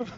What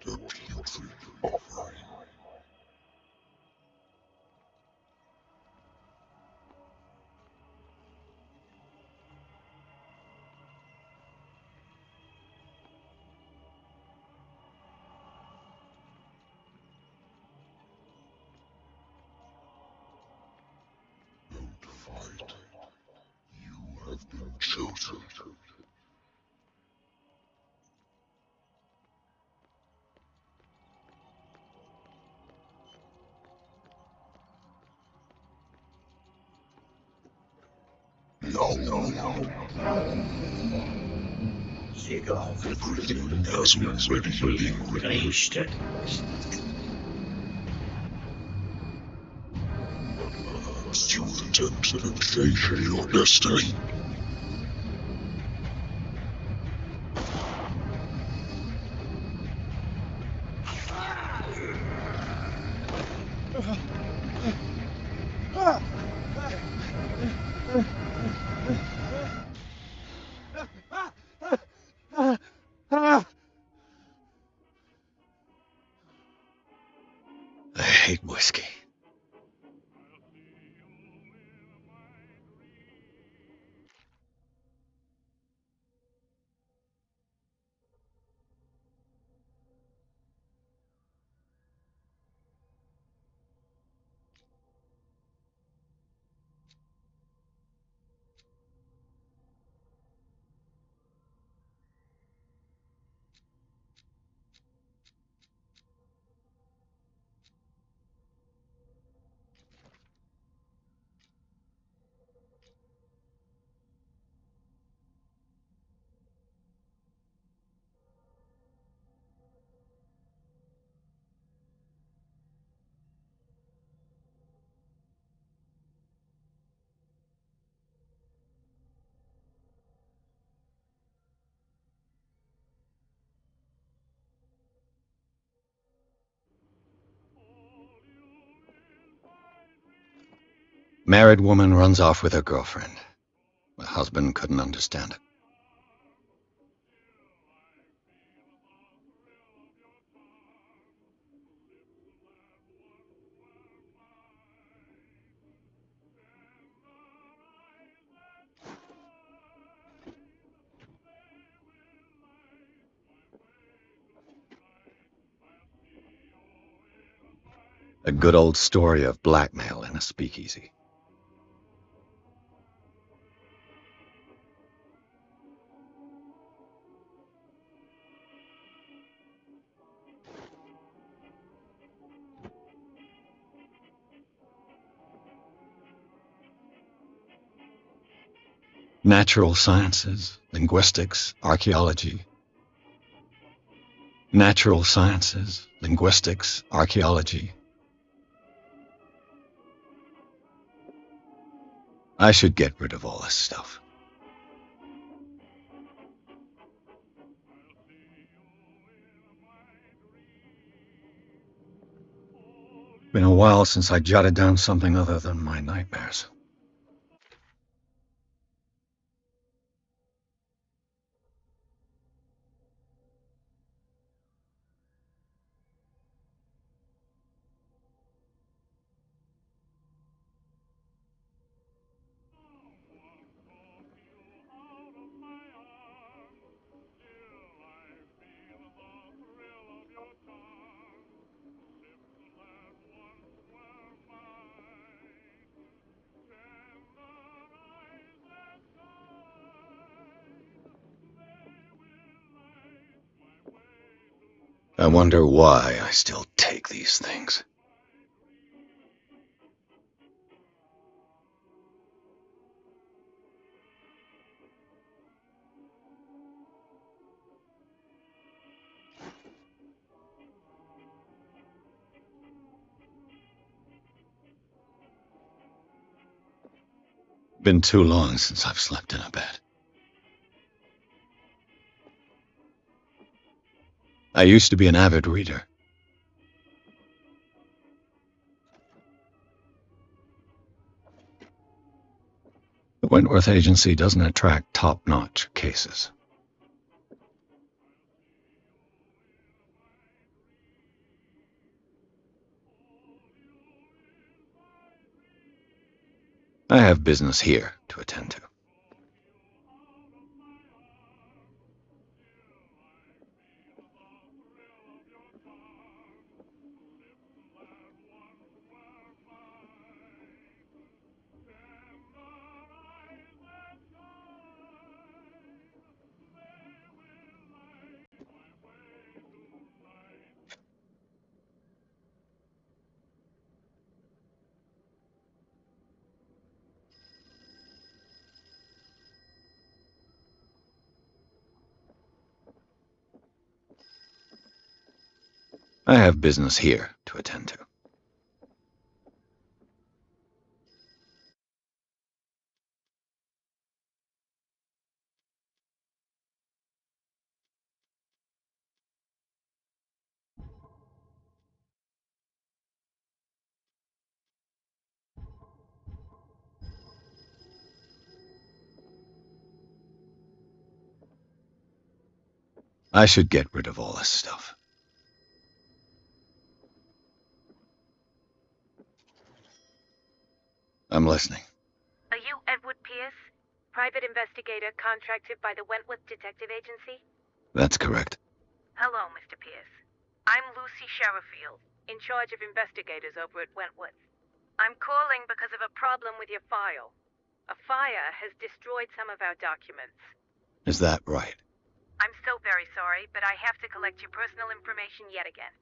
a putrid offering. Don't fight. You have been chosen. No. Everything has already been released. Perhaps you attempt to change your destiny. I hate whiskey. Married woman runs off with her girlfriend. The husband couldn't understand it. A good old story of blackmail in a speakeasy. Natural sciences, linguistics, archaeology. Natural sciences, linguistics, archaeology. I should get rid of all this stuff. Been a while since I jotted down something other than my nightmares. I wonder why I still take these things. Been too long since I've slept in a bed. I used to be an avid reader. The Wentworth Agency doesn't attract top-notch cases. I have business here to attend to. I have business here to attend to. I should get rid of all this stuff. I'm listening. Are you Edward Pierce, private investigator contracted by the Wentworth Detective Agency? That's correct. Hello, Mr. Pierce. I'm Lucy Sherrifield, in charge of investigators over at Wentworth. I'm calling because of a problem with your file. A fire has destroyed some of our documents. Is that right? I'm so very sorry, but I have to collect your personal information yet again.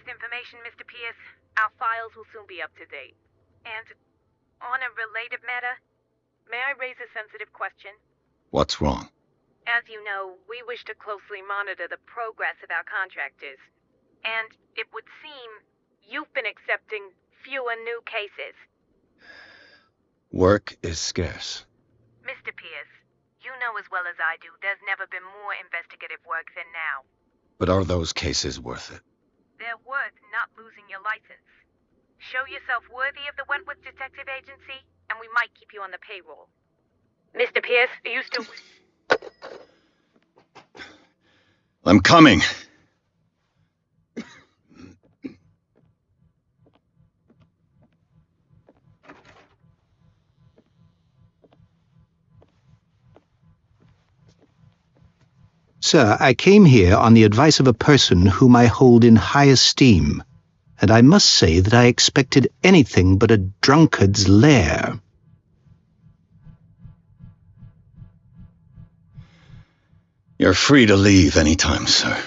information, Mr. Pierce. Our files will soon be up to date. And on a related matter, may I raise a sensitive question? What's wrong? As you know, we wish to closely monitor the progress of our contractors. And it would seem you've been accepting fewer new cases. Work is scarce. Mr. Pierce, you know as well as I do there's never been more investigative work than now. But are those cases worth it? They're worth not losing your license. Show yourself worthy of the Wentworth Detective Agency, and we might keep you on the payroll. Mr. Pierce, are you still... I'm coming! Sir, I came here on the advice of a person whom I hold in high esteem, and I must say that I expected anything but a drunkard's lair. You're free to leave anytime, sir.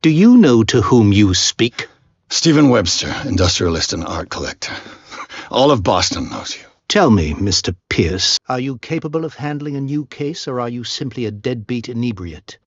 Do you know to whom you speak? Stephen Webster, industrialist and art collector. All of Boston knows you. Tell me, Mr. Pierce, are you capable of handling a new case, or are you simply a deadbeat inebriate?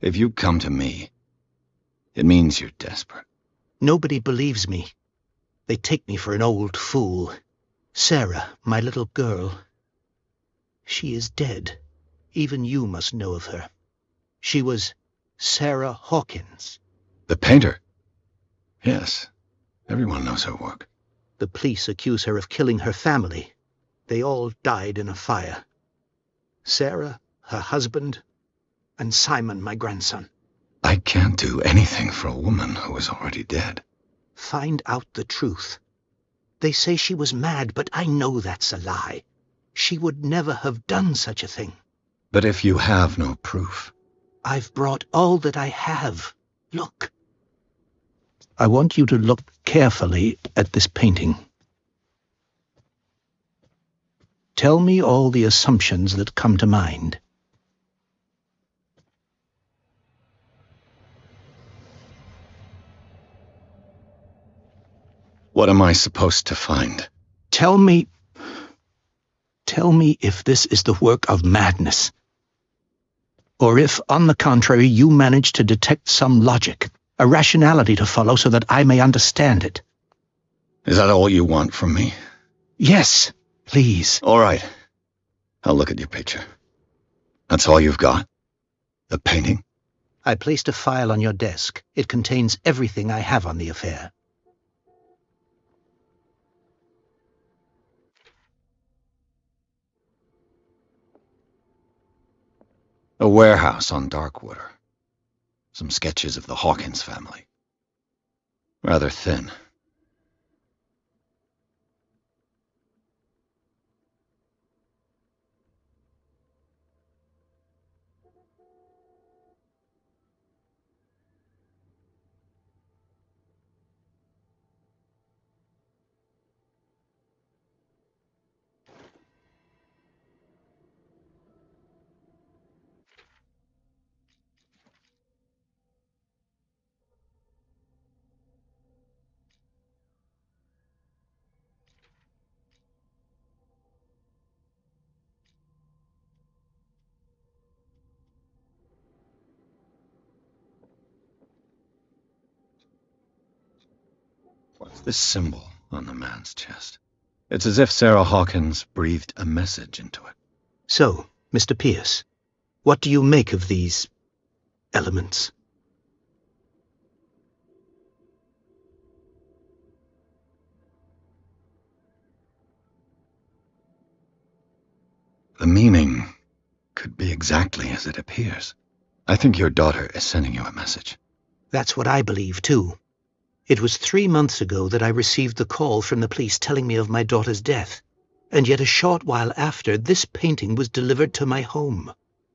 If you come to me, it means you're desperate. Nobody believes me. They take me for an old fool. Sarah, my little girl. She is dead. Even you must know of her. She was Sarah Hawkins. The painter? Yes, everyone knows her work. The police accuse her of killing her family. They all died in a fire. Sarah, her husband, and Simon, my grandson. I can't do anything for a woman who is already dead. Find out the truth. They say she was mad, but I know that's a lie. She would never have done such a thing. But if you have no proof... I've brought all that I have. Look. I want you to look carefully at this painting. Tell me all the assumptions that come to mind. What am I supposed to find? Tell me if this is the work of madness. Or if, on the contrary, you manage to detect some logic, a rationality to follow so that I may understand it. Is that all you want from me? Yes, please. All right. I'll look at your picture. That's all you've got? The painting? I placed a file on your desk. It contains everything I have on the affair. A warehouse on Darkwater. Some sketches of the Hawkins family. Rather thin. What's this symbol on the man's chest? It's as if Sarah Hawkins breathed a message into it. So, Mr. Pierce, what do you make of these elements? The meaning could be exactly as it appears. I think your daughter is sending you a message. That's what I believe, too. It was 3 months ago that I received the call from the police telling me of my daughter's death. And yet a short while after, this painting was delivered to my home.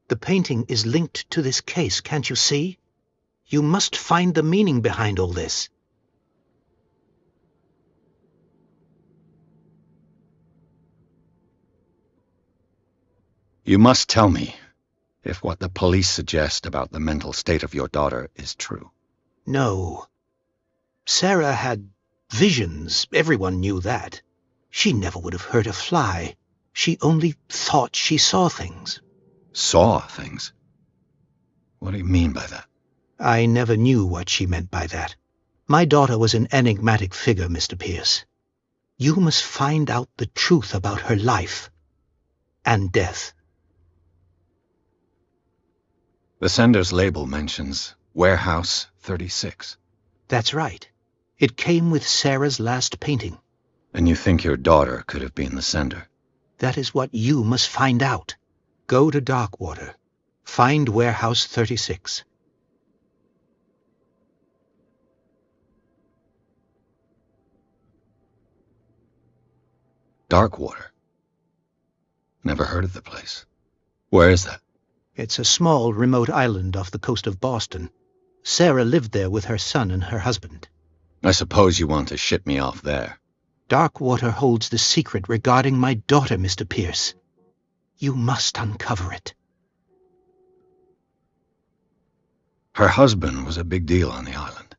The painting is linked to this case, can't you see? You must find the meaning behind all this. You must tell me if what the police suggest about the mental state of your daughter is true. No. Sarah had visions. Everyone knew that. She never would have hurt a fly. She only thought she saw things. Saw things? What do you mean by that? I never knew what she meant by that. My daughter was an enigmatic figure, Mr. Pierce. You must find out the truth about her life and death. The sender's label mentions Warehouse 36. That's right. It came with Sarah's last painting. And you think your daughter could have been the sender? That is what you must find out. Go to Darkwater. Find Warehouse 36. Darkwater? Never heard of the place. Where is that? It's a small, remote island off the coast of Boston. Sarah lived there with her son and her husband. I suppose you want to ship me off there. Darkwater holds the secret regarding my daughter, Mr. Pierce. You must uncover it. Her husband was a big deal on the island.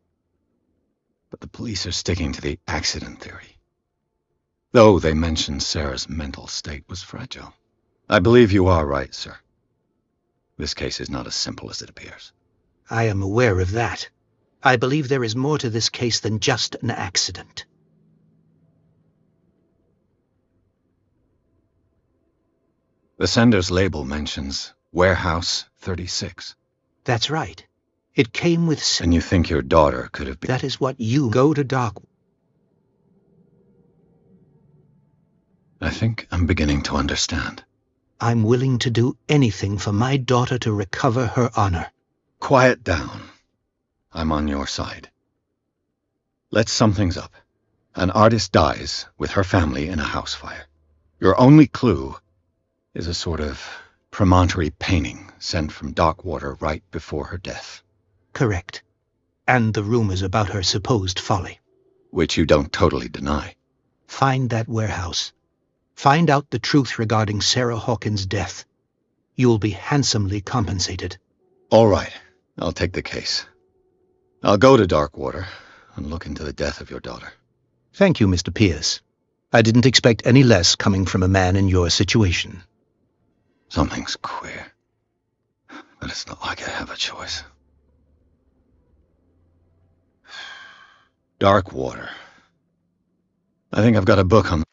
But the police are sticking to the accident theory. Though they mentioned Sarah's mental state was fragile. I believe you are right, sir. This case is not as simple as it appears. I am aware of that. I believe there is more to this case than just an accident. The sender's label mentions Warehouse 36. That's right. It came with... And you think your daughter could have been... That is what you... Go to Dark... I think I'm beginning to understand. I'm willing to do anything for my daughter to recover her honor. Quiet down. I'm on your side. Let's sum things up. An artist dies with her family in a house fire. Your only clue is a sort of promontory painting sent from Darkwater right before her death. Correct. And the rumors about her supposed folly. Which you don't totally deny. Find that warehouse. Find out the truth regarding Sarah Hawkins' death. You'll be handsomely compensated. All right. I'll take the case. I'll go to Darkwater and look into the death of your daughter. Thank you, Mr. Pierce. I didn't expect any less coming from a man in your situation. Something's queer. But it's not like I have a choice. Darkwater. I think I've got a book on...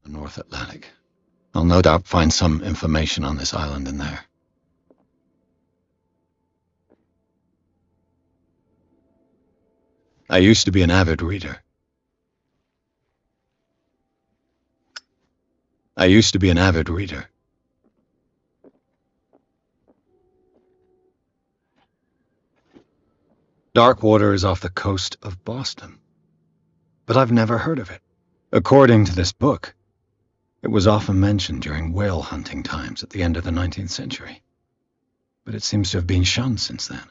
the North Atlantic. I'll no doubt find some information on this island in there. I used to be an avid reader. I used to be an avid reader. Darkwater is off the coast of Boston, but I've never heard of it. According to this book, it was often mentioned during whale hunting times at the end of the 19th century, but it seems to have been shunned since then.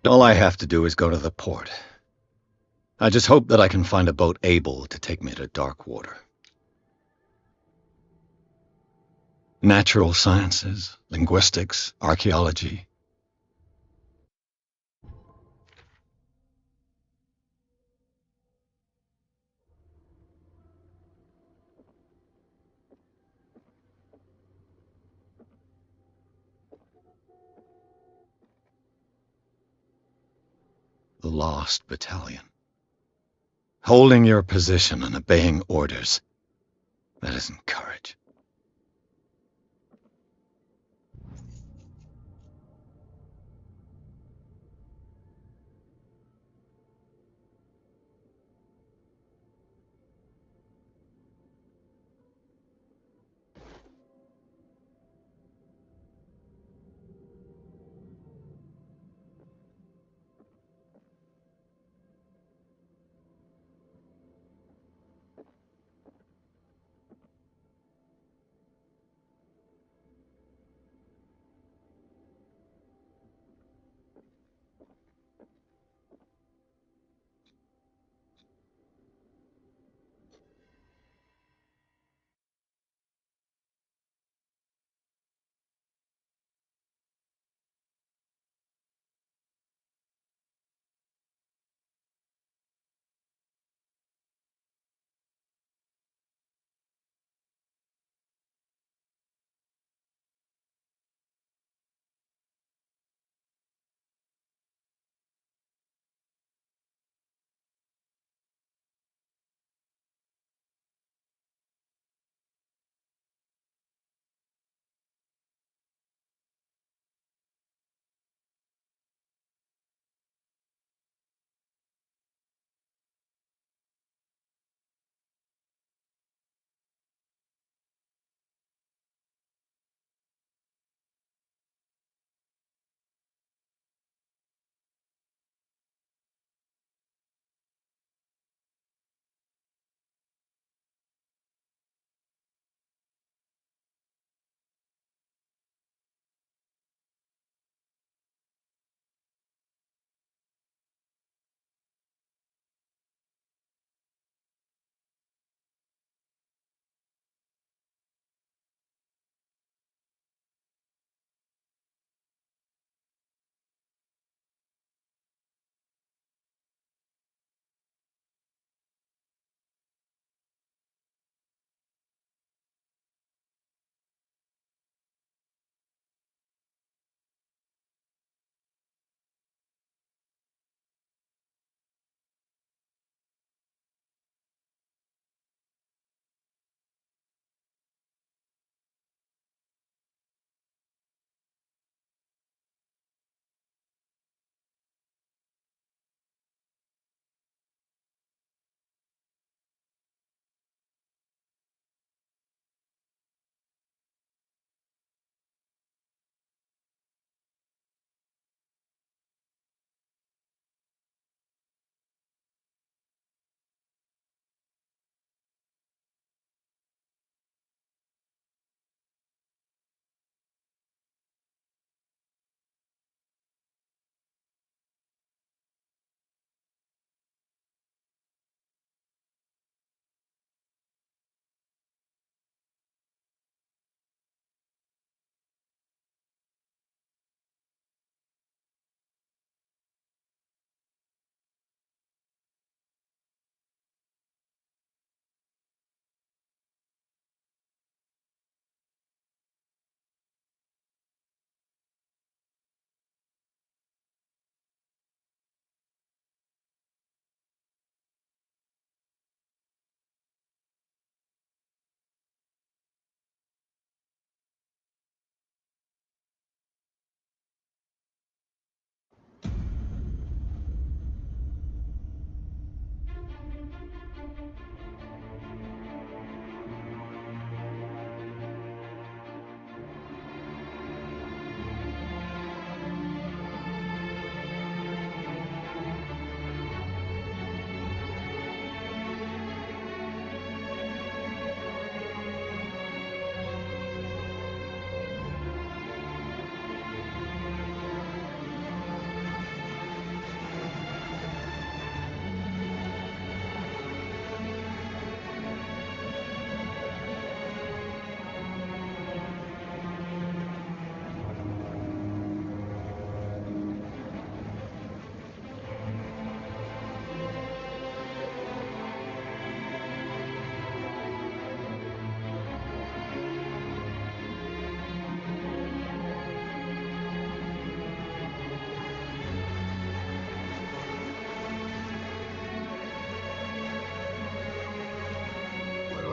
All I have to do is go to the port. I just hope that I can find a boat able to take me to Darkwater. Natural sciences, linguistics, archaeology. The Lost Battalion. Holding your position and obeying orders. That isn't courage.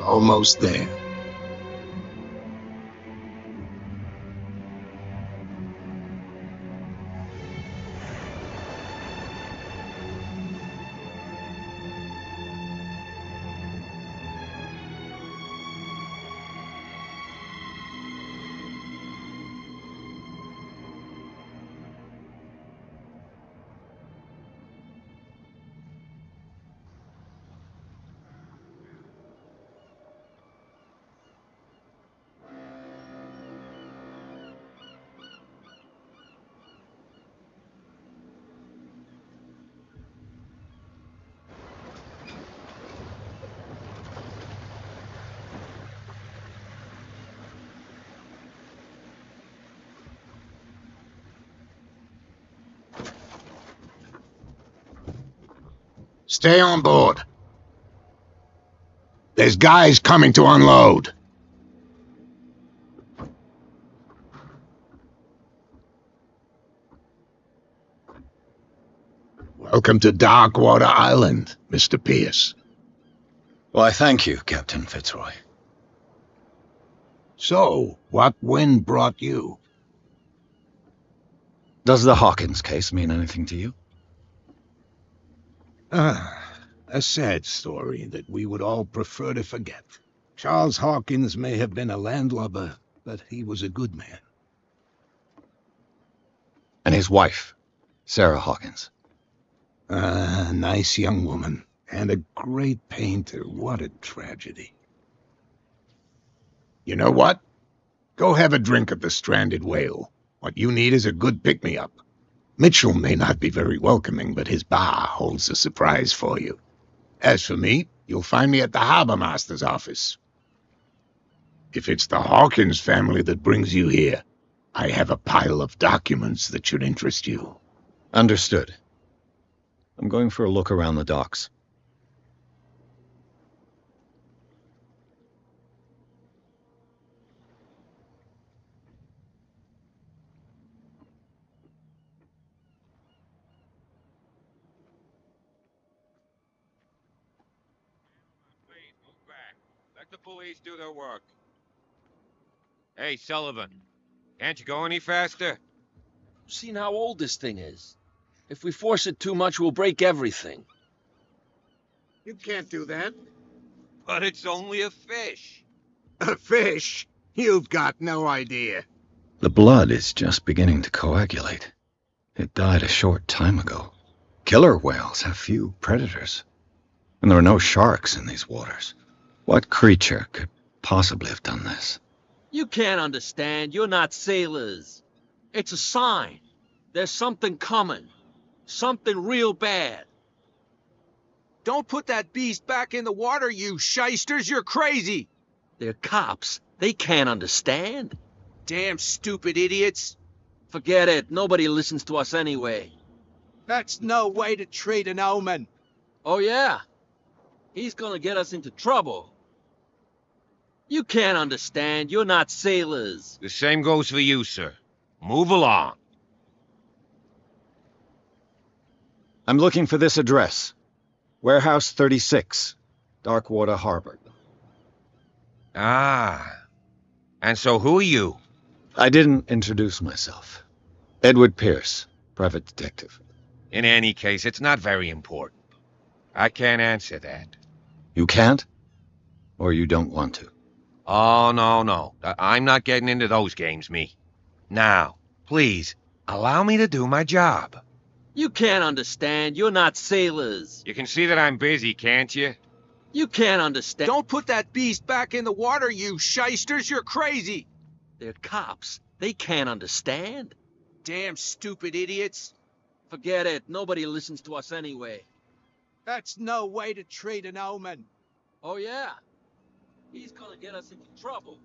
Almost there. Stay on board. There's guys coming to unload. Welcome to Darkwater Island, Mr. Pierce. Why, thank you, Captain Fitzroy. So, what wind brought you? Does the Hawkins case mean anything to you? A sad story that we would all prefer to forget. Charles Hawkins may have been a landlubber, but he was a good man. And his wife, Sarah Hawkins. A nice young woman, and a great painter. What a tragedy. You know what? Go have a drink at the Stranded Whale. What you need is a good pick-me-up. Mitchell may not be very welcoming, but his bar holds a surprise for you. As for me, you'll find me at the Harbor Master's office. If it's the Hawkins family that brings you here, I have a pile of documents that should interest you. Understood. I'm going for a look around the docks. Let the police do their work. Hey, Sullivan, can't you go any faster? Seen how old this thing is. If we force it too much, we'll break everything. You can't do that. But it's only a fish. A fish? You've got no idea. The blood is just beginning to coagulate. It died a short time ago. Killer whales have few predators. And there are no sharks in these waters. What creature could possibly have done this? You can't understand. You're not sailors. It's a sign. There's something coming. Something real bad. Don't put that beast back in the water, you shysters! You're crazy! They're cops. They can't understand. Damn stupid idiots! Forget it. Nobody listens to us anyway. That's no way to treat an omen! Oh, yeah? He's gonna get us into trouble. You can't understand. You're not sailors. The same goes for you, sir. Move along. I'm looking for this address. Warehouse 36, Darkwater Harbor. Ah. And so who are you? I didn't introduce myself. Edward Pierce, private detective. In any case, it's not very important. I can't answer that. You can't? Or you don't want to? Oh, no. I'm not getting into those games, me. Now, please, allow me to do my job. You can't understand. You're not sailors. You can see that I'm busy, can't you? You can't understand. Don't put that beast back in the water, you shysters! You're crazy! They're cops. They can't understand. Damn stupid idiots! Forget it. Nobody listens to us anyway. That's no way to treat an omen! Oh, yeah? He's gonna get us into trouble.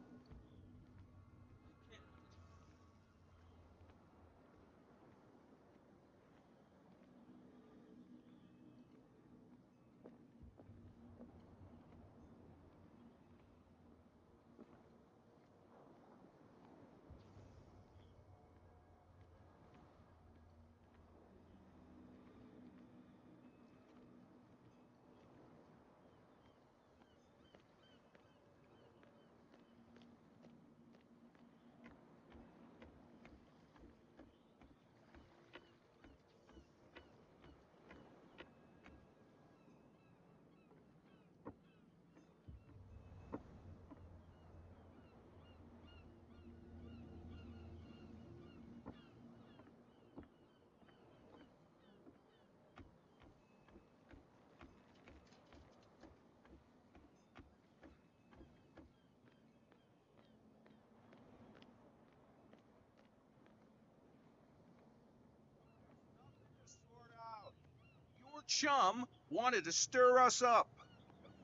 chum wanted to stir us up.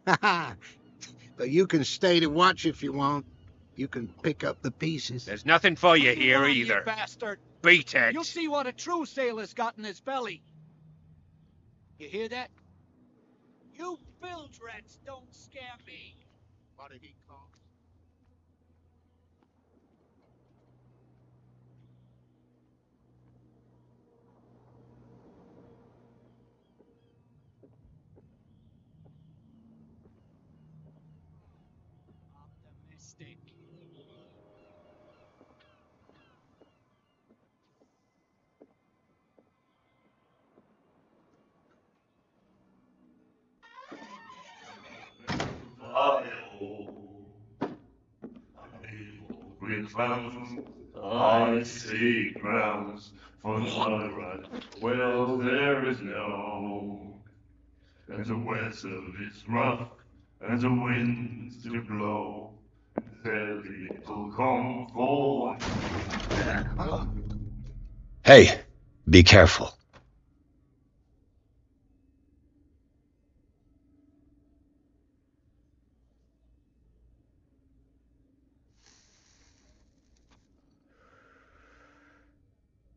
But you can stay to watch if you want. You can pick up the pieces. There's nothing for you Bring it here on, you either. bastard! Beat it. You'll see what a true sailor's got in his belly. You hear that? You bilge rats don't scare me. What did he call? Optimistic. With fountains, icy grounds, for the right. Well, there is no, and the weather is rough, and the winds do blow. Very little comfort. Hey, be careful.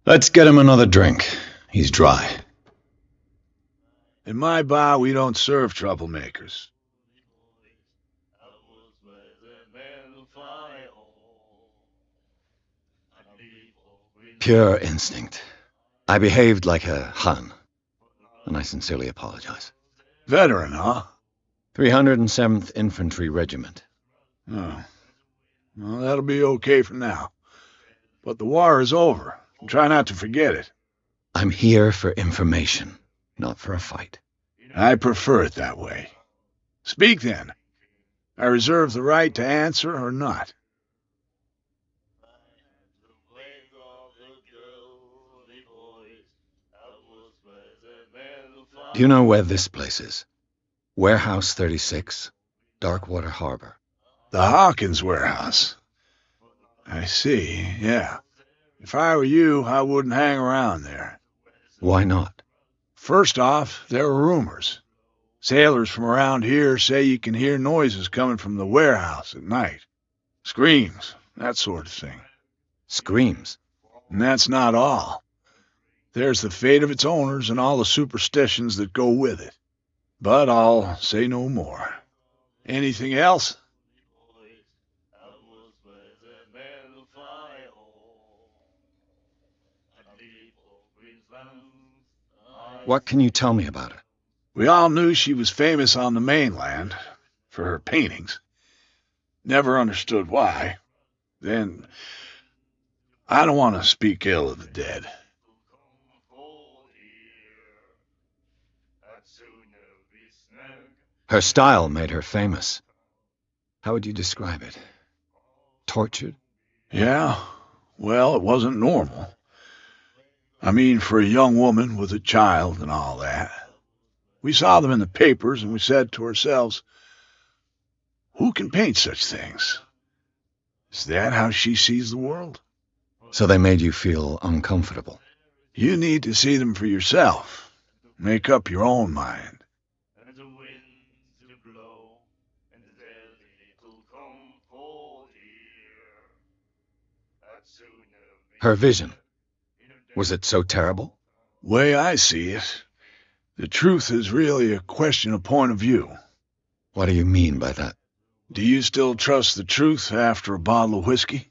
Let's get him another drink. He's dry. In my bar, we don't serve troublemakers. Pure instinct. I behaved like a Hun, and I sincerely apologize. Veteran, huh? 307th Infantry Regiment. Oh. Well, that'll be okay for now. But the war is over. Try not to forget it. I'm here for information, not for a fight. I prefer it that way. Speak then. I reserve the right to answer or not. Do you know where this place is? Warehouse 36, Darkwater Harbor. The Hawkins warehouse. I see, yeah. If I were you, I wouldn't hang around there. Why not? First off, there are rumors. Sailors from around here say you can hear noises coming from the warehouse at night. Screams, that sort of thing. Screams. And that's not all. There's the fate of its owners and all the superstitions that go with it. But I'll say no more. Anything else? What can you tell me about her? We all knew she was famous on the mainland for her paintings. Never understood why. Then, I don't want to speak ill of the dead. Her style made her famous. How would you describe it? Tortured? Yeah, well, it wasn't normal. I mean, for a young woman with a child and all that. We saw them in the papers and we said to ourselves, who can paint such things? Is that how she sees the world? So they made you feel uncomfortable. You need to see them for yourself. Make up your own mind. Her vision. Was it so terrible? Way I see it, the truth is really a question of point of view. What do you mean by that? Do you still trust the truth after a bottle of whiskey?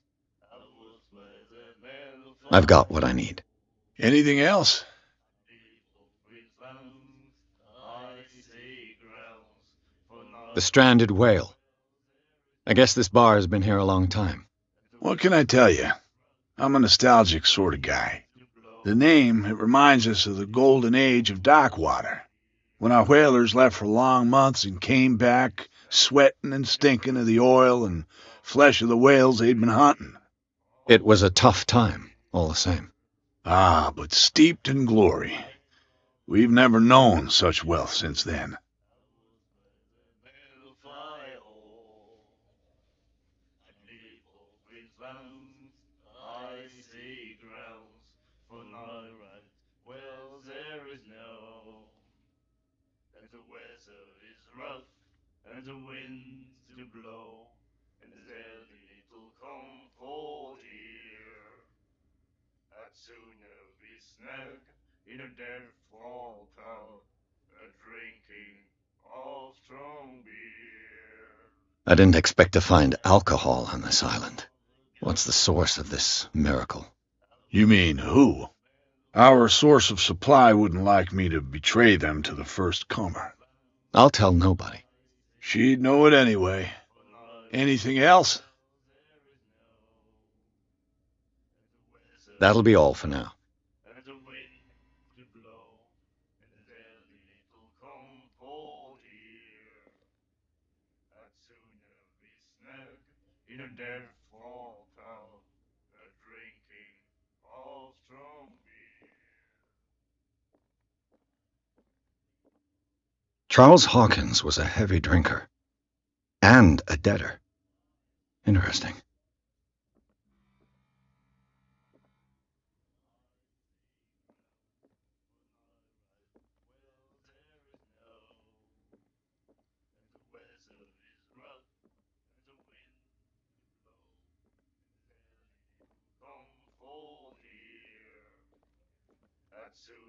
I've got what I need. Anything else? The stranded whale. I guess this bar has been here a long time. What can I tell you? I'm a nostalgic sort of guy. The name, it reminds us of the golden age of Darkwater, when our whalers left for long months and came back sweating and stinking of the oil and flesh of the whales they'd been hunting. It was a tough time, all the same. Ah, but steeped in glory. We've never known such wealth since then. the weather is rough, and the winds do blow, and there's little comfort here. I'd sooner be snug in a dead-fall pub, drinking all strong beer. I didn't expect to find alcohol on this island. What's the source of this miracle? You mean who? Our source of supply wouldn't like me to betray them to the first comer. I'll tell nobody. She'd know it anyway. Anything else? That'll be all for now. And the wind to blow, and there's little comfort here. I'd sooner be snug in a dead-fall pub, drinking all strong beer. Charles Hawkins was a heavy drinker. And a debtor. Interesting.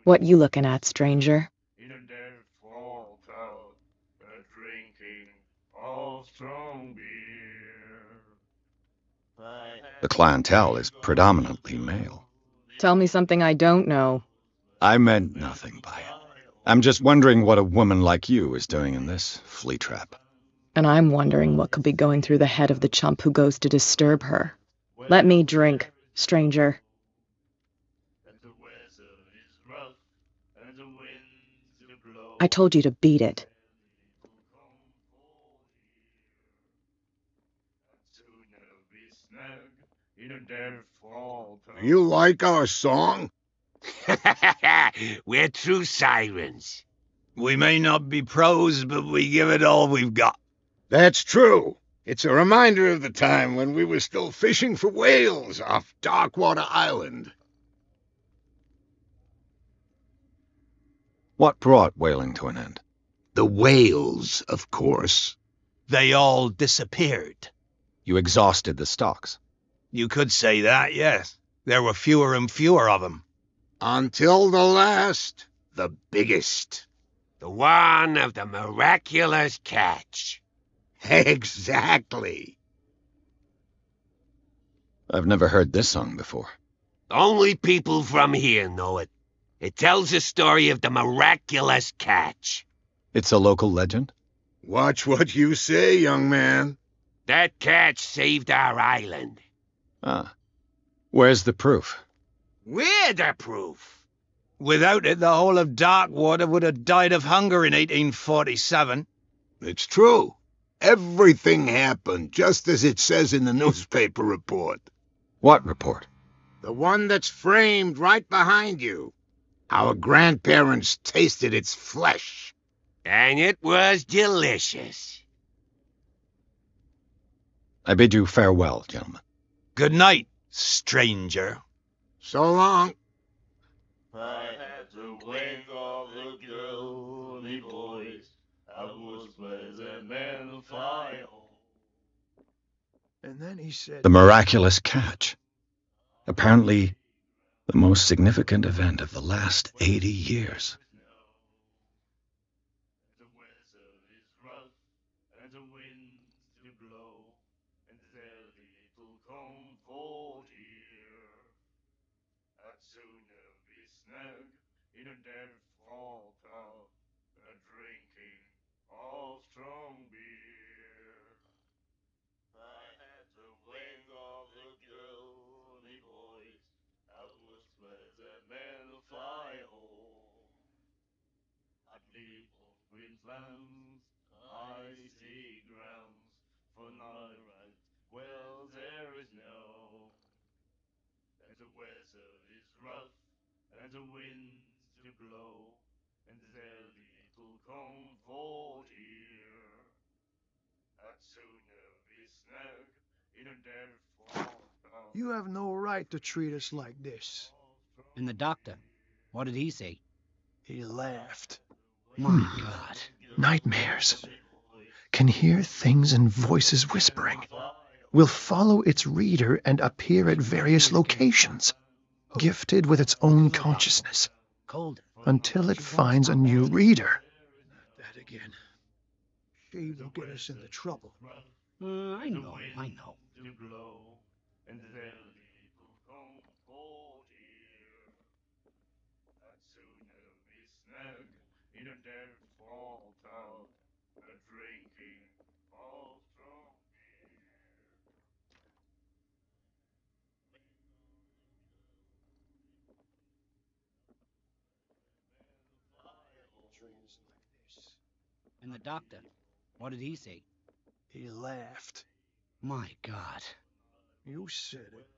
What you looking at, stranger? In a dead-fall pub, drinking all strong beer. The clientele is predominantly male. Tell me something I don't know. I meant nothing by it. I'm just wondering what a woman like you is doing in this flea trap. And I'm wondering what could be going through the head of the chump who goes to disturb her. Let me drink, stranger. I told you to beat it. You like our song? We're true sirens. We may not be pros, but we give it all we've got. That's true. It's a reminder of the time when we were still fishing for whales off Darkwater Island. What brought whaling to an end? The whales, of course. They all disappeared. You exhausted the stocks. You could say that, yes. There were fewer and fewer of them. Until the last, the biggest. The one of the miraculous catch. Exactly. I've never heard this song before. Only people from here know it. It tells the story of the miraculous catch. It's a local legend? Watch what you say, young man. That catch saved our island. Ah. Where's the proof? We're the proof. Without it, the whole of Darkwater would have died of hunger in 1847. It's true. Everything happened just as it says in the newspaper report. What report? The one that's framed right behind you. Our grandparents tasted its flesh. And it was delicious. I bid you farewell, gentlemen. Good night, stranger. So long. I had the wing of the girly voice. I was pleasant and fire. And then he said, The miraculous catch. Apparently, the most significant event of the last 80 years. The weather is rough, and the winds do blow, and there's little comfort here. I'd sooner be snug in a dead-fall pub, drinking all strong beer. I had the wing of the girly voice. I was pleasant and fire. I'd leave off Queensland's icy grounds for night ride. Well, there is no. And the weather is rough, and the winds do blow, and there's little comfort here. I'd sooner be snug in a dead-fall town. You have no right to treat us like this. And the doctor, what did he say? He laughed. My God. Nightmares. Can hear things and voices whispering. Will follow its reader and appear at various locations, gifted with its own consciousness, until it finds a new reader. That again. Shade will get us into trouble. I know. And then people come cold here. And sooner we snag in a dead fall town, a drinking all strong beer. And the doctor, what did he say? He laughed. My God. You said it.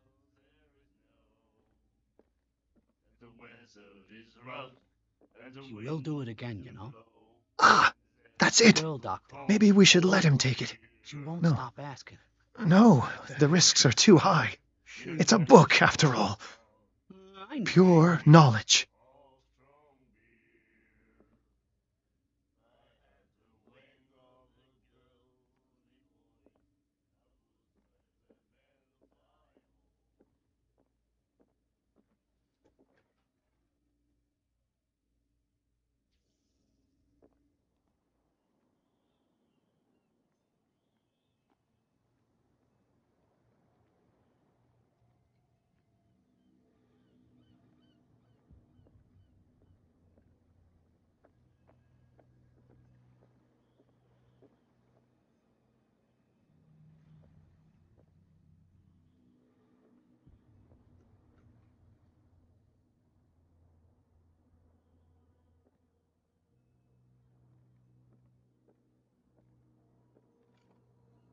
The wizard is rough, and the She will do it again, you know. Ah, that's it. Girl doctor. Maybe we should let him take it. She won't No. stop asking. No, the risks are too high. It's a book, after all. I know. Pure knowledge.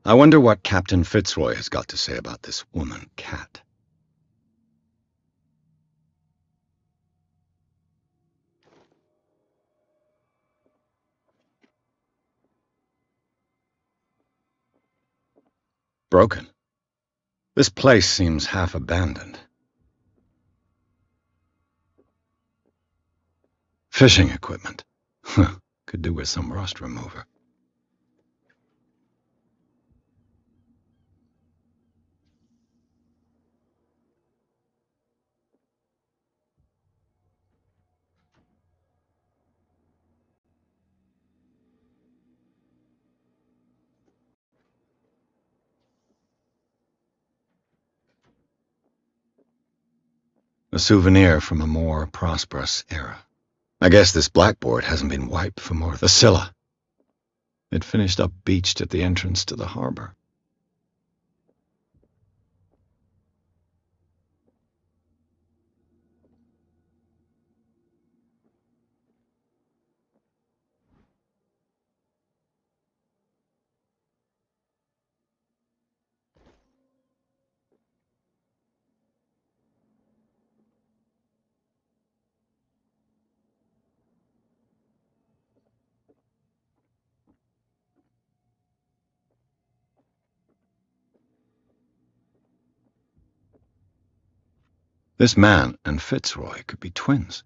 I wonder what Captain Fitzroy has got to say about this woman, Cat. Broken. This place seems half abandoned. Fishing equipment. Huh. Could do with some rust remover. A souvenir from a more prosperous era. I guess this blackboard hasn't been wiped for more than Scylla. It finished up beached at the entrance to the harbor. This man and Fitzroy could be twins.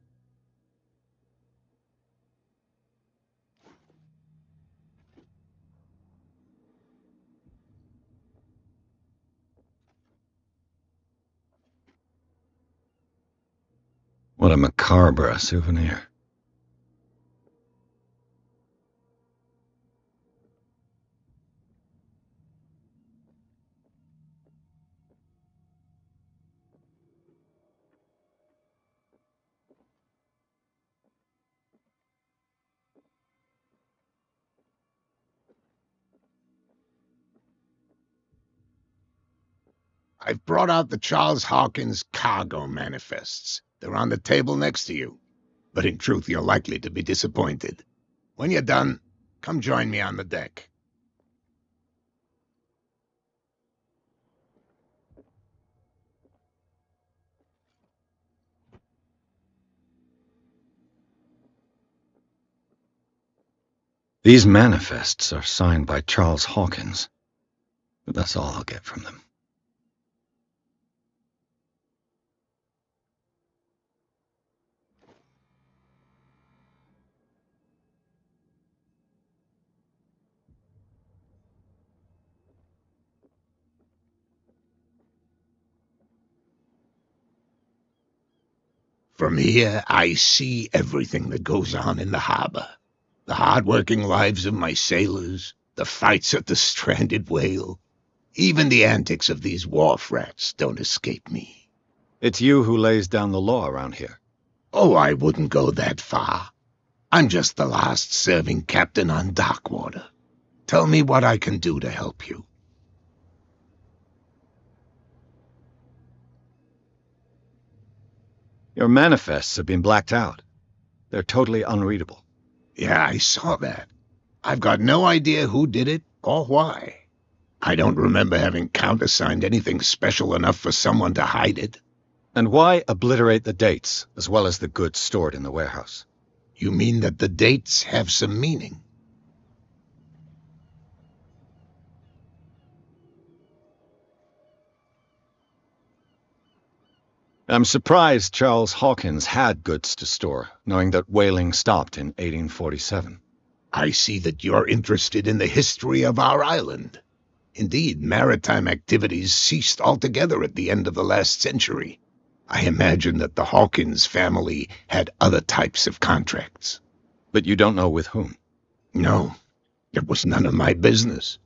What a macabre souvenir. I've brought out the Charles Hawkins cargo manifests. They're on the table next to you. But in truth, you're likely to be disappointed. When you're done, come join me on the deck. These manifests are signed by Charles Hawkins, but that's all I'll get from them. From here, I see everything that goes on in the harbor. The hard-working lives of my sailors, the fights at the stranded whale. Even the antics of these wharf rats don't escape me. It's you who lays down the law around here. Oh, I wouldn't go that far. I'm just the last serving captain on Darkwater. Tell me what I can do to help you. Your manifests have been blacked out. They're totally unreadable. Yeah, I saw that. I've got no idea who did it or why. I don't remember having countersigned anything special enough for someone to hide it. And why obliterate the dates, as well as the goods stored in the warehouse? You mean that the dates have some meaning? I'm surprised Charles Hawkins had goods to store, knowing that whaling stopped in 1847. I see that you're interested in the history of our island. Indeed, maritime activities ceased altogether at the end of the last century. I imagine that the Hawkins family had other types of contracts. But you don't know with whom? No, it was none of my business.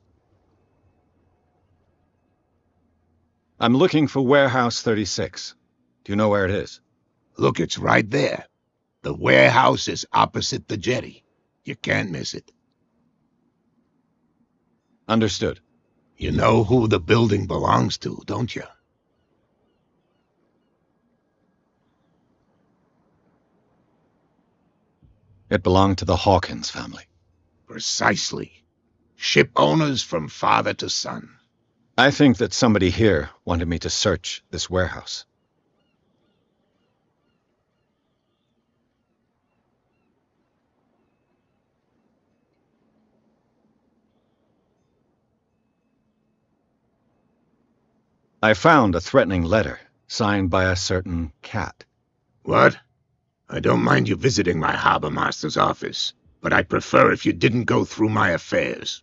I'm looking for Warehouse 36. Do you know where it is? Look, it's right there. The warehouse is opposite the jetty. You can't miss it. Understood. You know who the building belongs to, don't you? It belonged to the Hawkins family. Precisely. Ship owners from father to son. I think that somebody here wanted me to search this warehouse. I found a threatening letter, signed by a certain cat. What? I don't mind you visiting my harbor master's office, but I'd prefer if you didn't go through my affairs.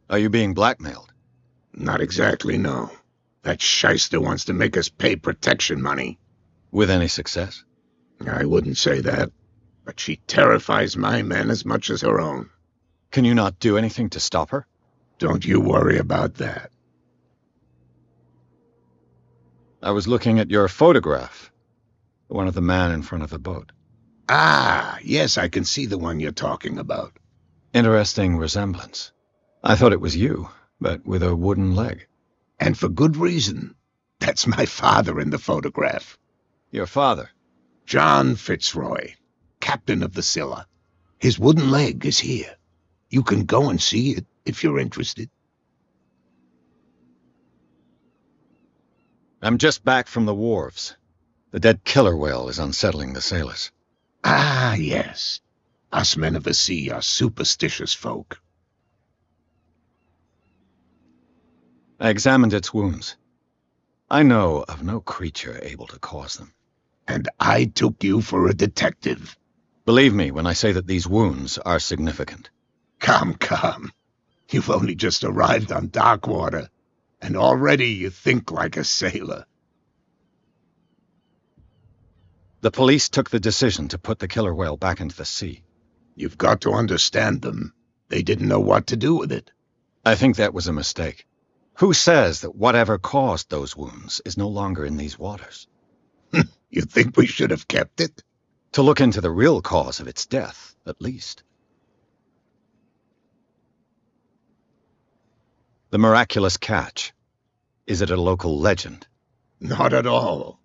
Are you being blackmailed? Not exactly, no. That shyster wants to make us pay protection money. With any success? I wouldn't say that, but she terrifies my men as much as her own. Can you not do anything to stop her? Don't you worry about that. I was looking at your photograph, the one of the man in front of the boat. Ah, yes, I can see the one you're talking about. Interesting resemblance. I thought it was you, but with a wooden leg. And for good reason. That's my father in the photograph. Your father? John Fitzroy, captain of the Scylla. His wooden leg is here. You can go and see it if you're interested. I'm just back from the wharves. The dead killer whale is unsettling the sailors. Ah, yes. Us men of the sea are superstitious folk. I examined its wounds. I know of no creature able to cause them. And I took you for a detective. Believe me when I say that these wounds are significant. Come. You've only just arrived on Darkwater, and already you think like a sailor. The police took the decision to put the killer whale back into the sea. You've got to understand them. They didn't know what to do with it. I think that was a mistake. Who says that whatever caused those wounds is no longer in these waters? You think we should have kept it? To look into the real cause of its death, at least. The miraculous catch. Is it a local legend? Not at all.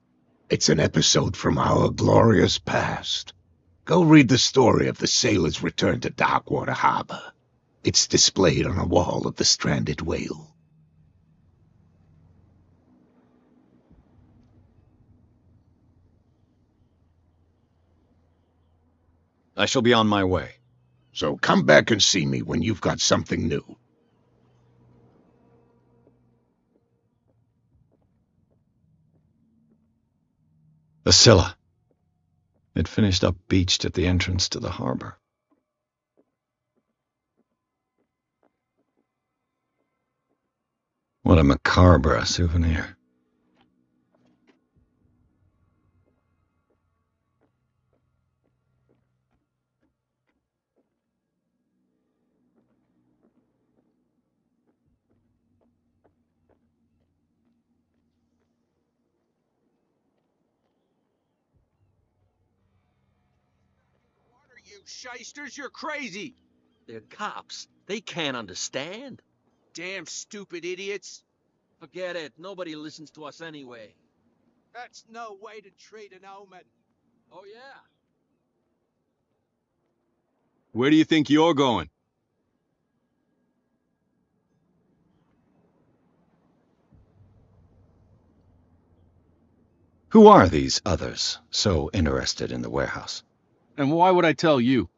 It's an episode from our glorious past. Go read the story of the sailor's return to Darkwater Harbor. It's displayed on a wall of the stranded whale. I shall be on my way. So come back and see me when you've got something new. The Scylla. It finished up beached at the entrance to the harbor. What a macabre souvenir. You shysters, you're crazy! They're cops. They can't understand. Damn stupid idiots! Forget it. Nobody listens to us anyway. That's no way to treat an omen. Oh, yeah? Where do you think you're going? Who are these others so interested in the warehouse? And why would I tell you?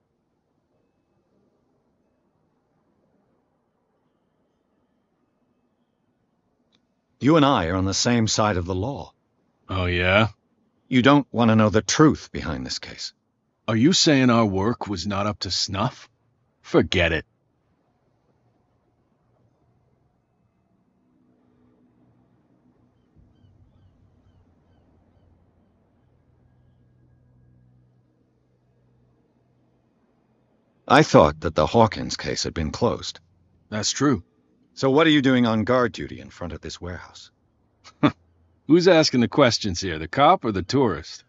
You and I are on the same side of the law. Oh, yeah? You don't want to know the truth behind this case. Are you saying our work was not up to snuff? Forget it. I thought that the Hawkins case had been closed. That's true. So what are you doing on guard duty in front of this warehouse? Who's asking the questions here, the cop or the tourist?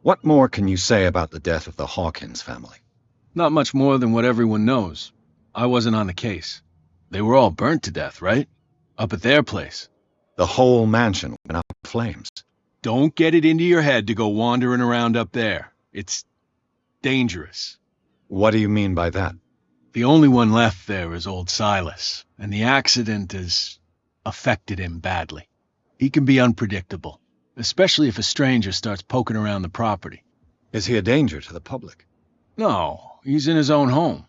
What more can you say about the death of the Hawkins family? Not much more than what everyone knows. I wasn't on the case. They were all burnt to death, right? Up at their place. The whole mansion went up in flames. Don't get it into your head to go wandering around up there. It's dangerous. What do you mean by that? The only one left there is old Silas, and the accident has affected him badly. He can be unpredictable, especially if a stranger starts poking around the property. Is he a danger to the public? No, he's in his own home.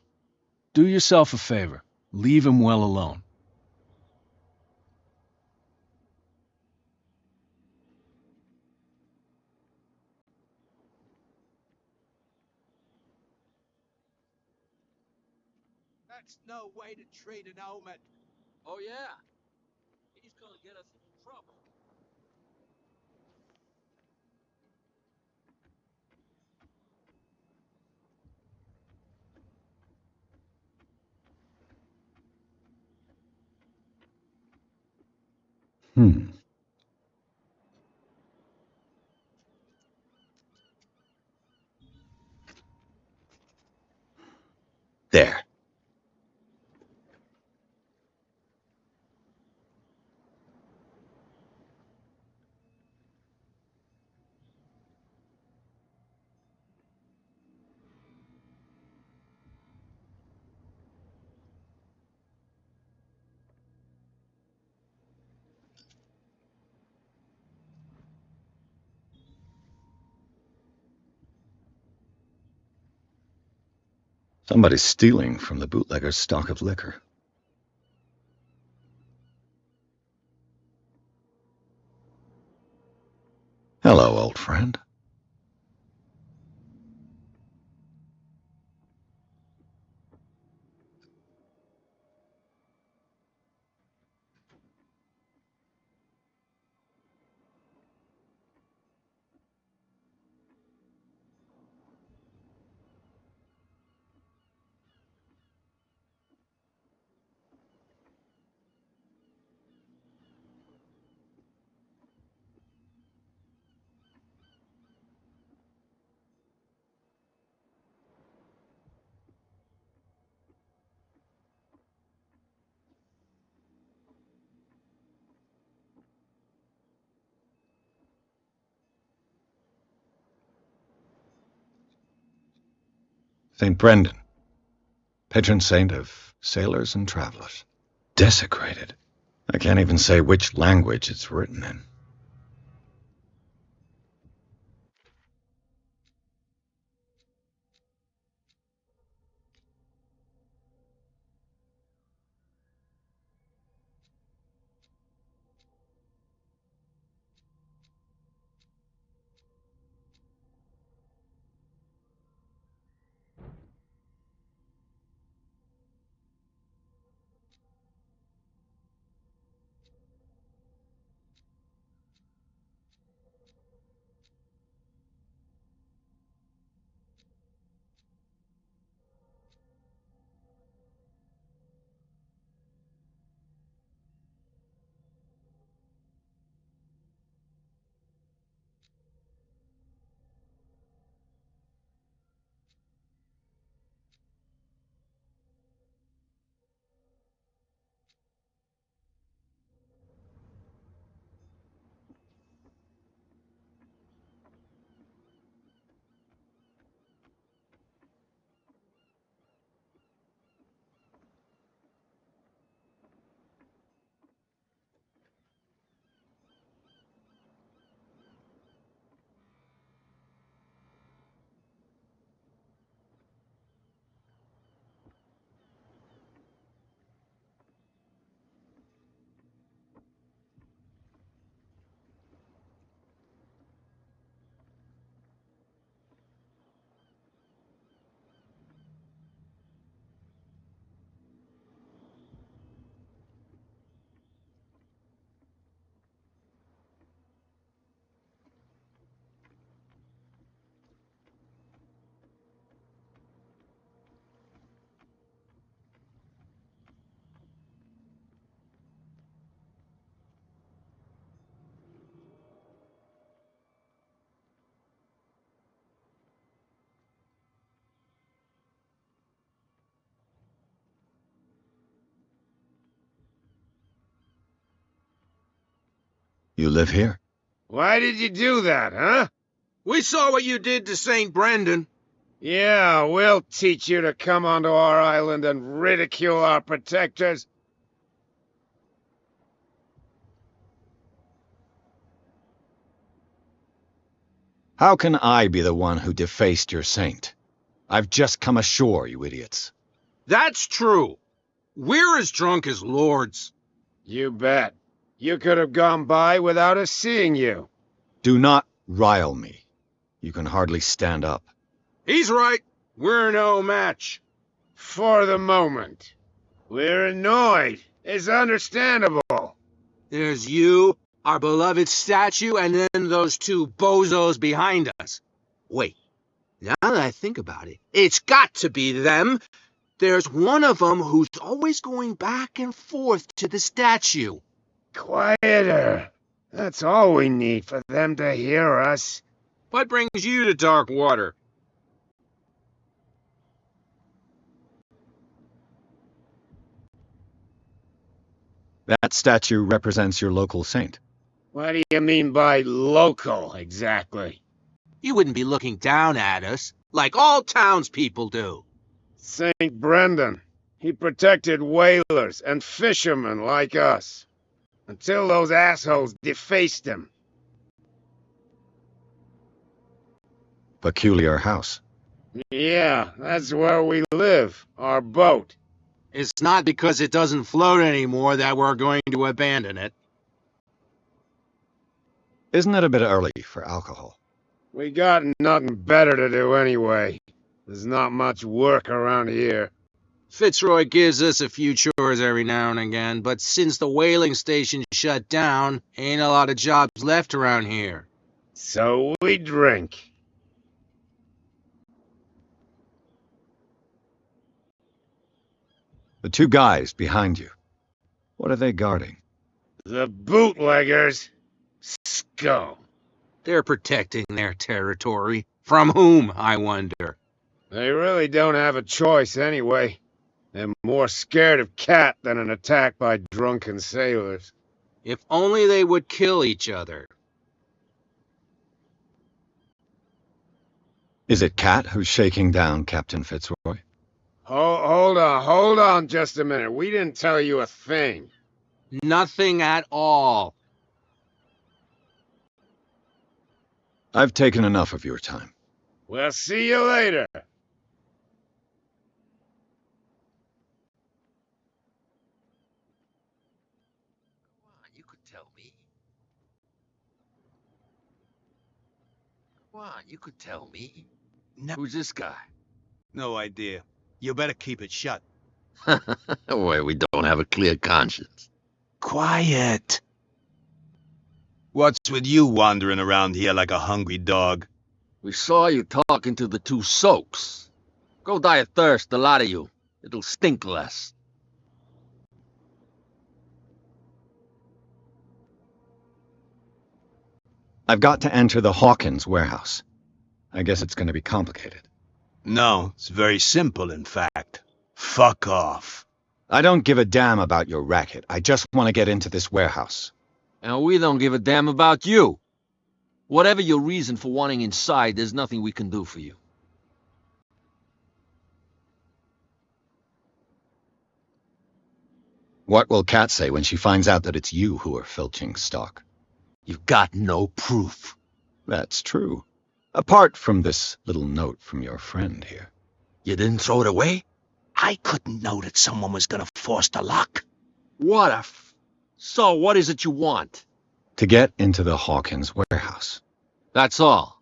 Do yourself a favor. Leave him well alone. That's no way to treat an omen. Oh, yeah. He's gonna get us in trouble. There. Somebody's stealing from the bootlegger's stock of liquor. Hello, old friend. St. Brendan, patron saint of sailors and travelers. Desecrated. I can't even say which language it's written in. You live here? Why did you do that, huh? We saw what you did to St. Brendan. Yeah, we'll teach you to come onto our island and ridicule our protectors. How can I be the one who defaced your saint? I've just come ashore, you idiots. That's true. We're as drunk as lords. You bet. You could have gone by without us seeing you. Do not rile me. You can hardly stand up. He's right. We're no match. For the moment. We're annoyed. It's understandable. There's you, our beloved statue, and then those two bozos behind us. Wait, now that I think about it, it's got to be them. There's one of them who's always going back and forth to the statue. Quieter. That's all we need for them to hear us. What brings you to Darkwater? That statue represents your local saint. What do you mean by local, exactly? You wouldn't be looking down at us, like all townspeople do. St. Brendan. He protected whalers and fishermen like us. Until those assholes defaced him. Peculiar house. Yeah, that's where we live. Our boat. It's not because it doesn't float anymore that we're going to abandon it. Isn't it a bit early for alcohol? We got nothing better to do anyway. There's not much work around here. Fitzroy gives us a few chores every now and again, but since the whaling station shut down, ain't a lot of jobs left around here. So we drink. The two guys behind you. What are they guarding? The bootleggers. Scum. They're protecting their territory. From whom, I wonder? They really don't have a choice anyway. They're more scared of Cat than an attack by drunken sailors. If only they would kill each other. Is it Cat who's shaking down Captain Fitzroy? Hold on just a minute. We didn't tell you a thing. Nothing at all. I've taken enough of your time. We'll see you later. You could tell me. Come on, you could tell me. No. Who's this guy? No idea. You better keep it shut. Well, we don't have a clear conscience. Quiet. What's with you wandering around here like a hungry dog? We saw you talking to the two soaks. Go die of thirst, the lot of you. It'll stink less. I've got to enter the Hawkins warehouse. I guess it's going to be complicated. No, it's very simple, in fact. Fuck off. I don't give a damn about your racket. I just want to get into this warehouse. And we don't give a damn about you. Whatever your reason for wanting inside, there's nothing we can do for you. What will Kat say when she finds out that it's you who are filching stock? You've got no proof. That's true. Apart from this little note from your friend here. You didn't throw it away? I couldn't know that someone was going to force the lock. What a So, what is it you want? To get into the Hawkins warehouse. That's all.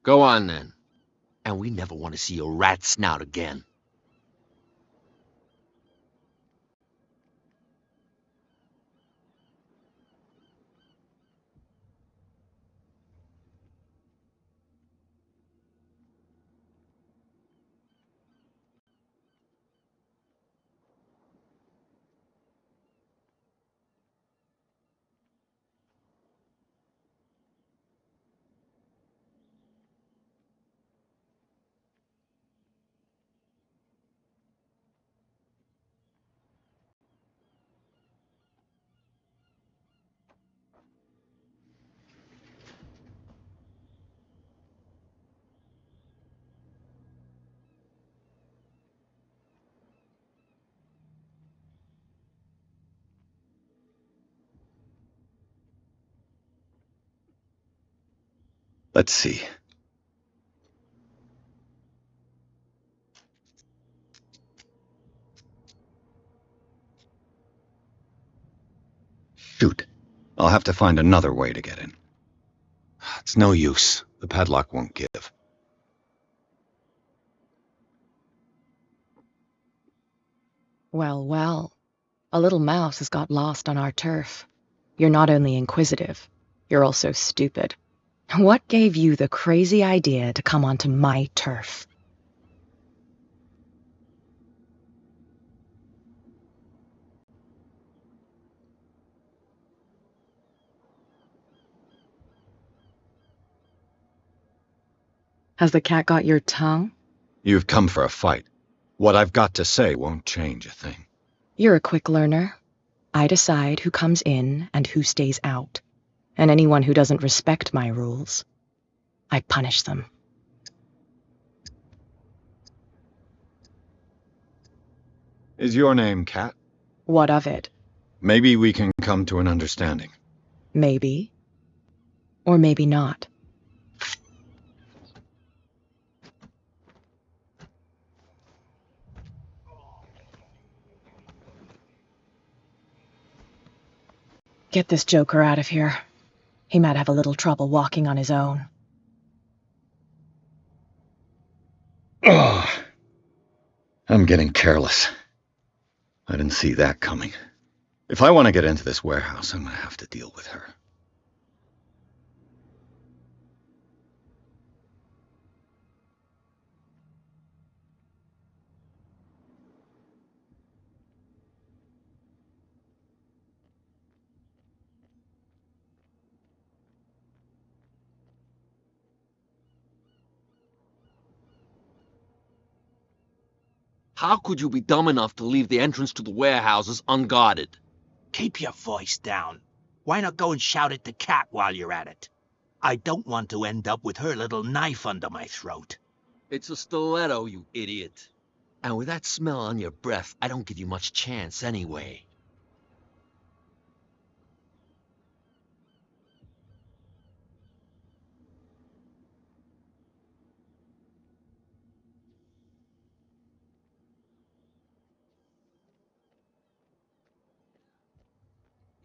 Go on, then. And we never want to see your rat snout again. Let's see. Shoot. I'll have to find another way to get in. It's no use. The padlock won't give. Well, well. A little mouse has got lost on our turf. You're not only inquisitive, you're also stupid. What gave you the crazy idea to come onto my turf? Has the cat got your tongue? You've come for a fight. What I've got to say won't change a thing. You're a quick learner. I decide who comes in and who stays out. And anyone who doesn't respect my rules, I punish them. Is your name Cat? What of it? Maybe we can come to an understanding. Maybe. Or maybe not. Get this joker out of here. He might have a little trouble walking on his own. Oh, I'm getting careless. I didn't see that coming. If I want to get into this warehouse, I'm going to have to deal with her. How could you be dumb enough to leave the entrance to the warehouses unguarded? Keep your voice down. Why not go and shout at the cat while you're at it? I don't want to end up with her little knife under my throat. It's a stiletto, you idiot. And with that smell on your breath, I don't give you much chance anyway.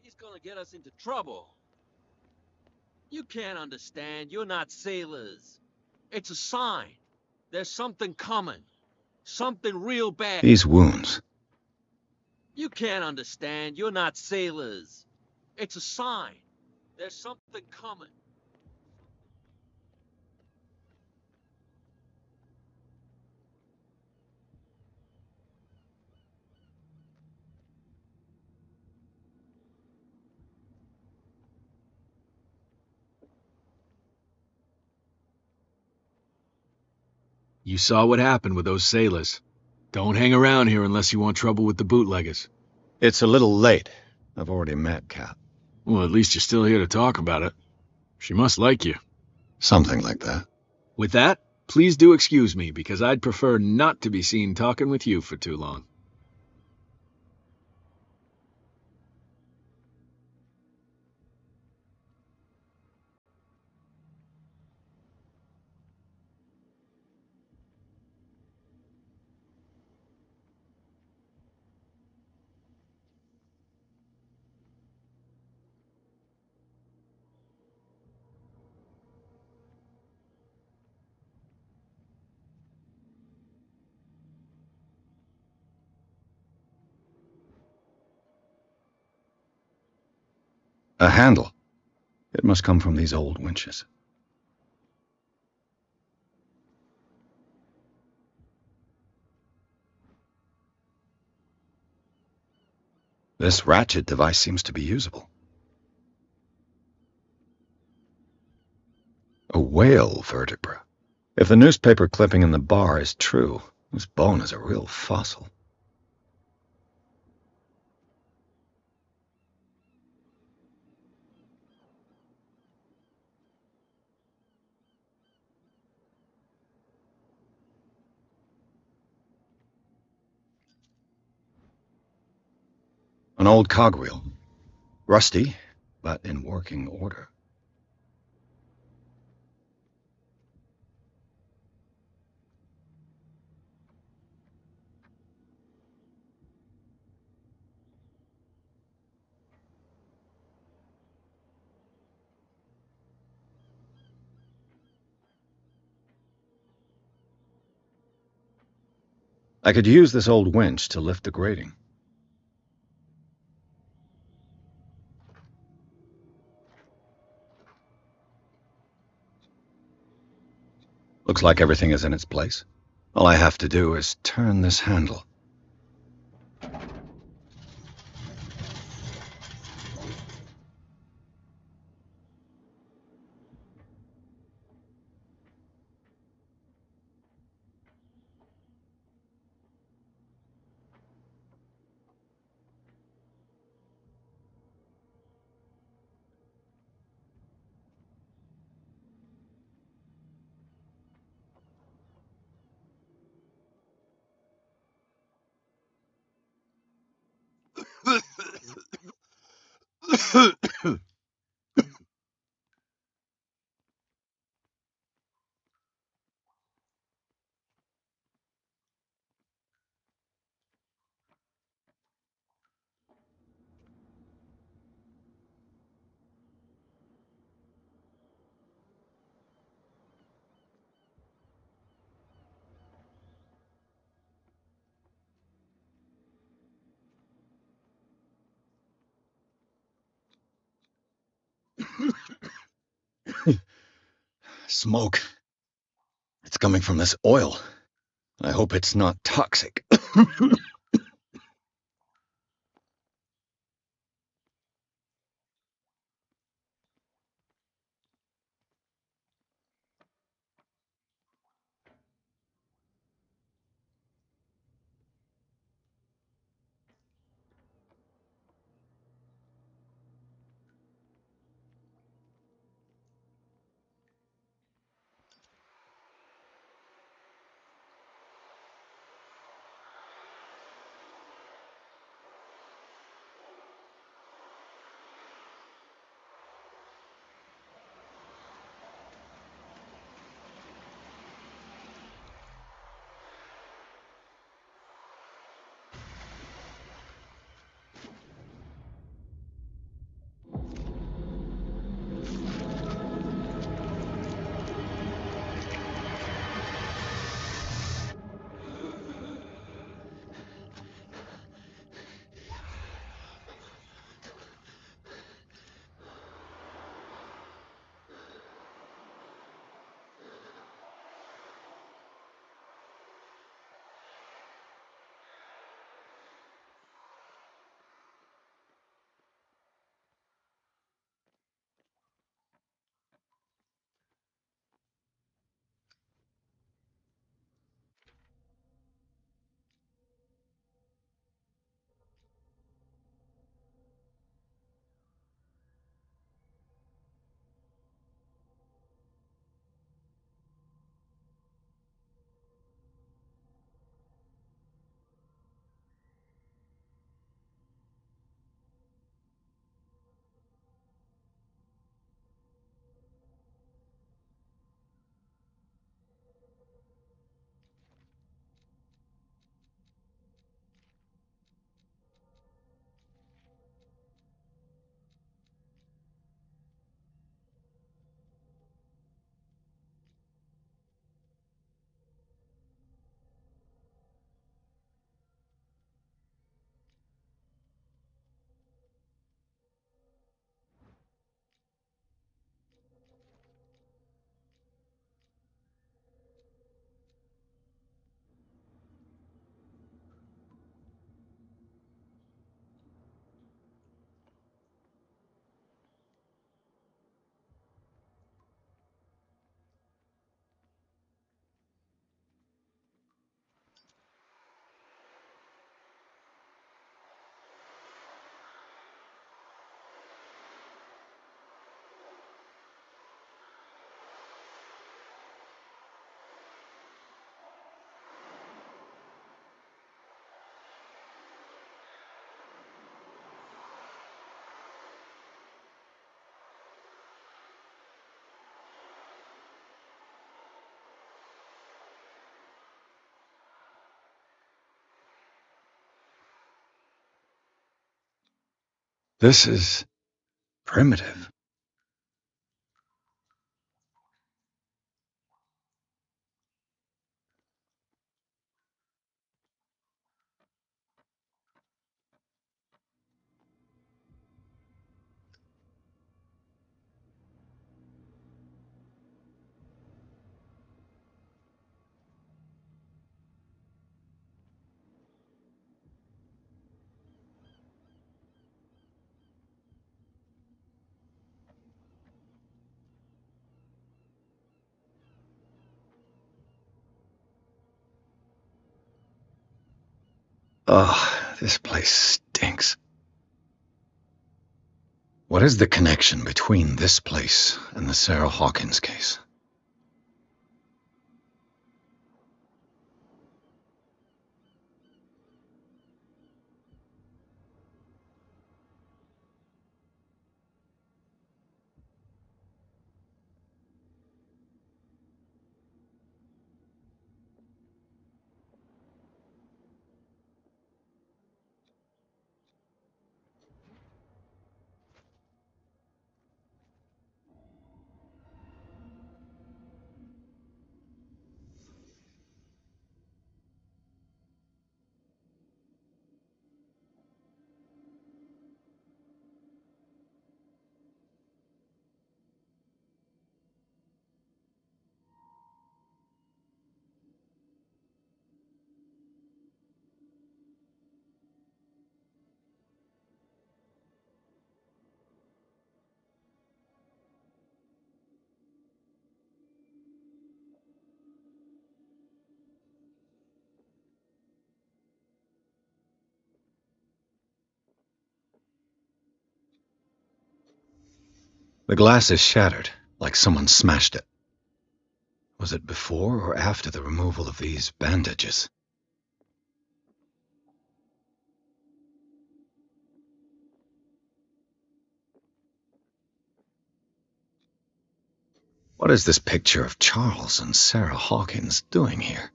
He's gonna get us into trouble. You can't understand. You're not sailors. It's a sign. There's something coming. Something real bad. These wounds. You can't understand. You're not sailors. It's a sign. There's something coming. You saw what happened with those sailors. Don't hang around here unless you want trouble with the bootleggers. It's a little late. I've already met Kat. Well, at least you're still here to talk about it. She must like you. Something like that. With that, please do excuse me, because I'd prefer not to be seen talking with you for too long. A handle. It must come from these old winches. This ratchet device seems to be usable. A whale vertebra. If the newspaper clipping in the bar is true, this bone is a real fossil. An old cogwheel. Rusty, but in working order. I could use this old winch to lift the grating. Looks like everything is in its place. All I have to do is turn this handle. Smoke. It's coming from this oil. I hope it's not toxic. This is primitive. Ugh, this place stinks. What is the connection between this place and the Sarah Hawkins case? The glass is shattered, like someone smashed it. Was it before or after the removal of these bandages? What is this picture of Charles and Sarah Hawkins doing here?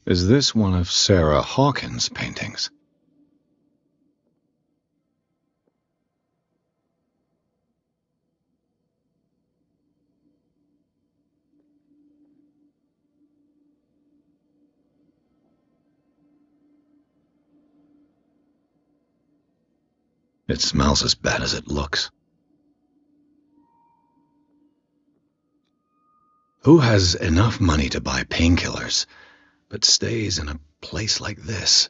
Is this one of Sarah Hawkins' paintings? It smells as bad as it looks. Who has enough money to buy painkillers, but stays in a place like this?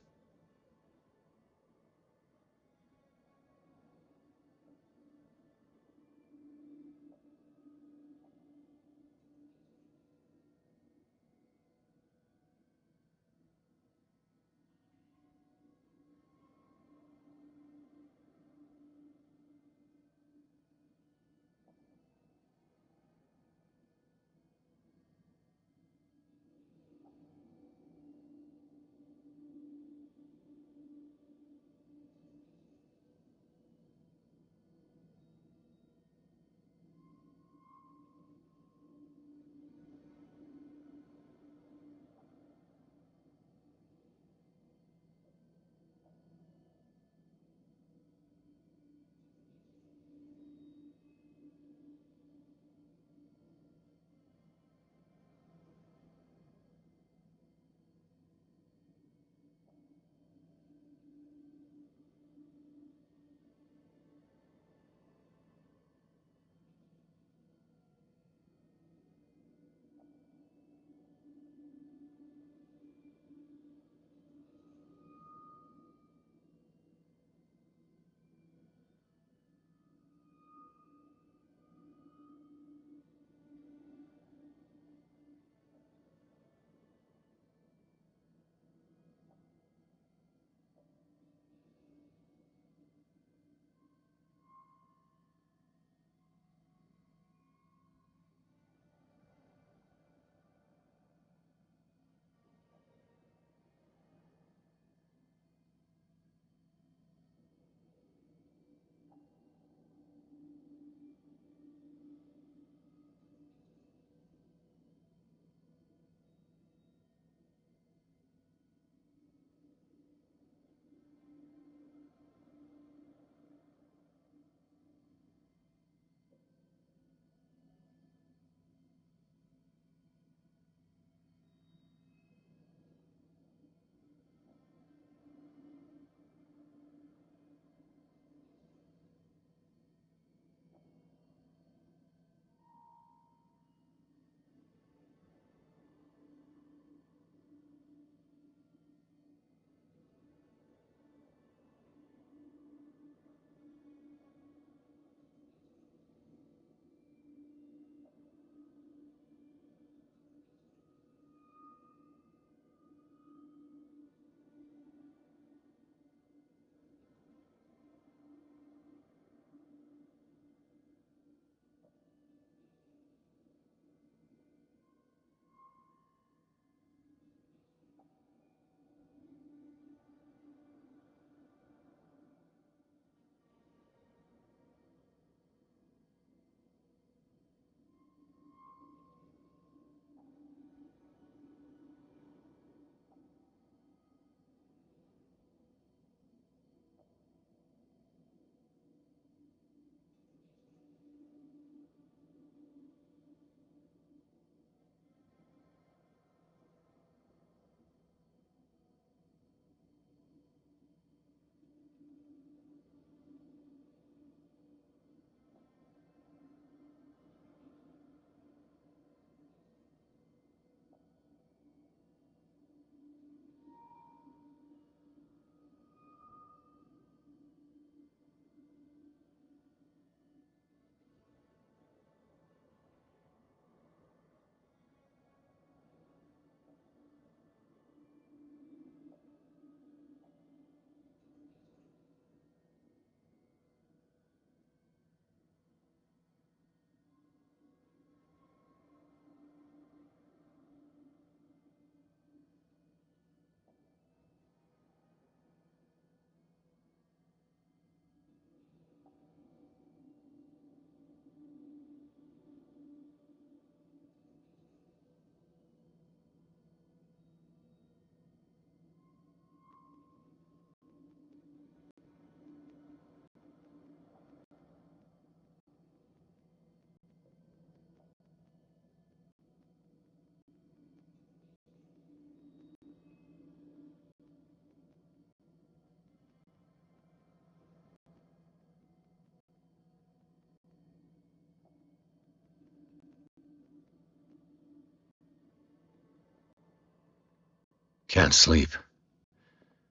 Can't sleep.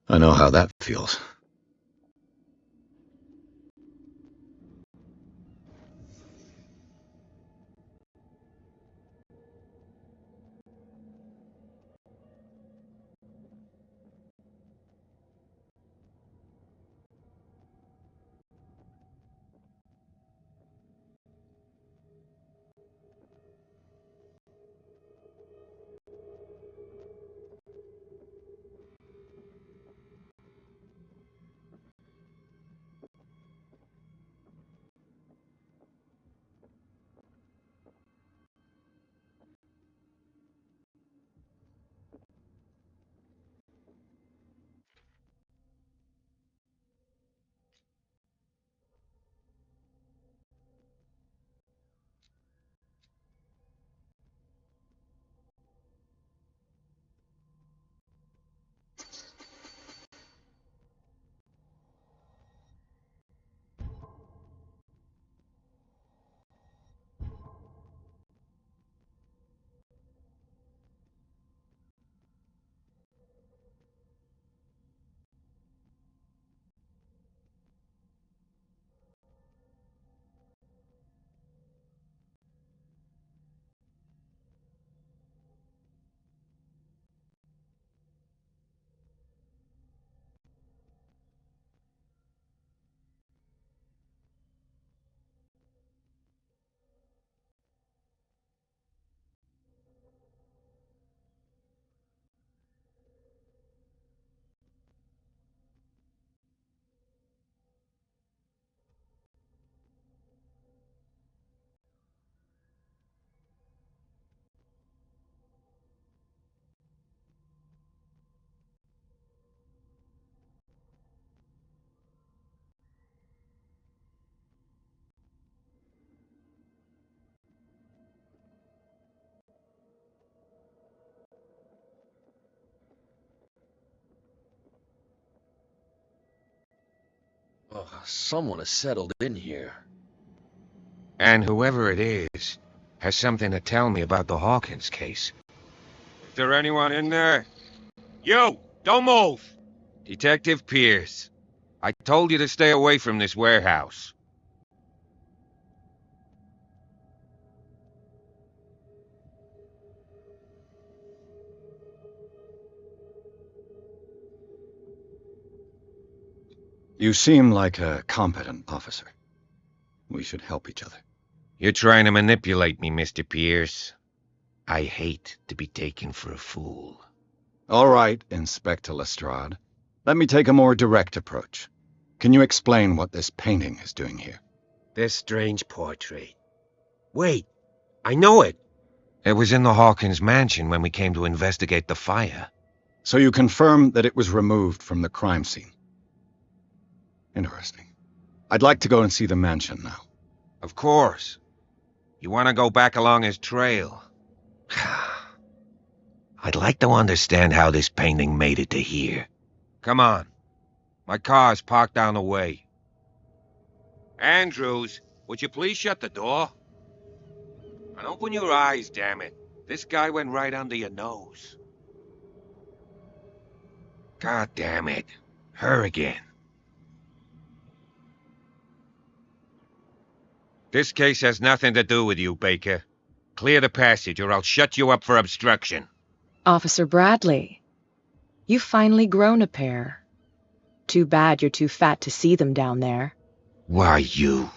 I know how that feels. Oh, someone has settled in here. And whoever it is has something to tell me about the Hawkins case. Is there anyone in there? You! Don't move! Detective Pierce. I told you to stay away from this warehouse. You seem like a competent officer. We should help each other. You're trying to manipulate me, Mr. Pierce. I hate to be taken for a fool. All right, Inspector Lestrade. Let me take a more direct approach. Can you explain what this painting is doing here? This strange portrait. Wait, I know it. It was in the Hawkins mansion when we came to investigate the fire. So you confirm that it was removed from the crime scene? Interesting. I'd like to go and see the mansion now. Of course. You want to go back along his trail? I'd like to understand how this painting made it to here. Come on. My car's parked down the way. Andrews, would you please shut the door? And open your eyes, damn it. This guy went right under your nose. God damn it. Her again. This case has nothing to do with you, Baker. Clear the passage or I'll shut you up for obstruction. Officer Bradley, you've finally grown a pair. Too bad you're too fat to see them down there. Why, you?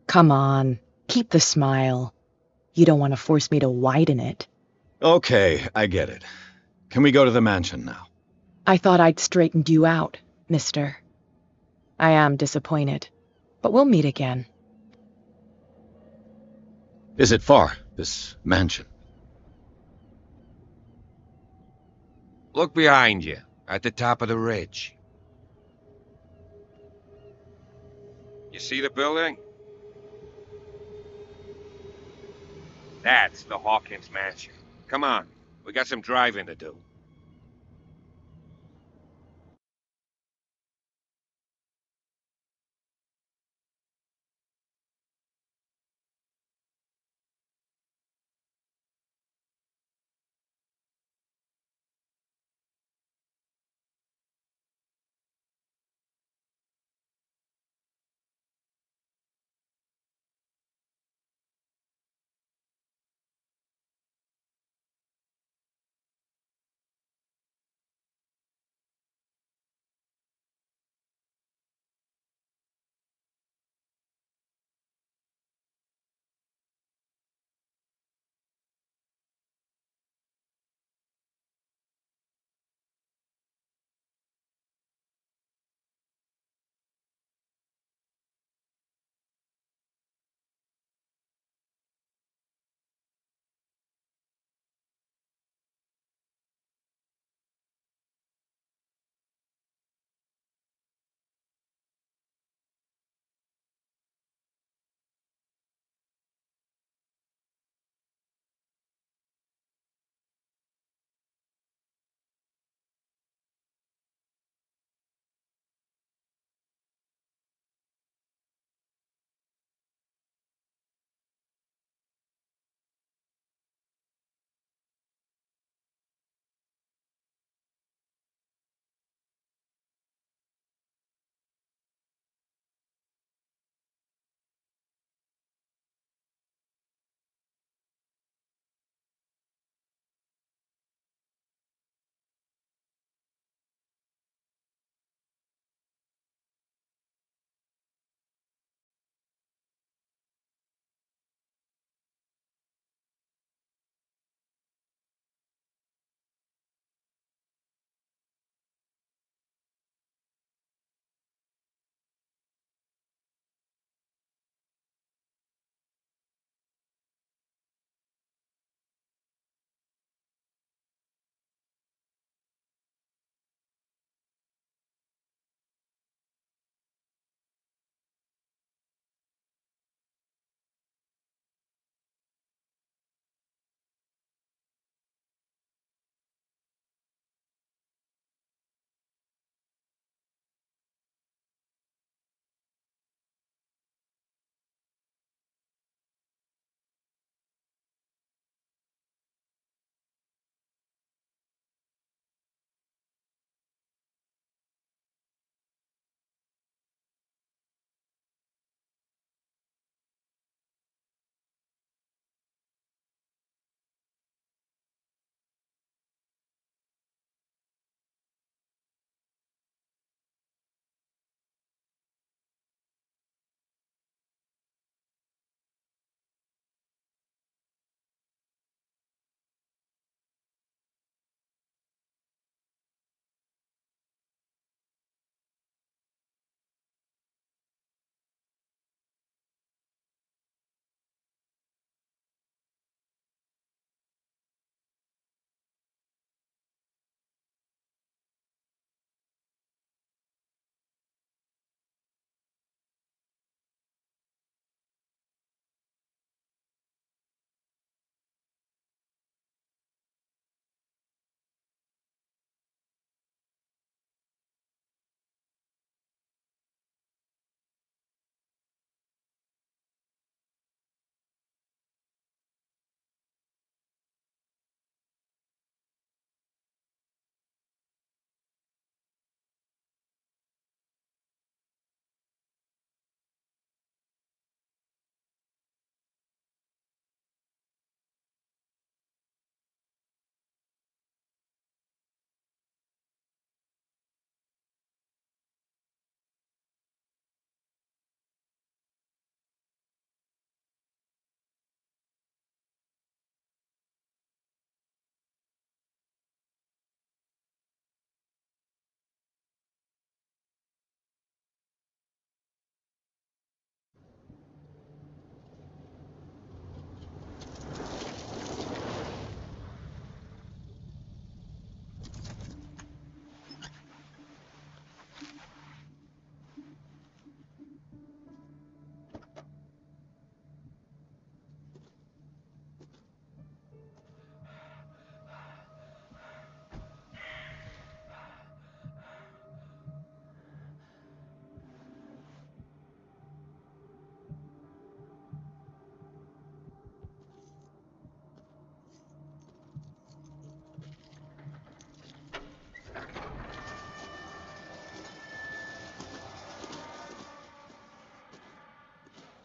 Come on, keep the smile. You don't want to force me to widen it. Okay, I get it. Can we go to the mansion now? I thought I'd straightened you out, mister. I am disappointed, but we'll meet again. Is it far, this mansion? Look behind you, at the top of the ridge. You see the building? That's the Hawkins mansion. Come on, we got some driving to do.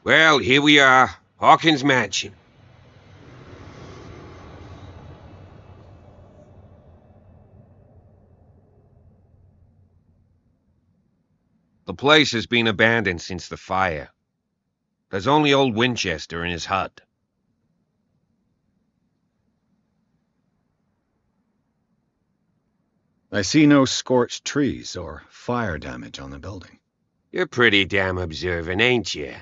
Well, here we are. Hawkins Mansion. The place has been abandoned since the fire. There's only old Winchester in his hut. I see no scorched trees or fire damage on the building. You're pretty damn observant, ain't you?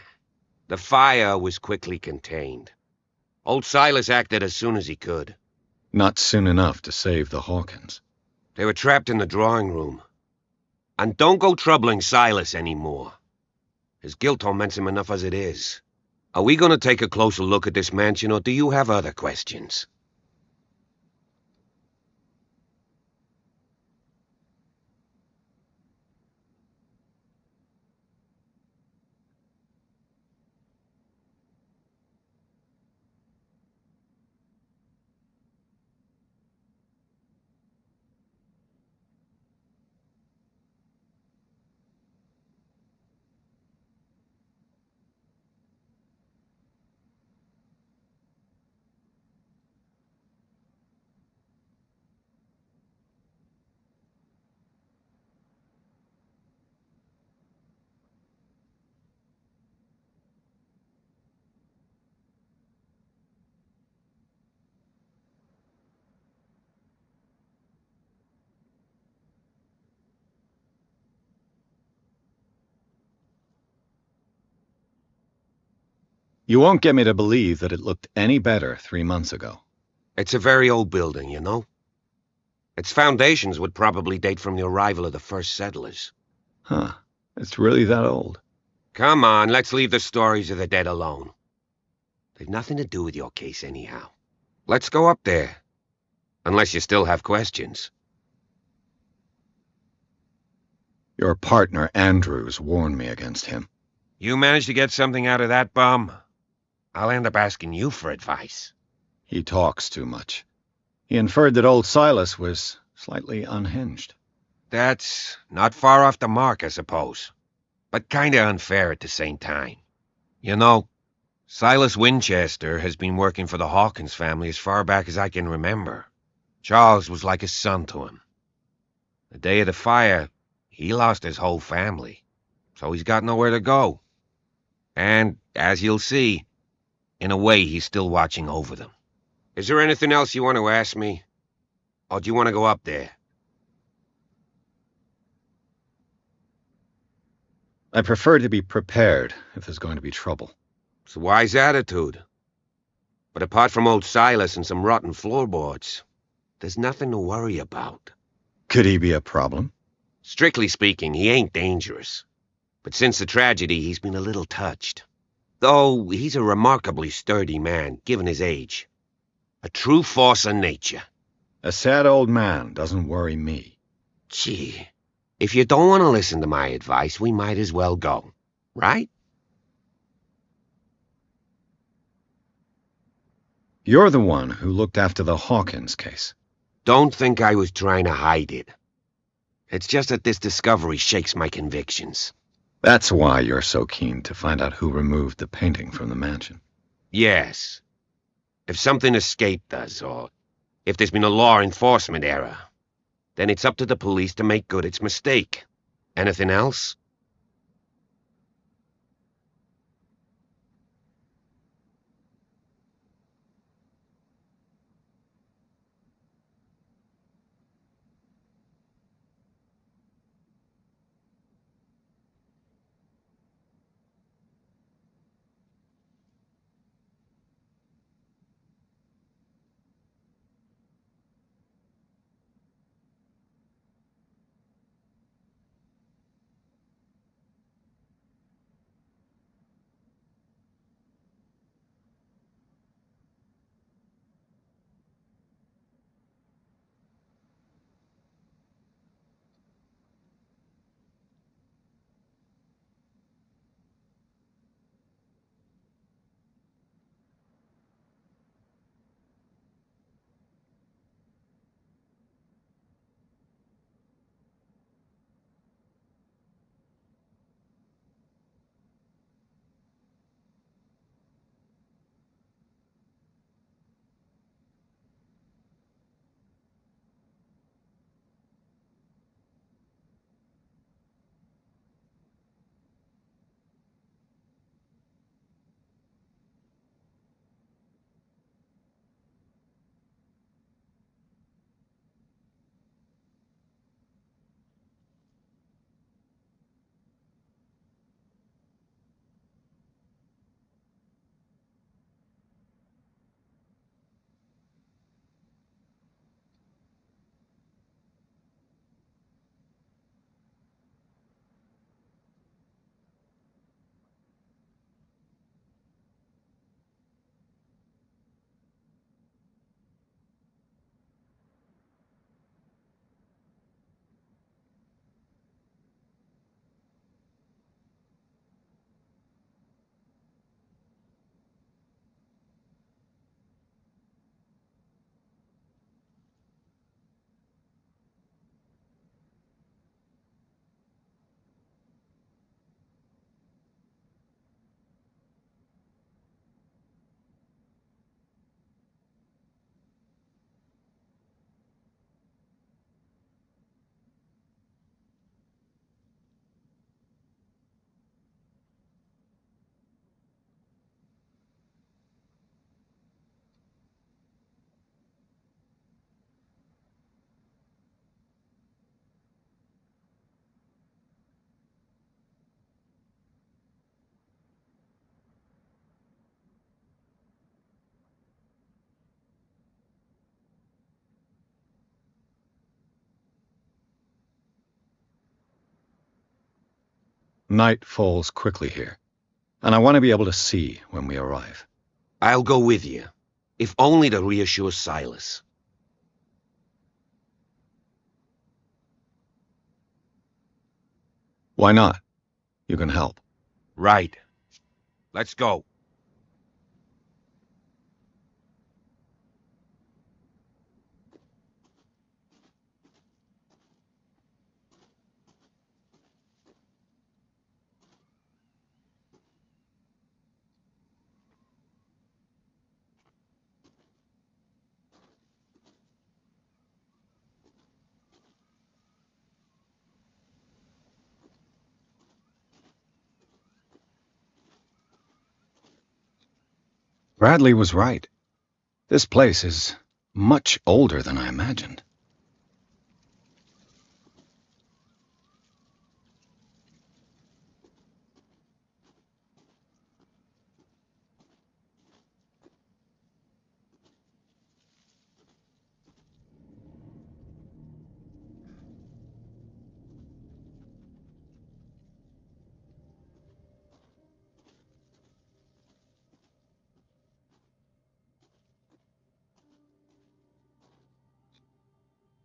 The fire was quickly contained. Old Silas acted as soon as he could. Not soon enough to save the Hawkins. They were trapped in the drawing room. And don't go troubling Silas anymore. His guilt torments him enough as it is. Are we gonna take a closer look at this mansion, or do you have other questions? You won't get me to believe that it looked any better 3 months ago. It's a very old building, you know? Its foundations would probably date from the arrival of the first settlers. Huh. It's really that old. Come on, let's leave the stories of the dead alone. They've nothing to do with your case anyhow. Let's go up there. Unless you still have questions. Your partner, Andrews, warned me against him. You managed to get something out of that bum? I'll end up asking you for advice. He talks too much. He inferred that old Silas was slightly unhinged. That's not far off the mark, I suppose. But kinda unfair at the same time. You know, Silas Winchester has been working for the Hawkins family as far back as I can remember. Charles was like a son to him. The day of the fire, he lost his whole family, so he's got nowhere to go. And, as you'll see, in a way he's still watching over them. Is there anything else you want to ask me? Or do you want to go up there? I prefer to be prepared if there's going to be trouble. It's a wise attitude. But apart from old Silas and some rotten floorboards, there's nothing to worry about. Could he be a problem? Strictly speaking, he ain't dangerous. But since the tragedy, he's been a little touched. Though he's a remarkably sturdy man, given his age. A true force of nature. A sad old man doesn't worry me. Gee, if you don't want to listen to my advice, we might as well go. Right? You're the one who looked after the Hawkins case. Don't think I was trying to hide it. It's just that this discovery shakes my convictions. That's why you're so keen to find out who removed the painting from the mansion. Yes. If something escaped us, or if there's been a law enforcement error, then it's up to the police to make good its mistake. Anything else? Night falls quickly here, and I want to be able to see when we arrive. I'll go with you, if only to reassure Silas. Why not? You can help. Right. Let's go. Bradley was right. This place is much older than I imagined.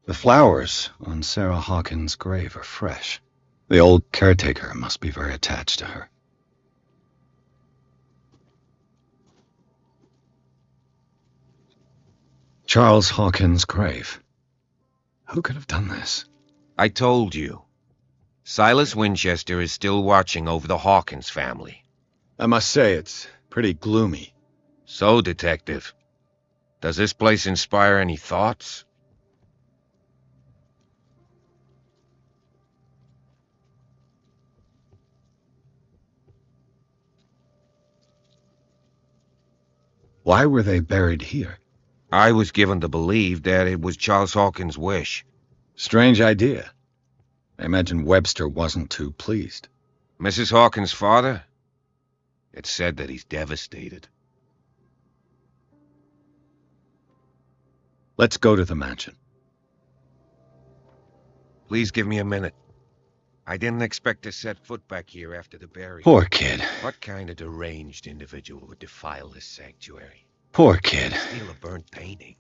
The flowers on Sarah Hawkins' grave are fresh. The old caretaker must be very attached to her. Charles Hawkins' grave. Who could have done this? I told you. Silas Winchester is still watching over the Hawkins family. I must say, it's pretty gloomy. So, Detective, does this place inspire any thoughts? Why were they buried here? I was given to believe that it was Charles Hawkins' wish. Strange idea. I imagine Webster wasn't too pleased. Mrs. Hawkins' father? It's said that he's devastated. Let's go to the mansion. Please give me a minute. I didn't expect to set foot back here after the burial. Poor kid. What kind of deranged individual would defile this sanctuary? Poor kid. Steal a burnt painting?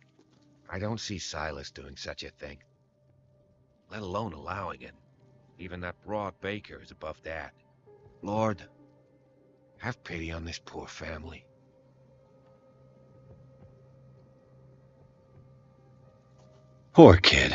I don't see Silas doing such a thing. Let alone allowing it. Even that broad baker is above that. Lord, have pity on this poor family. Poor kid.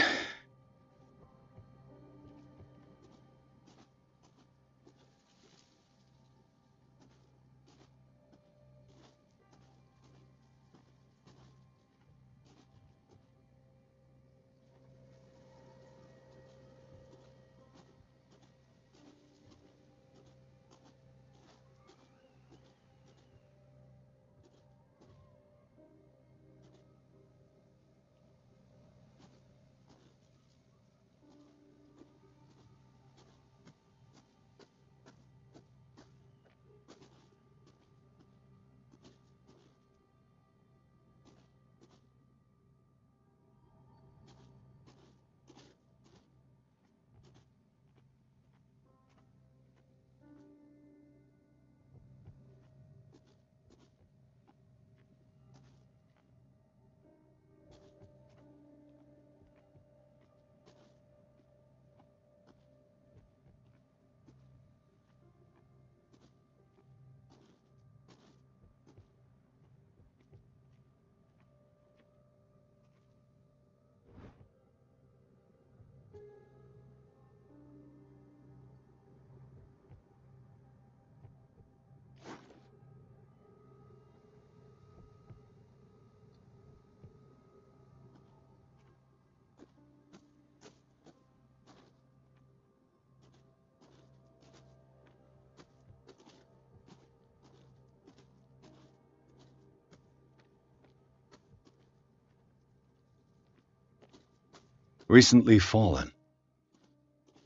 Recently fallen.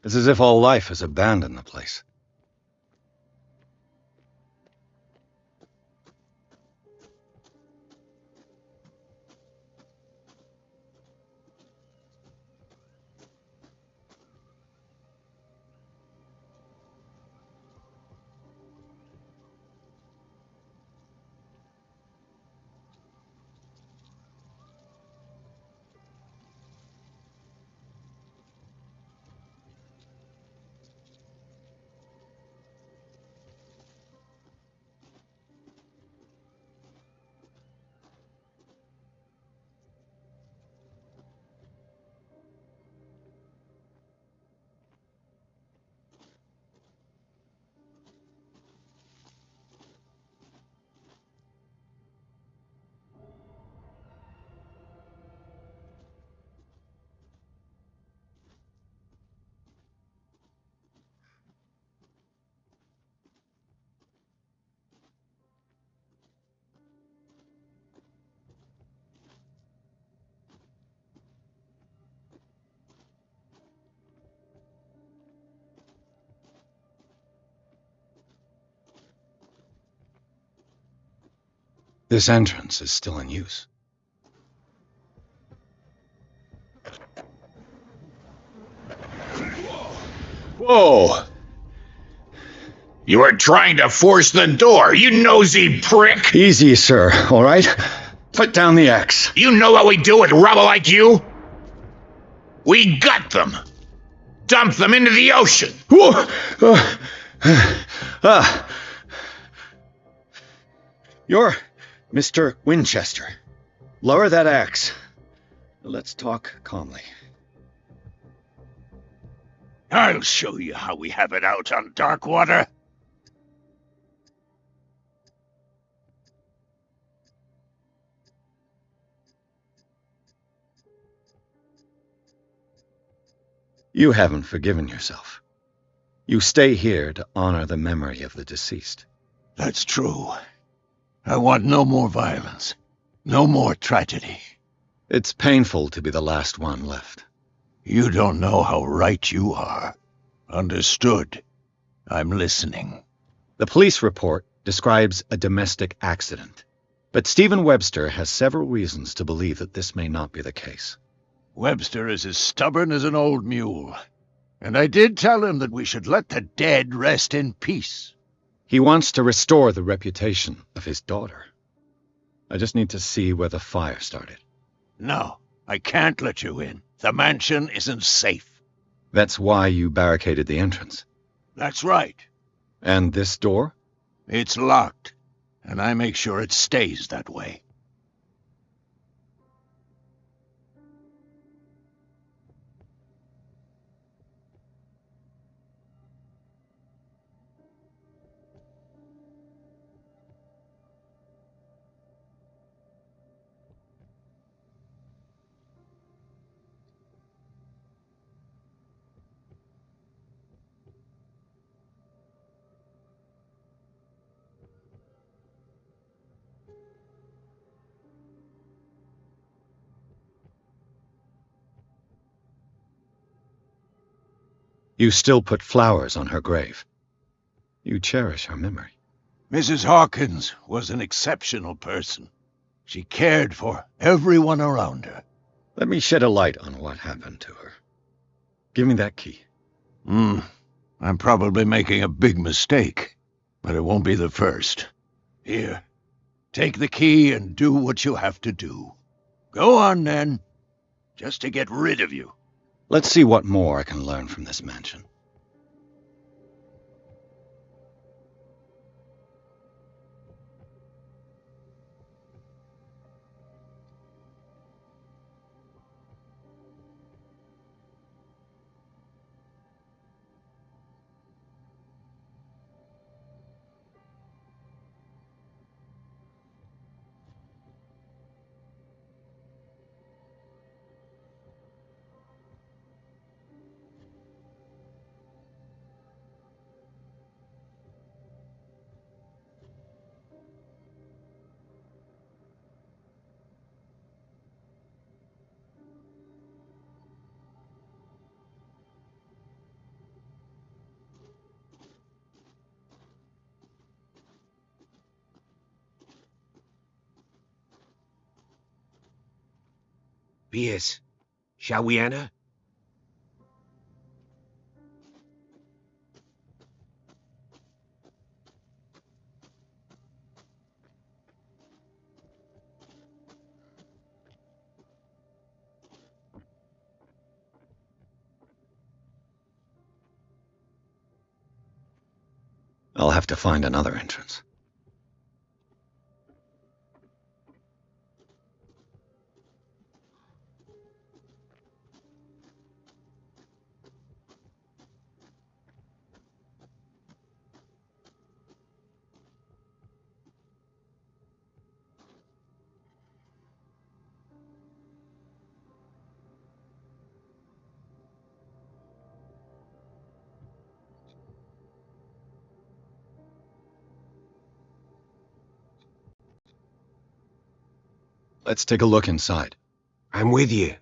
It's as if all life has abandoned the place. This entrance is still in use. Whoa! You were trying to force the door, you nosy prick! Easy, sir, all right? Put down the axe. You know what we do with rubble like you? We gut them. Dump them into the ocean. You're Mr. Winchester. Lower that axe. Let's talk calmly. I'll show you how we have it out on Darkwater. You haven't forgiven yourself. You stay here to honor the memory of the deceased. That's true. I want no more violence. No more tragedy. It's painful to be the last one left. You don't know how right you are. Understood. I'm listening. The police report describes a domestic accident, but Stephen Webster has several reasons to believe that this may not be the case. Webster is as stubborn as an old mule, and I did tell him that we should let the dead rest in peace. He wants to restore the reputation of his daughter. I just need to see where the fire started. No, I can't let you in. The mansion isn't safe. That's why you barricaded the entrance. That's right. And this door? It's locked, and I make sure it stays that way. You still put flowers on her grave. You cherish her memory. Mrs. Hawkins was an exceptional person. She cared for everyone around her. Let me shed a light on what happened to her. Give me that key. I'm probably making a big mistake, but it won't be the first. Here, take the key and do what you have to do. Go on, then. Just to get rid of you. Let's see what more I can learn from this mansion. Pierce, shall we enter? I'll have to find another entrance. Let's take a look inside. I'm with you.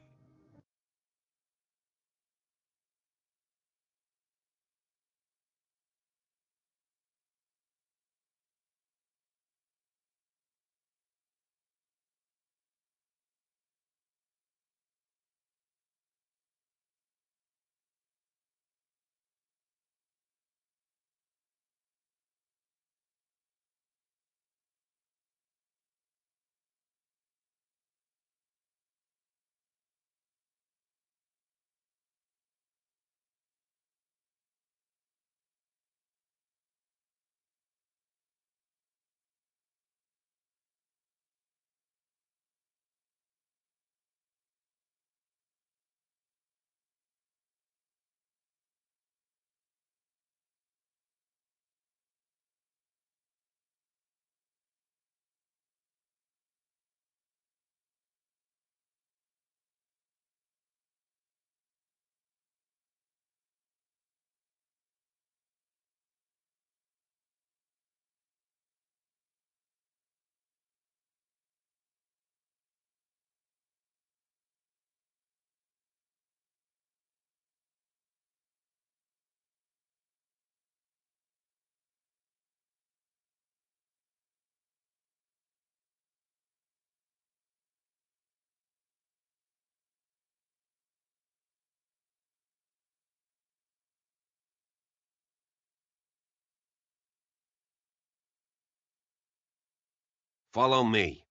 Follow me.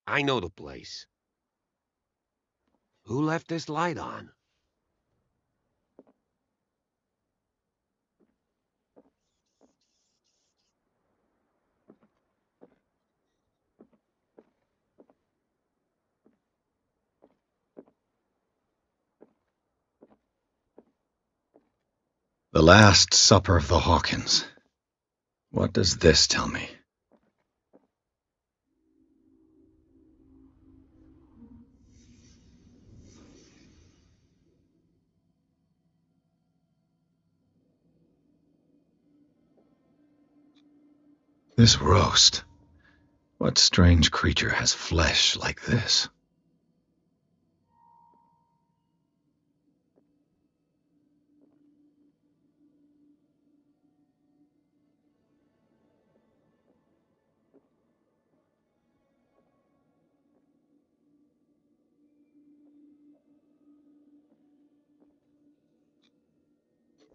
I know the place. Who left this light on? The Last Supper of the Hawkins. What does this tell me? This roast. What strange creature has flesh like this?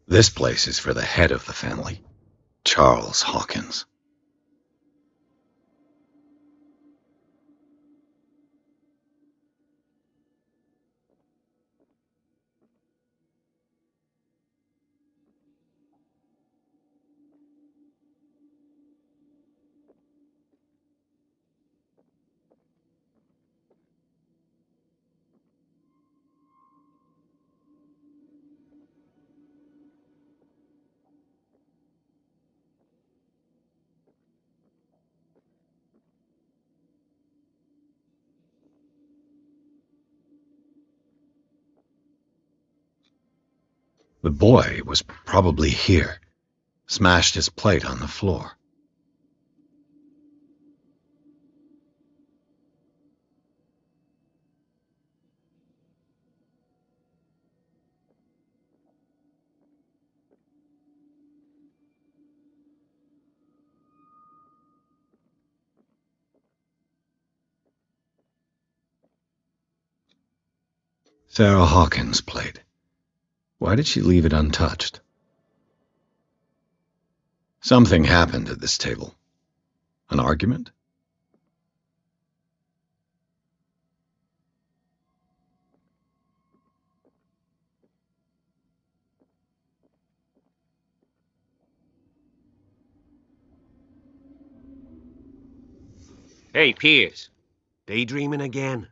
This place is for the head of the family, Charles Hawkins. The boy was probably here, smashed his plate on the floor. Sarah Hawkins' plate. Why did she leave it untouched? Something happened at this table. An argument? Hey, Pierce. Daydreaming again?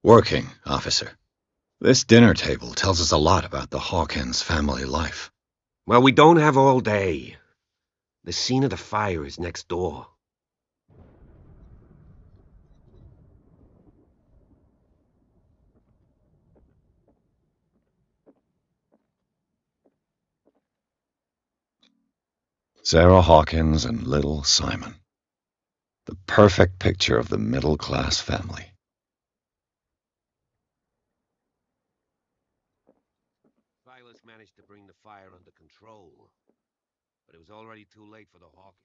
Working, officer. This dinner table tells us a lot about the Hawkins family life. Well, we don't have all day. The scene of the fire is next door. Sarah Hawkins and little Simon. The perfect picture of the middle-class family. Silas managed to bring the fire under control, but it was already too late for the Hawkins.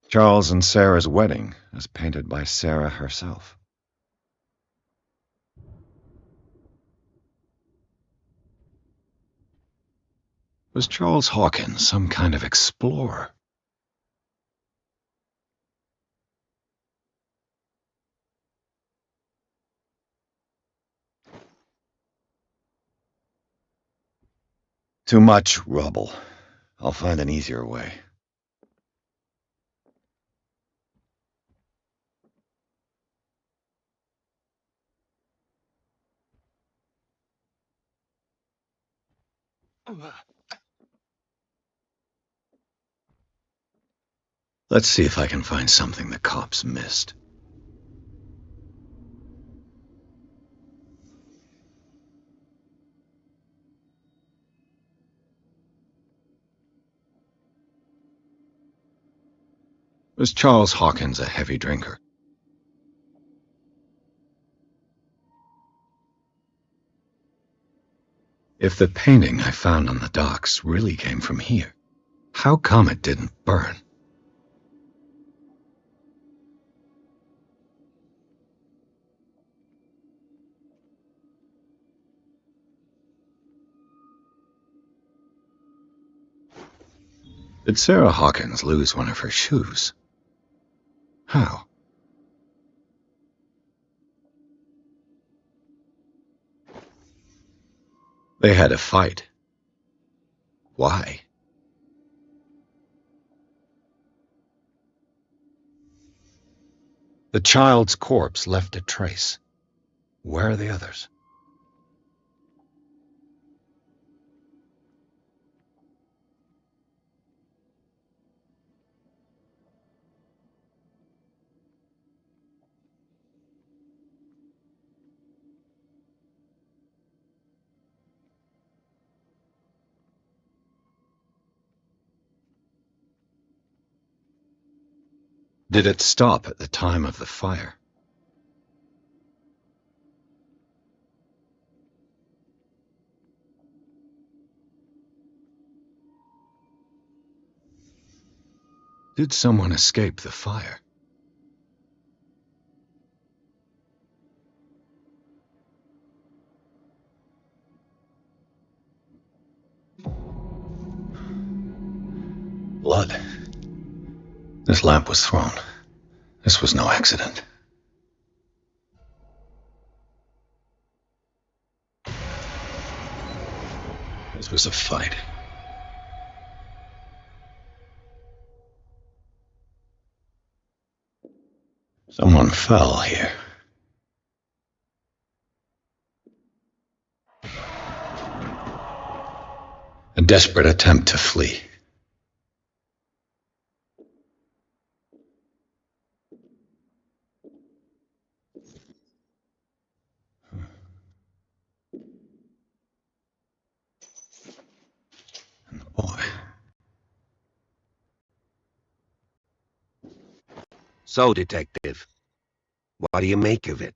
Charles and Sarah's wedding, as painted by Sarah herself. Was Charles Hawkins some kind of explorer? Too much rubble. I'll find an easier way. Let's see if I can find something the cops missed. Was Charles Hawkins a heavy drinker? If the painting I found on the docks really came from here, how come it didn't burn? Did Sarah Hawkins lose one of her shoes? How? They had a fight. Why? The child's corpse left a trace. Where are the others? Did it stop at the time of the fire? Did someone escape the fire? Blood. This lamp was thrown. This was no accident. This was a fight. Someone fell here. A desperate attempt to flee. And the boy. So, Detective, what do you make of it?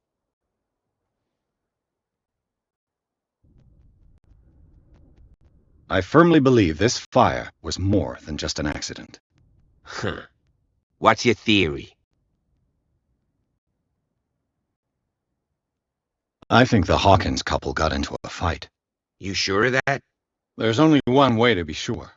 I firmly believe this fire was more than just an accident. Huh. What's your theory? I think the Hawkins couple got into a fight. You sure of that? There's only one way to be sure.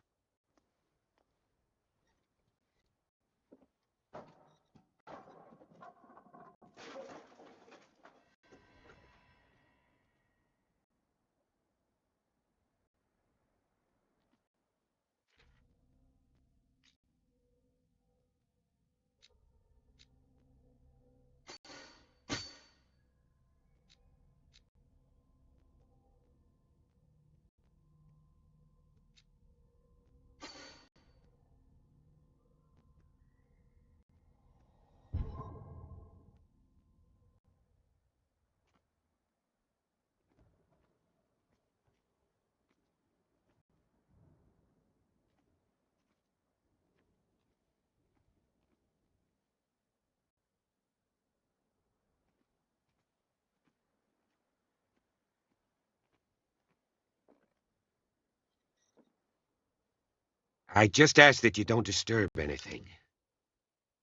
I just ask that you don't disturb anything.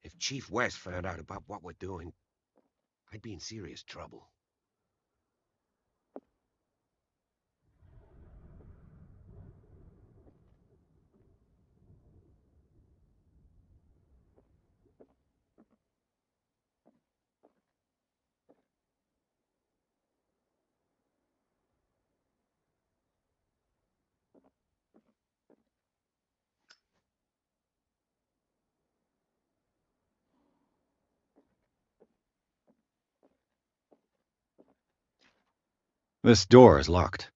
If Chief West found out about what we're doing, I'd be in serious trouble. This door is locked.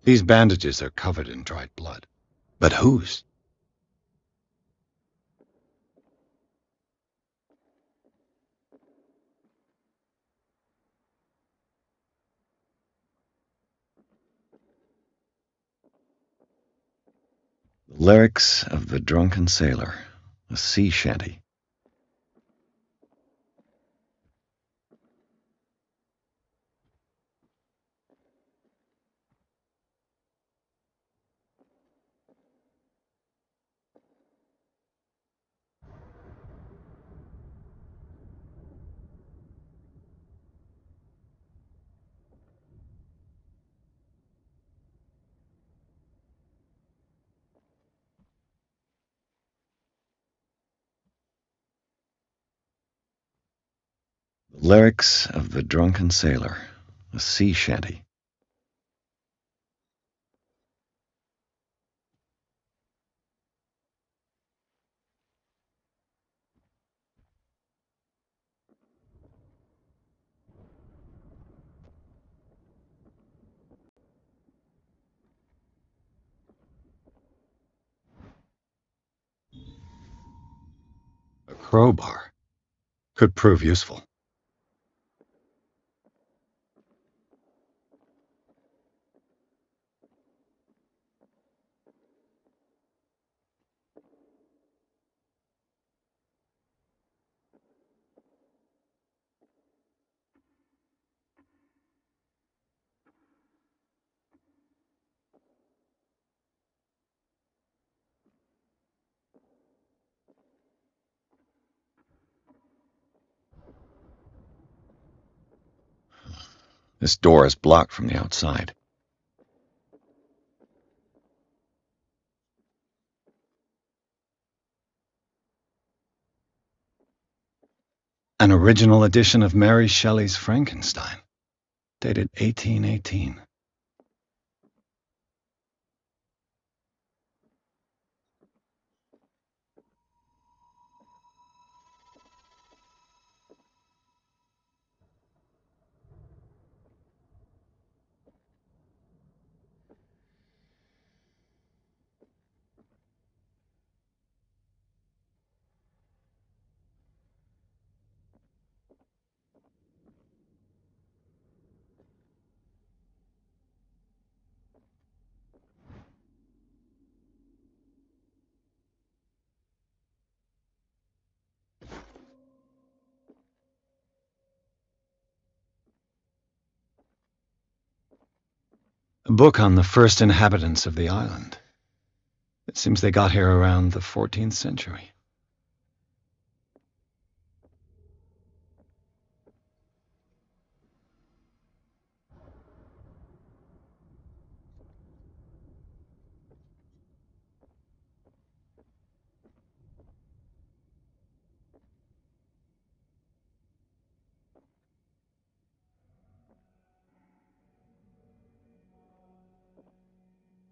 These bandages are covered in dried blood. But whose? The lyrics of the drunken sailor, a sea shanty. The lyrics of the drunken sailor, a sea shanty. A crowbar could prove useful. This door is blocked from the outside. An original edition of Mary Shelley's Frankenstein, dated 1818. A book on the first inhabitants of the island. It seems they got here around the 14th century.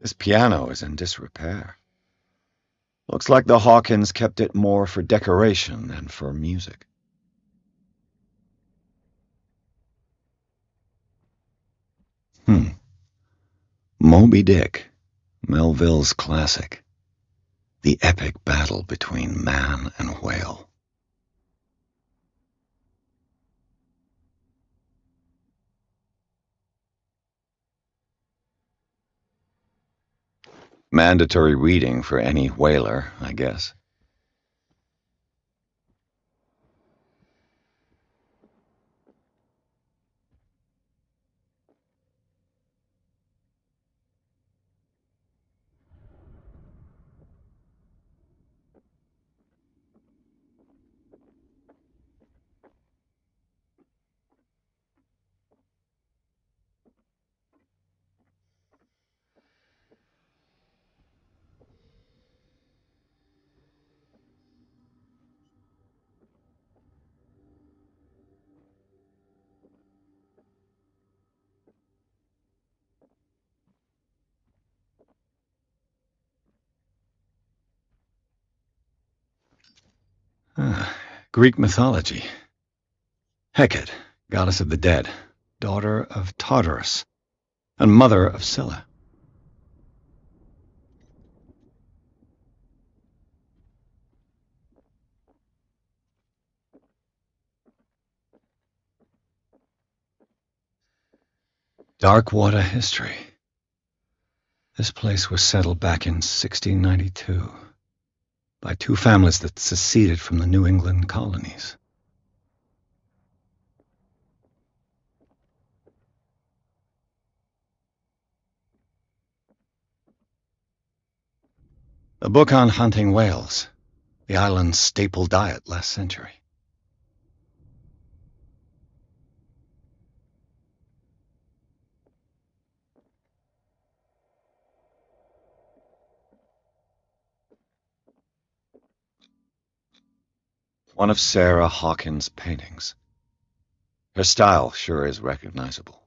This piano is in disrepair. Looks like the Hawkins kept it more for decoration than for music. Moby Dick, Melville's classic. The epic battle between man and whale. Mandatory reading for any whaler, I guess. Greek mythology. Hecate, goddess of the dead, daughter of Tartarus, and mother of Scylla. Darkwater history. This place was settled back in 1692 by two families that seceded from the New England colonies. A book on hunting whales, the island's staple diet last century. One of Sarah Hawkins' paintings. Her style sure is recognizable.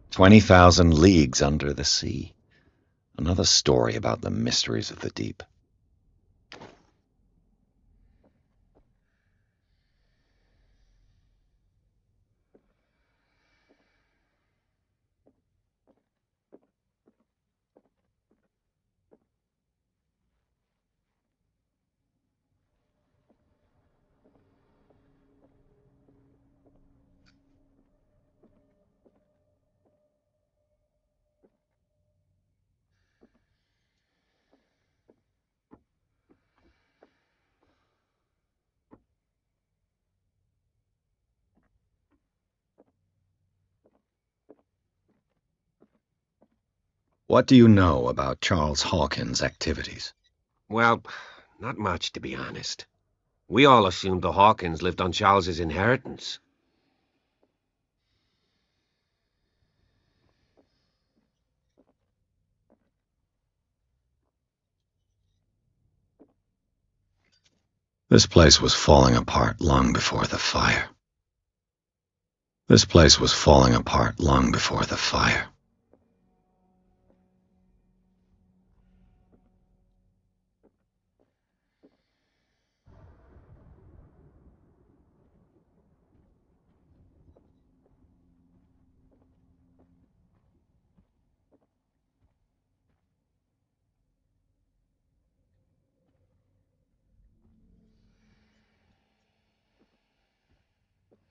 "20,000 Leagues Under the Sea." Another story about the mysteries of the deep. What do you know about Charles Hawkins' activities? Well, not much, to be honest. We all assumed the Hawkins lived on Charles's inheritance. This place was falling apart long before the fire. This place was falling apart long before the fire.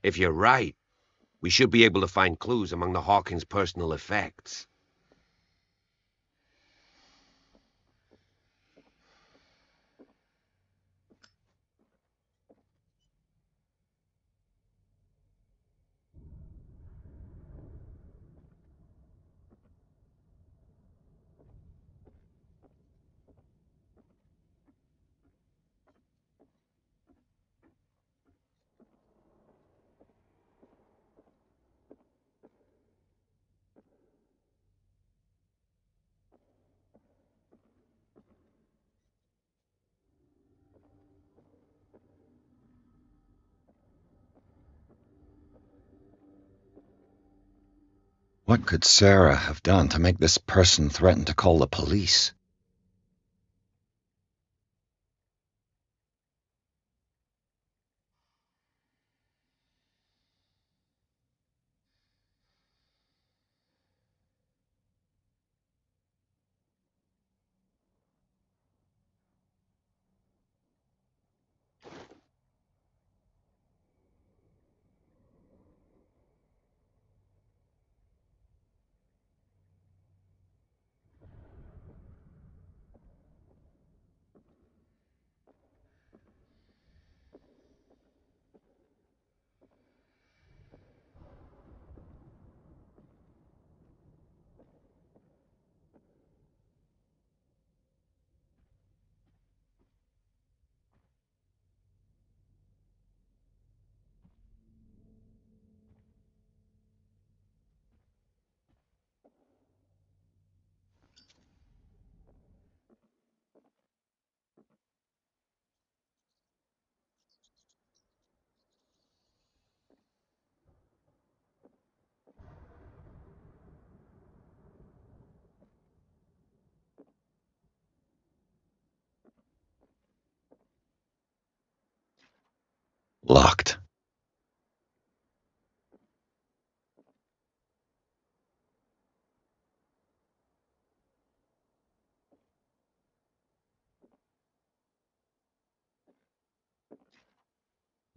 If you're right, we should be able to find clues among the Hawkins' personal effects. What could Sarah have done to make this person threaten to call the police?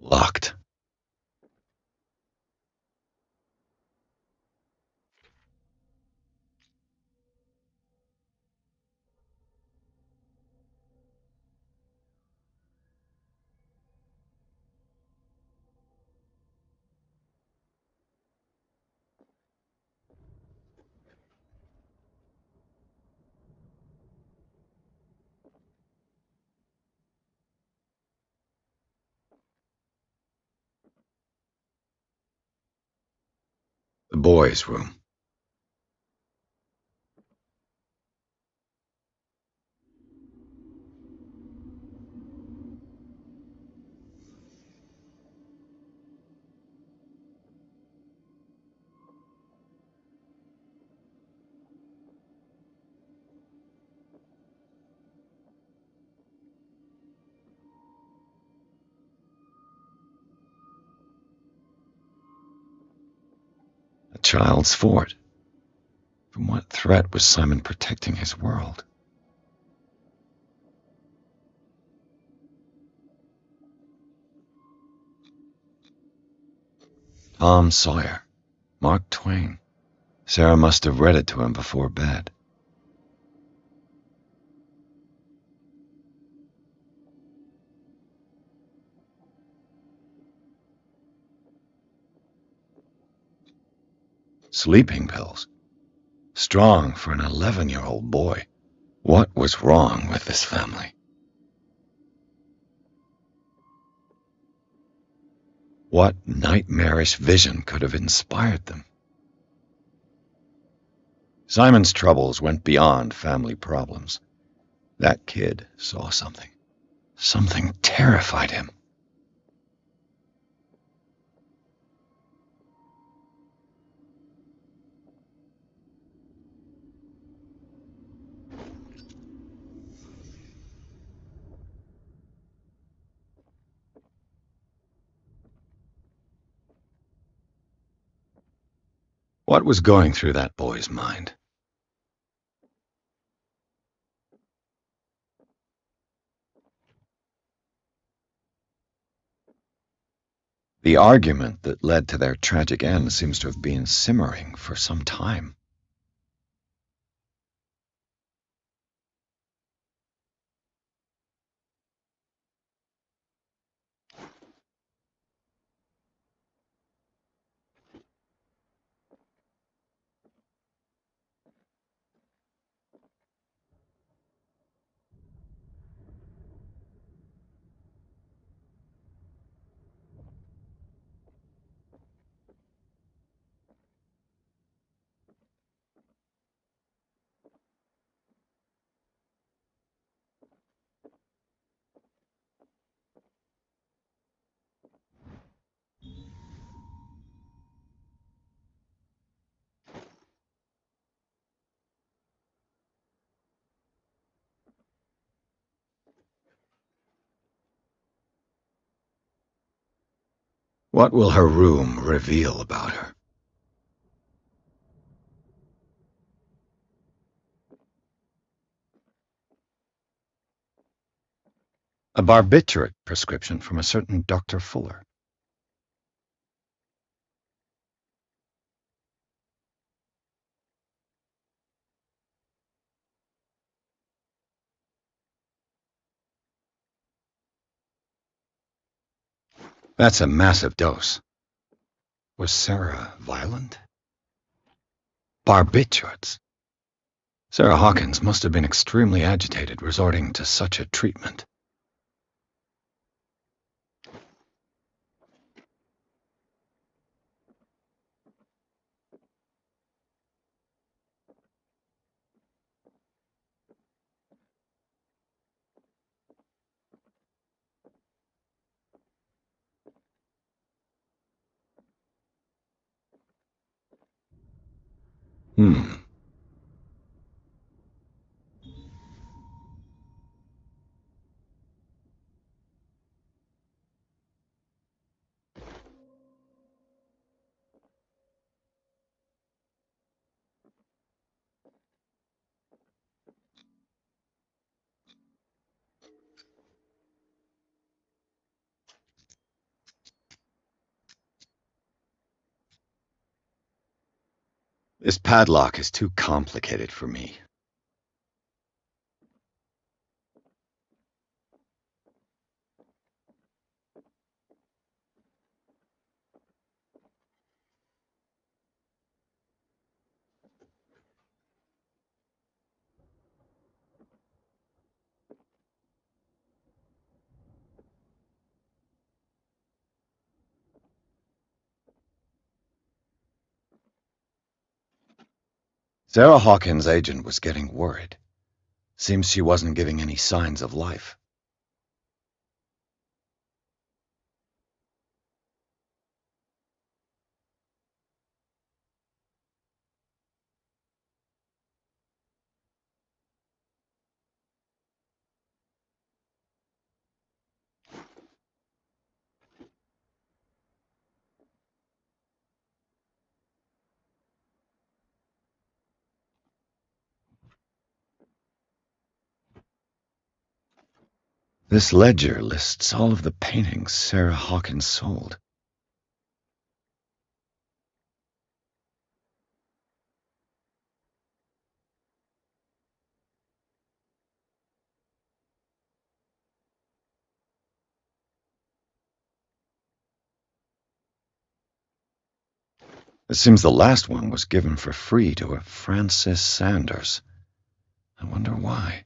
Locked. The boys' room. A child's fort. From what threat was Simon protecting his world? Tom Sawyer. Mark Twain. Sarah must have read it to him before bed. Sleeping pills. Strong for an 11-year-old boy. What was wrong with this family? What nightmarish vision could have inspired them? Simon's troubles went beyond family problems. That kid saw something. Something terrified him. What was going through that boy's mind? The argument that led to their tragic end seems to have been simmering for some time. What will her room reveal about her? A barbiturate prescription from a certain Dr. Fuller. That's a massive dose. Was Sarah violent? Barbiturates. Sarah Hawkins must have been extremely agitated resorting to such a treatment. This padlock is too complicated for me. Sarah Hawkins' agent was getting worried. Seems she wasn't giving any signs of life. This ledger lists all of the paintings Sarah Hawkins sold. It seems the last one was given for free to a Francis Sanders. I wonder why.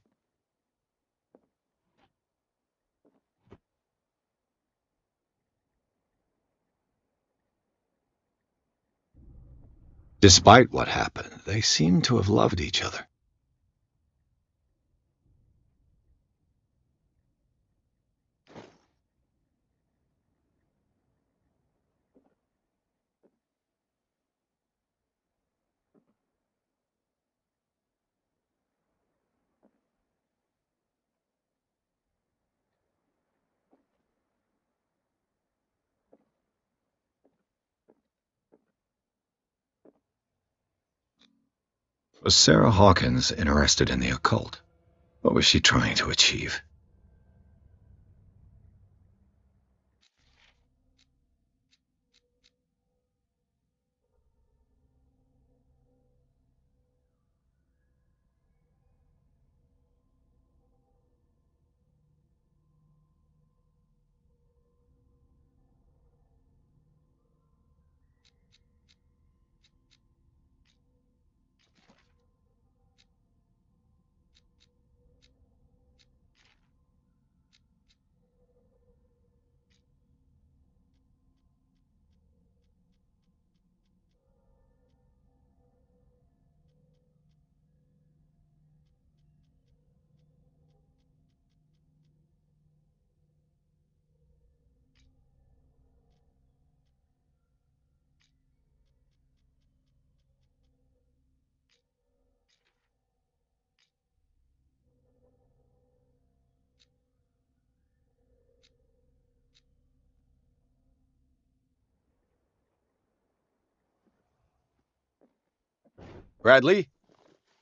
Despite what happened, they seem to have loved each other. Was Sarah Hawkins interested in the occult? What was she trying to achieve? Bradley?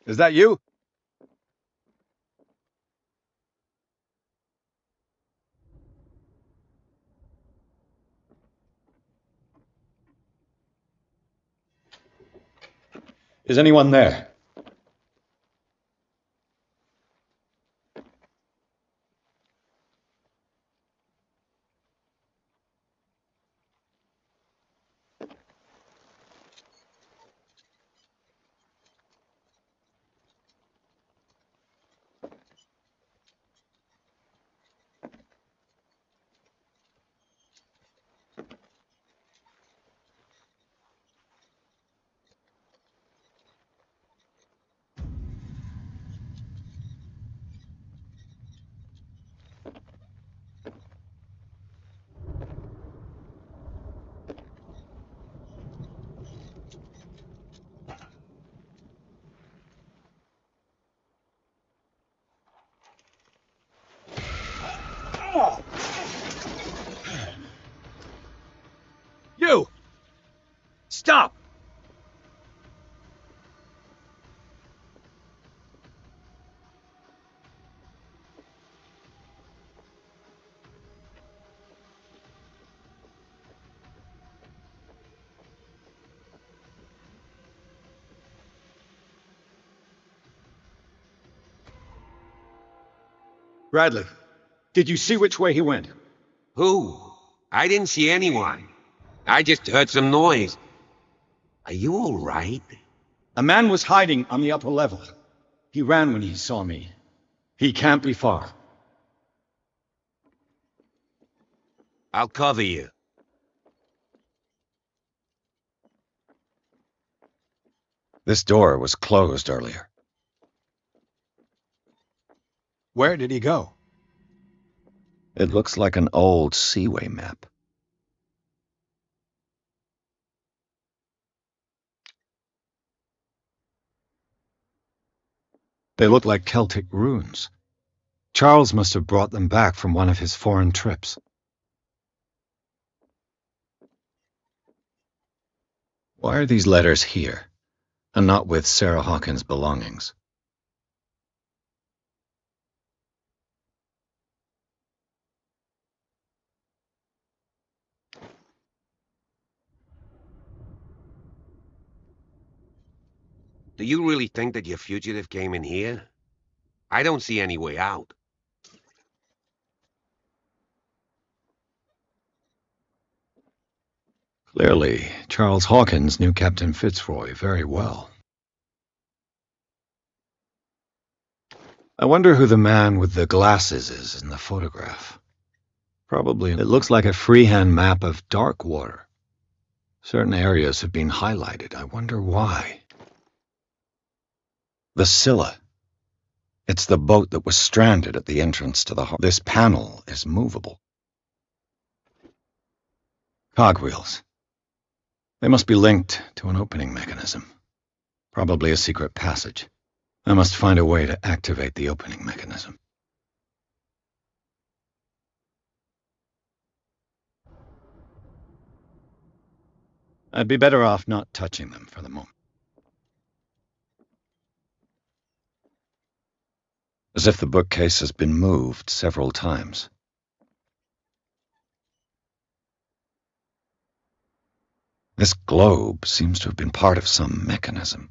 Is that you? Is anyone there? Bradley, did you see which way he went? Who? I didn't see anyone. I just heard some noise. Are you all right? A man was hiding on the upper level. He ran when he saw me. He can't be far. I'll cover you. This door was closed earlier. Where did he go? It looks like an old seaway map. They look like Celtic runes. Charles must have brought them back from one of his foreign trips. Why are these letters here, and not with Sarah Hawkins' belongings? Do you really think that your fugitive came in here? I don't see any way out. Clearly, Charles Hawkins knew Captain Fitzroy very well. I wonder who the man with the glasses is in the photograph. Probably it looks like a freehand map of dark water. Certain areas have been highlighted. I wonder why. The Scylla. It's the boat that was stranded at the entrance to the harbor. This panel is movable. Cogwheels. They must be linked to an opening mechanism. Probably a secret passage. I must find a way to activate the opening mechanism. I'd be better off not touching them for the moment. As if the bookcase has been moved several times. This globe seems to have been part of some mechanism.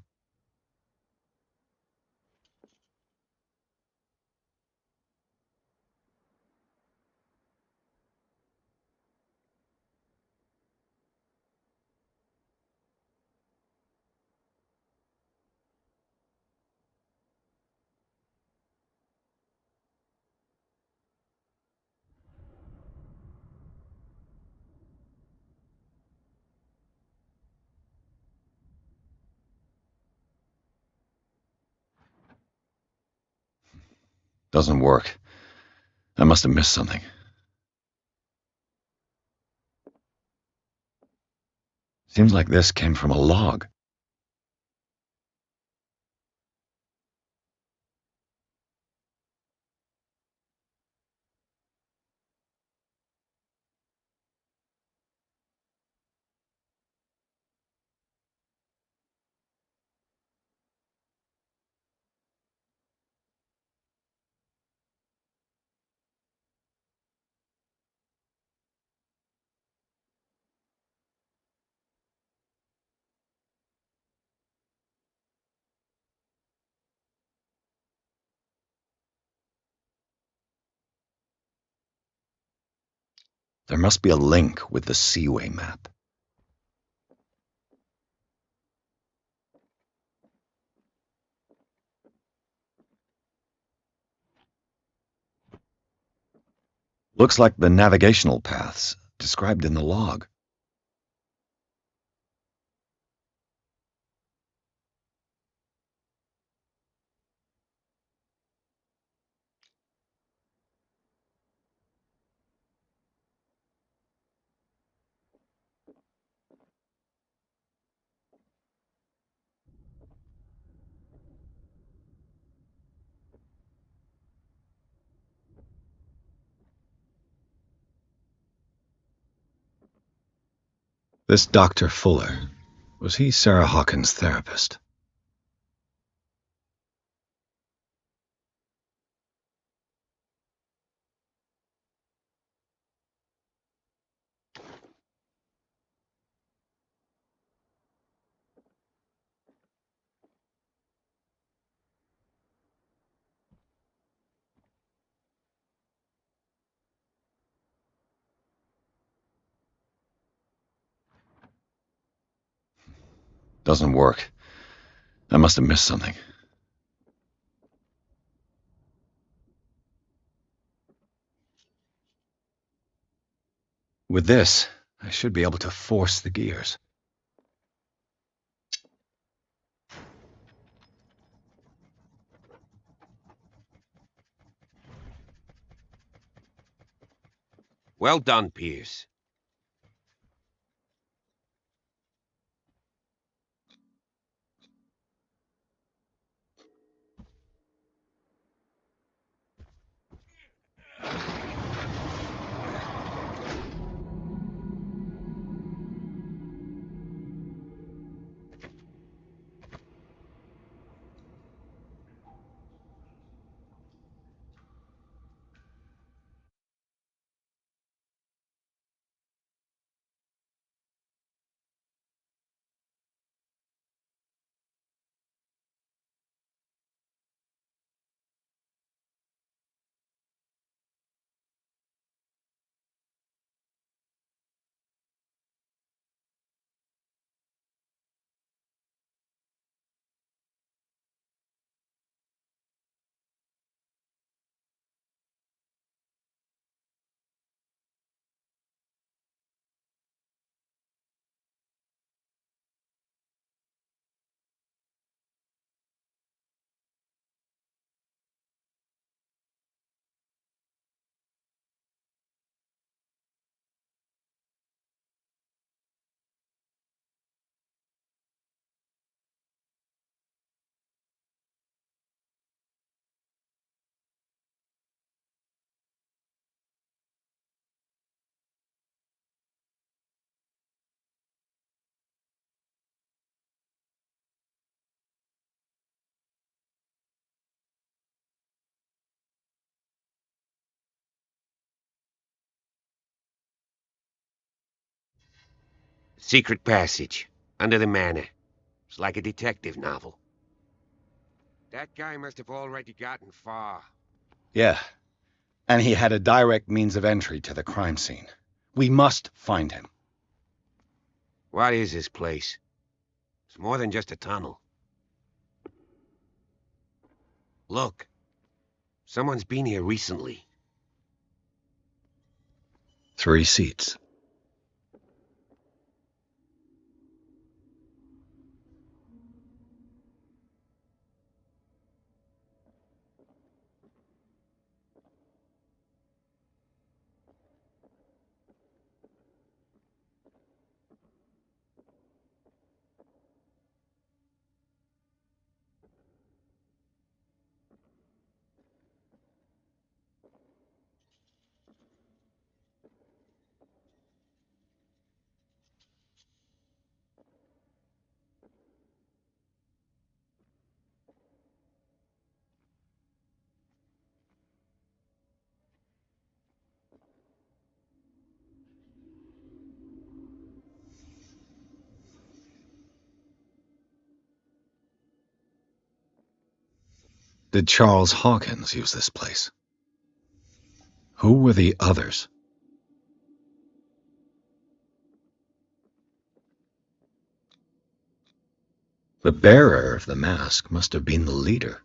Doesn't work. I must have missed something. Seems like this came from a log. There must be a link with the Seaway map. Looks like the navigational paths described in the log. This Dr. Fuller, was he Sarah Hawkins' therapist? Doesn't work. I must have missed something. With this, I should be able to force the gears. Well done, Pierce. Secret passage. Under the manor. It's like a detective novel. That guy must have already gotten far. Yeah, and he had a direct means of entry to the crime scene. We must find him. What is this place? It's more than just a tunnel. Look. Someone's been here recently. 3 seats. Did Charles Hawkins use this place? Who were the others? The bearer of the mask must have been the leader.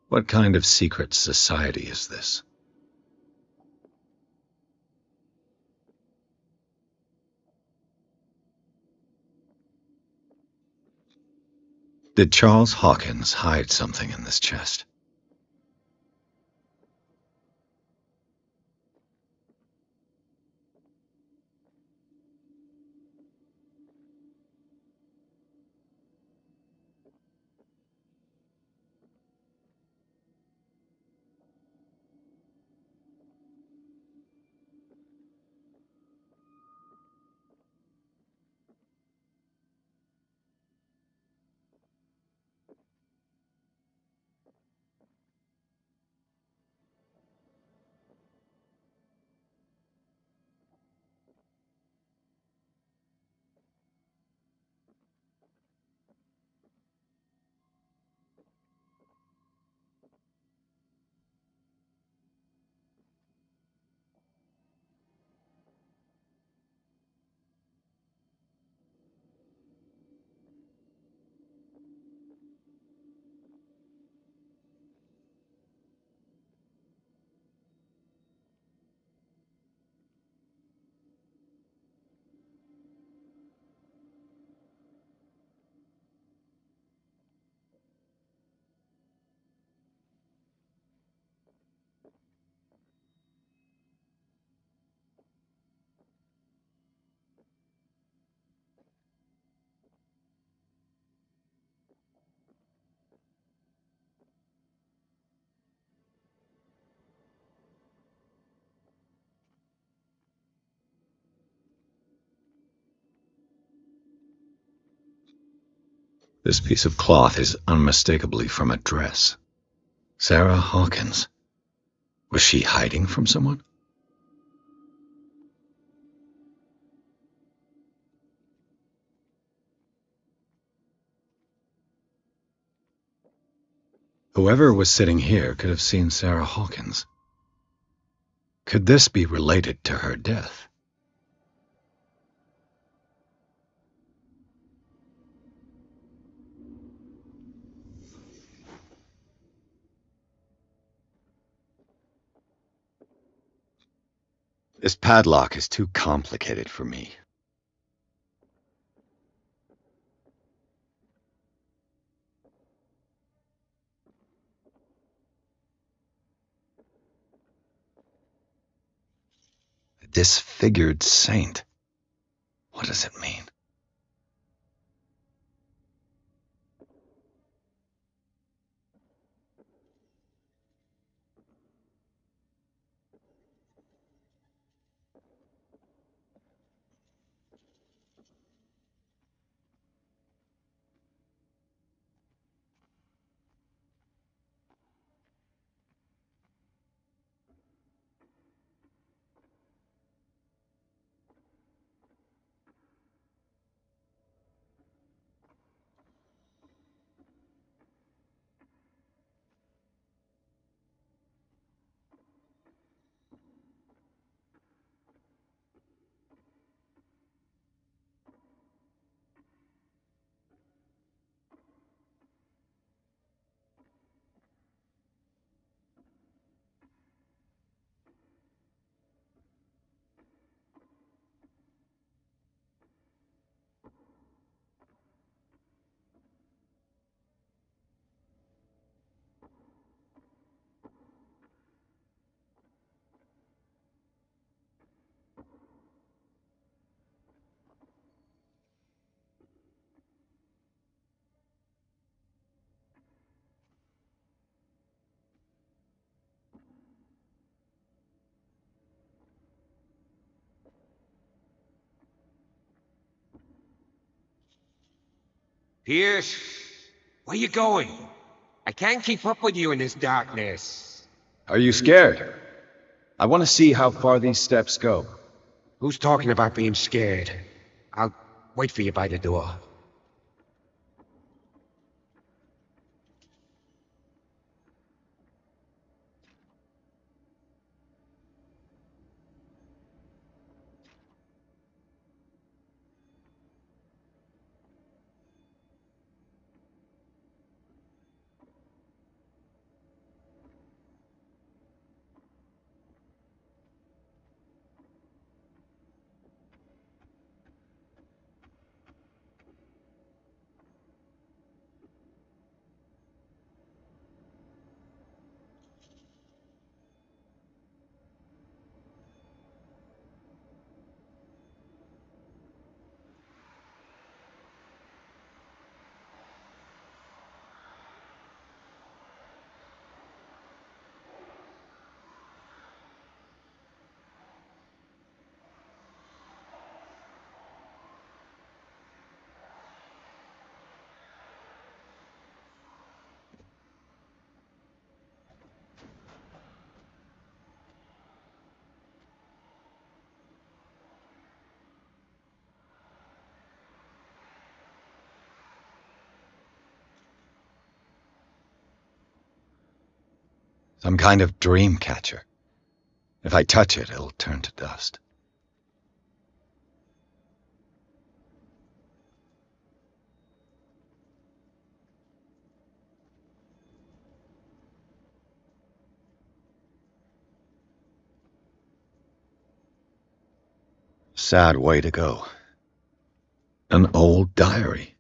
What kind of secret society is this? Did Charles Hawkins hide something in this chest? This piece of cloth is unmistakably from a dress. Sarah Hawkins. Was she hiding from someone? Whoever was sitting here could have seen Sarah Hawkins. Could this be related to her death? This padlock is too complicated for me. A disfigured saint. What does it mean? Pierce, where you going? I can't keep up with you in this darkness. Are you scared? I want to see how far these steps go. Who's talking about being scared? I'll wait for you by the door. Some kind of dream catcher. If I touch it, it'll turn to dust. Sad way to go. An old diary.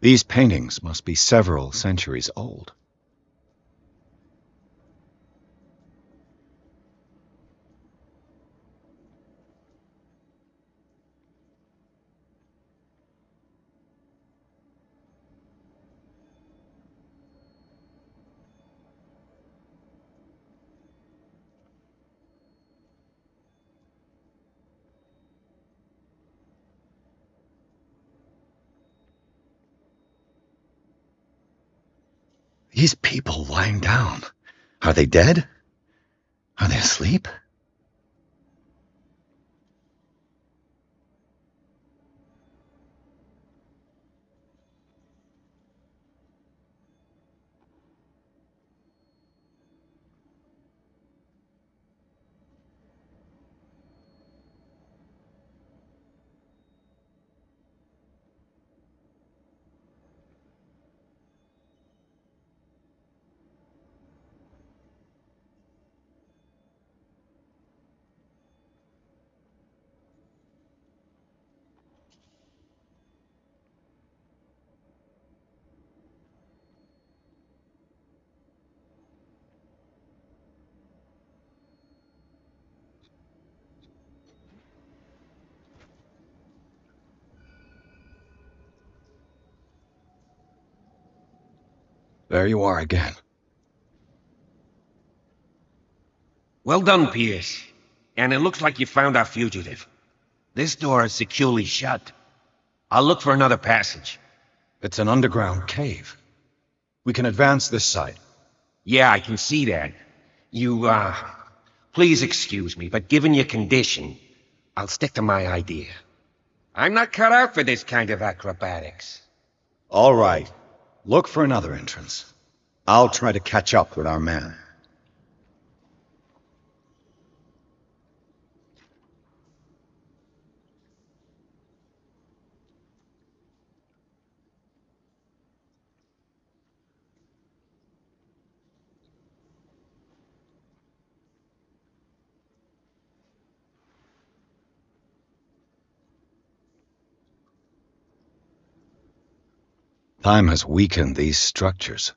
These paintings must be several centuries old. These people lying down. Are they dead? Are they asleep? There you are again. Well done, Pierce. And it looks like you found our fugitive. This door is securely shut. I'll look for another passage. It's an underground cave. We can advance this side. Yeah, I can see that. Please excuse me, but given your condition, I'll stick to my idea. I'm not cut out for this kind of acrobatics. All right. Look for another entrance. I'll try to catch up with our man. Time has weakened these structures.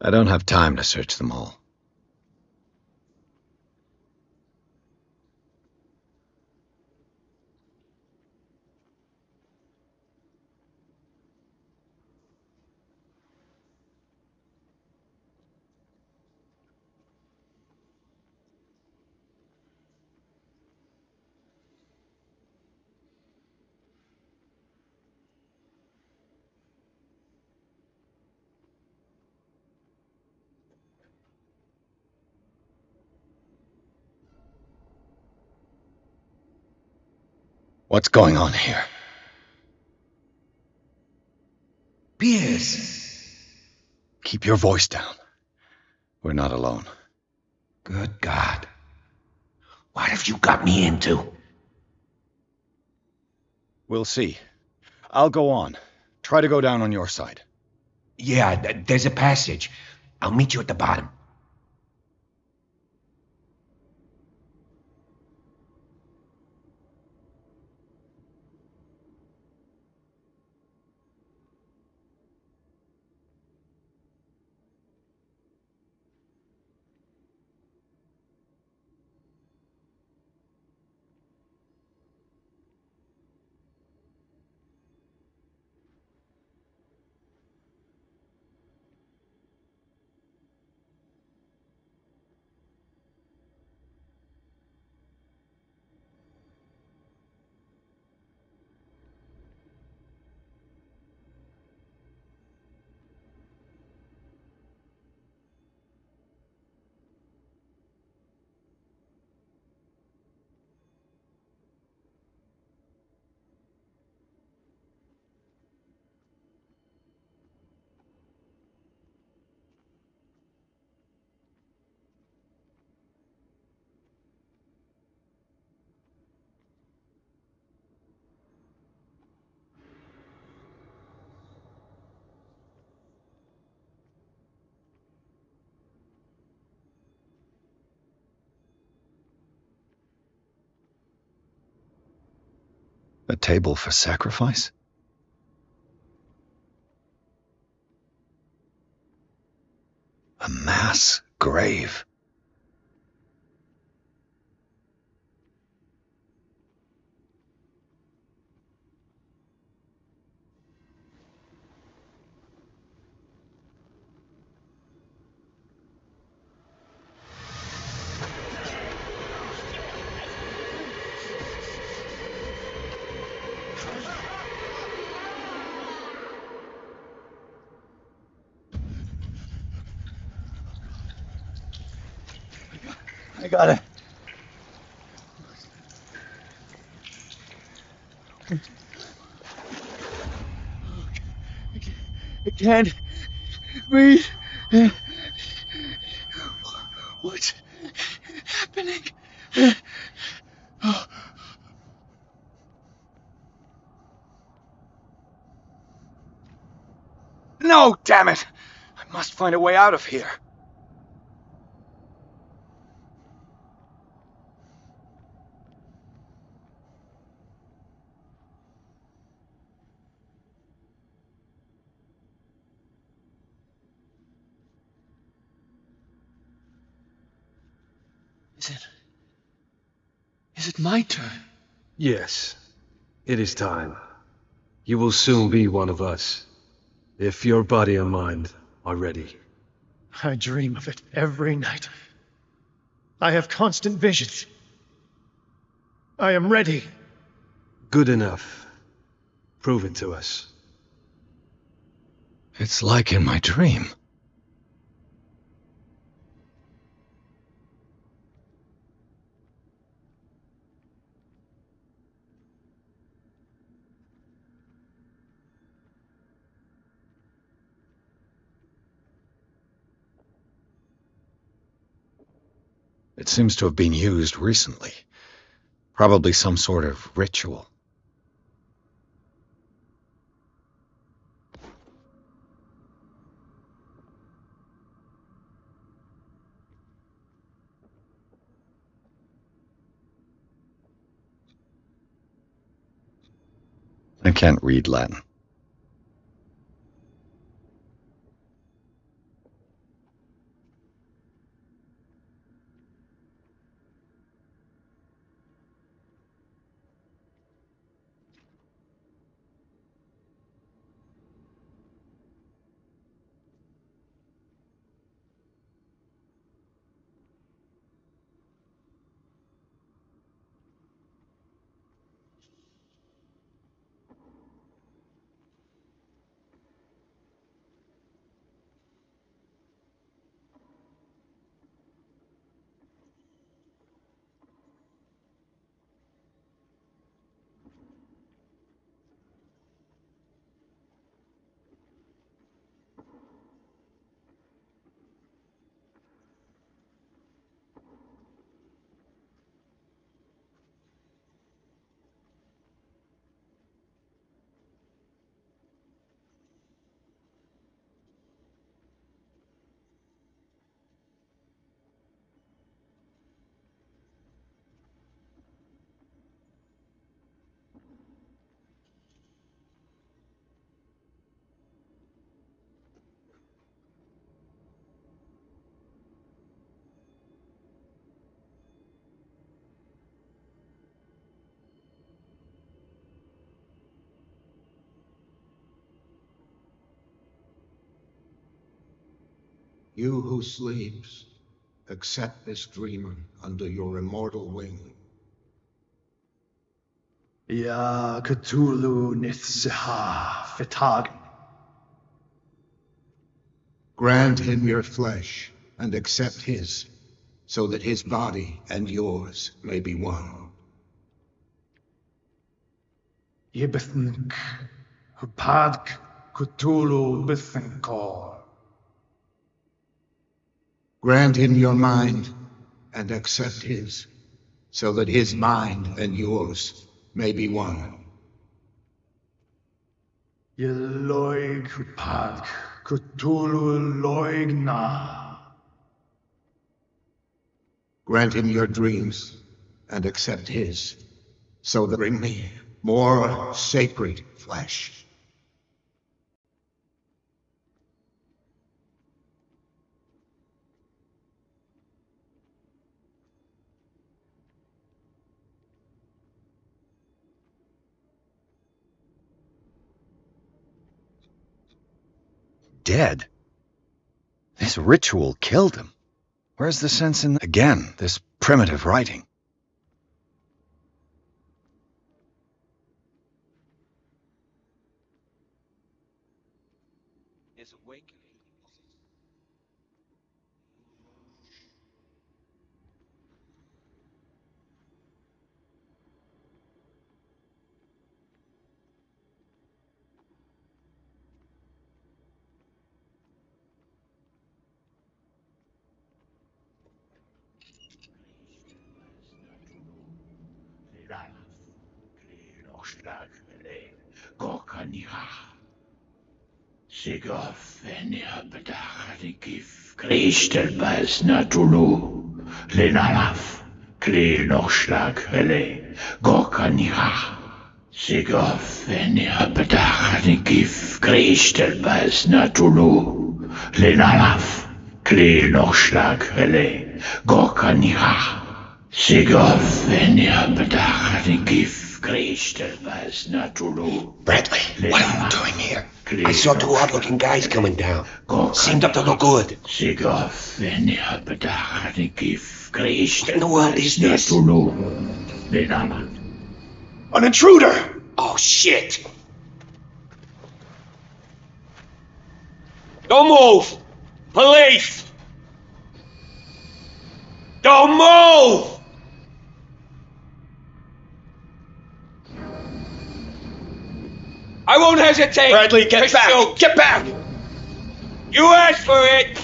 I don't have time to search them all. What's going on here? Pierce! Keep your voice down. We're not alone. Good God. What have you got me into? We'll see. I'll go on. Try to go down on your side. Yeah, there's a passage. I'll meet you at the bottom. A table for sacrifice? A mass grave. I got it. I can't breathe. What's happening? No, damn it! I must find a way out of here. Is it my turn? Yes. It is time. You will soon be one of us, if your body and mind are ready. I dream of it every night. I have constant visions. I am ready. Good enough. Prove it to us. It's like in my dream. It seems to have been used recently. Probably some sort of ritual. I can't read Latin. You who sleeps, accept this dreamer under your immortal wing. Ya Cthulhu Nithziha Fitag. Grant him your flesh and accept his, so that his body and yours may be one. Yibithink Hupadk Cthulhu Bithinkor. Grant him your mind and accept his, so that his mind and yours may be one. Yeloig Hupadk Cthulhu Loigna. Grant him your dreams and accept his, so that bring me more sacred flesh. Dead? This ritual killed him. Where's the sense in, again, this primitive writing? Is awakening. Kristelbas natulu, lenalaf, kli nochschlag hele, gorkaniha. Sigof enia bedachnikif, Kristelbas natulu, lenalaf, kli nochschlag hele, gorkaniha. Sigof enia bedachnikif, Kristelbas natulu. Bradley, what are you doing here? I saw two odd-looking guys coming down. Seemed up to look good. What in the world is this? An intruder! Oh, shit! Don't move! Police! Don't move! I won't hesitate! Bradley, get back! Shoot. Get back! You asked for it!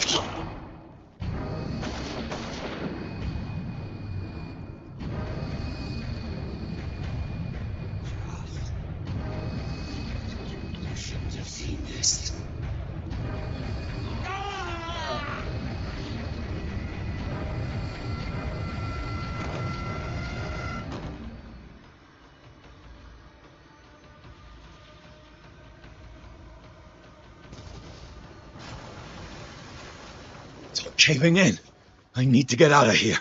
You shouldn't have seen this. It's all caving in. I need to get out of here.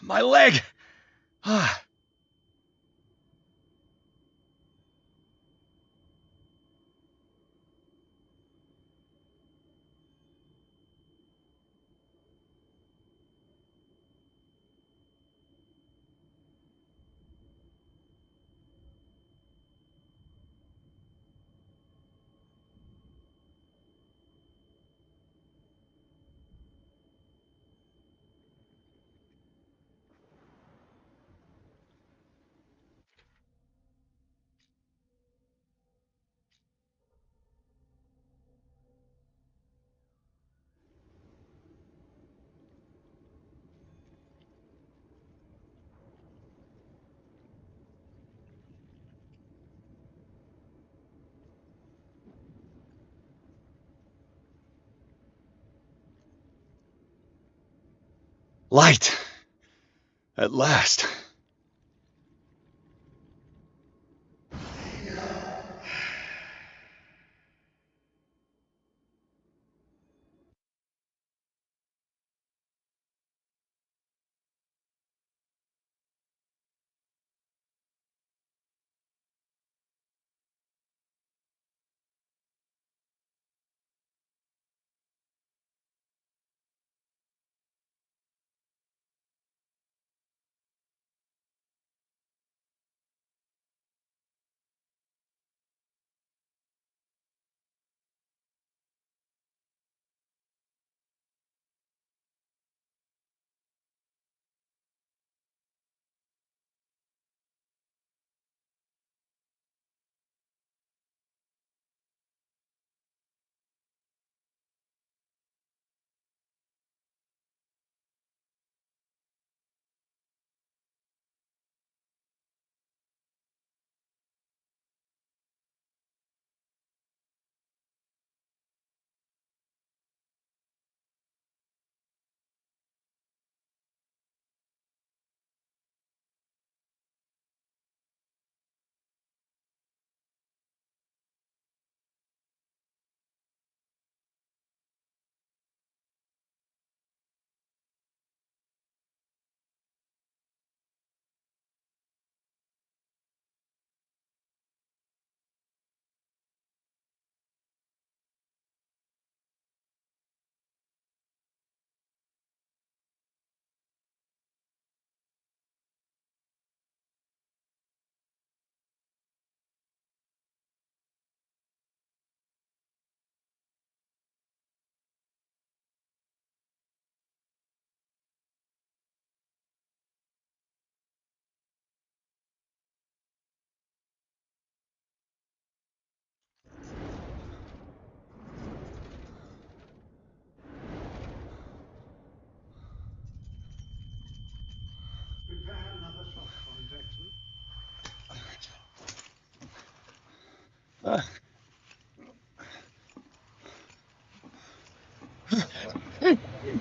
My leg! Light! At last.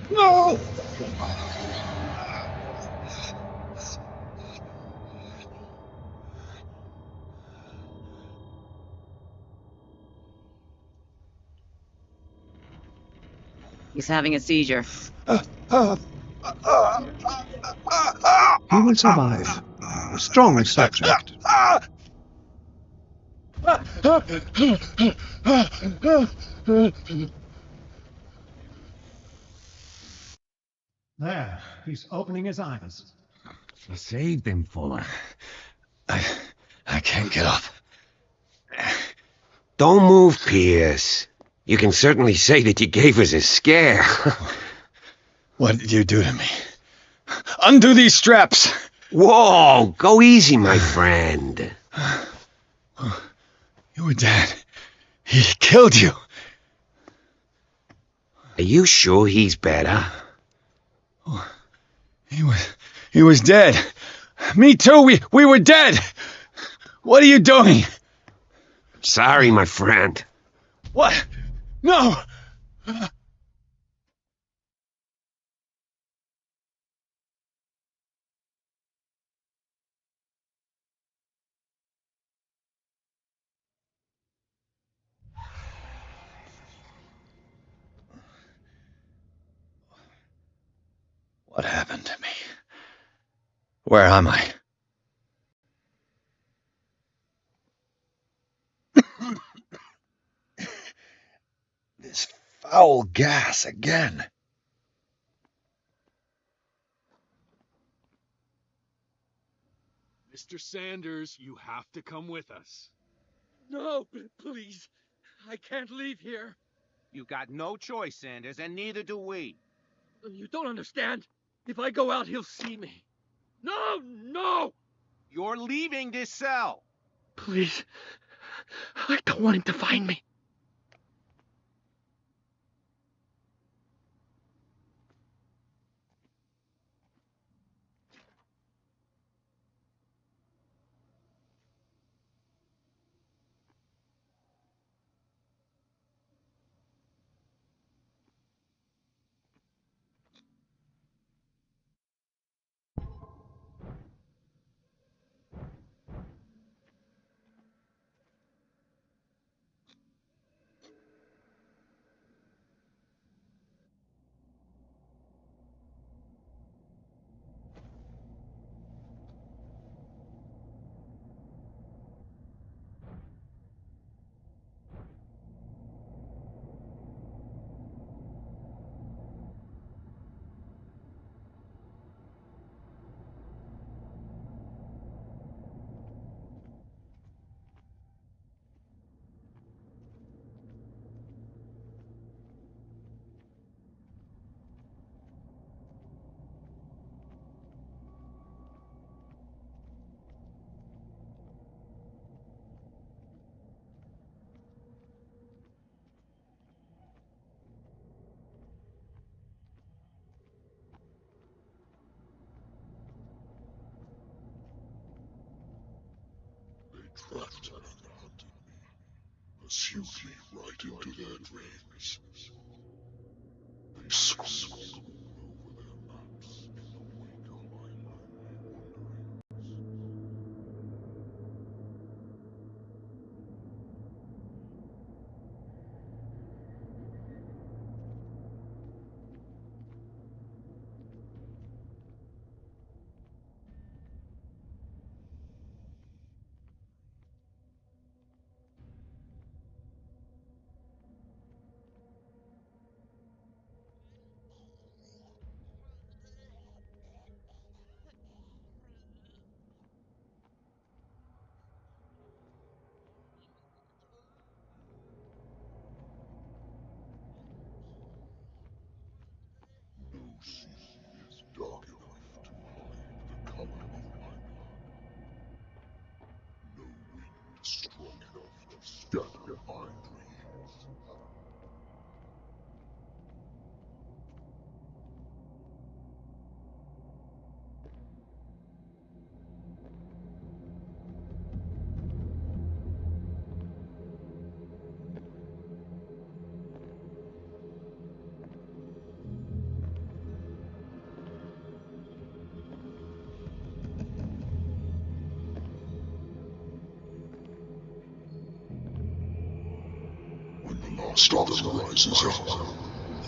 No! He's having a seizure. He will survive. Strong subject. There, he's opening his eyes. I saved him, Fuller. I can't get up. Don't move, Pierce. You can certainly say that you gave us a scare. What did you do to me? Undo these straps! Whoa, go easy, my friend. You were dead. He killed you. Are you sure he's better? He was dead. Me too. We were dead. What are you doing? Sorry, my friend. What? No! What happened to me? Where am I? This foul gas again. Mr. Sanders, you have to come with us. No, please. I can't leave here. You got no choice, Sanders, and neither do we. You don't understand. If I go out, he'll see me. No, no! You're leaving this cell. Please. I don't want him to find me. Trapped and hunted me, pursued me right into their dreams. They scrolled all over their maps in the wake of my lonely wanderings. stardom rises up,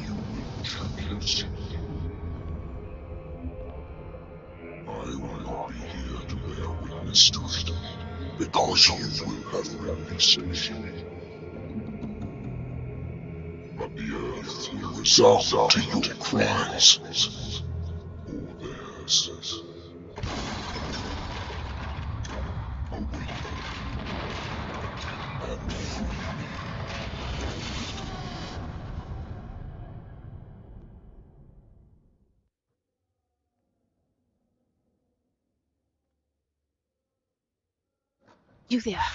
you will choose. I will not be here to bear witness to it, because you will have released me. But the earth will resound to your cries, or theirs. Awaken and free me. You there.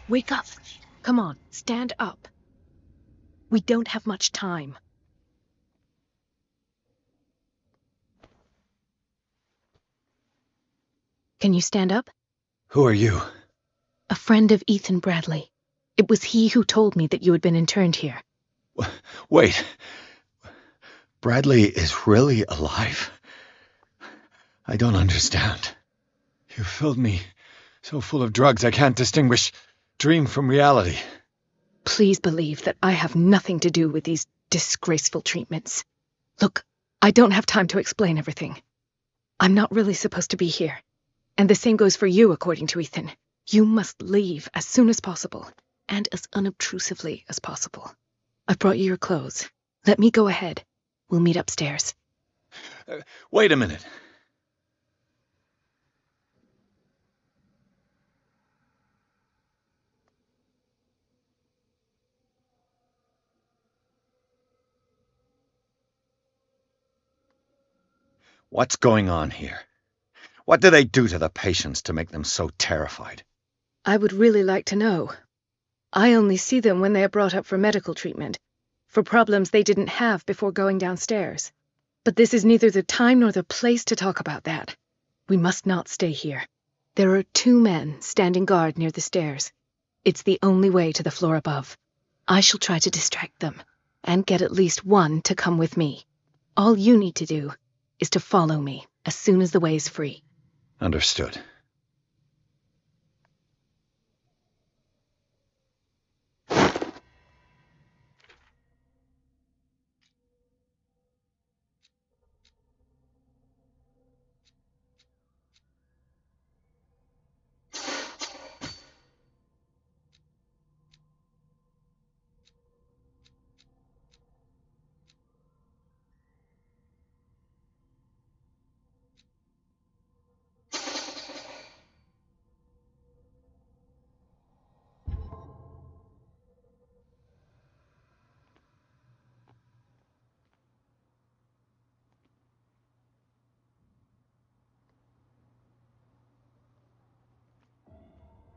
Wake up. Come on, stand up. We don't have much time. Can you stand up? Who are you? A friend of Ethan Bradley. It was he who told me that you had been interned here. Wait. Bradley is really alive? I don't understand. You filled me so full of drugs I can't distinguish dream from reality. Please believe that I have nothing to do with these disgraceful treatments. Look, I don't have time to explain everything. I'm not really supposed to be here. And the same goes for you, according to Ethan. You must leave as soon as possible, and as unobtrusively as possible. I've brought you your clothes. Let me go ahead. We'll meet upstairs. Wait a minute. What's going on here? What do they do to the patients to make them so terrified? I would really like to know. I only see them when they are brought up for medical treatment, for problems they didn't have before going downstairs. But this is neither the time nor the place to talk about that. We must not stay here. There are 2 men standing guard near the stairs. It's the only way to the floor above. I shall try to distract them, and get at least one to come with me. All you need to do is to follow me as soon as the way is free. Understood.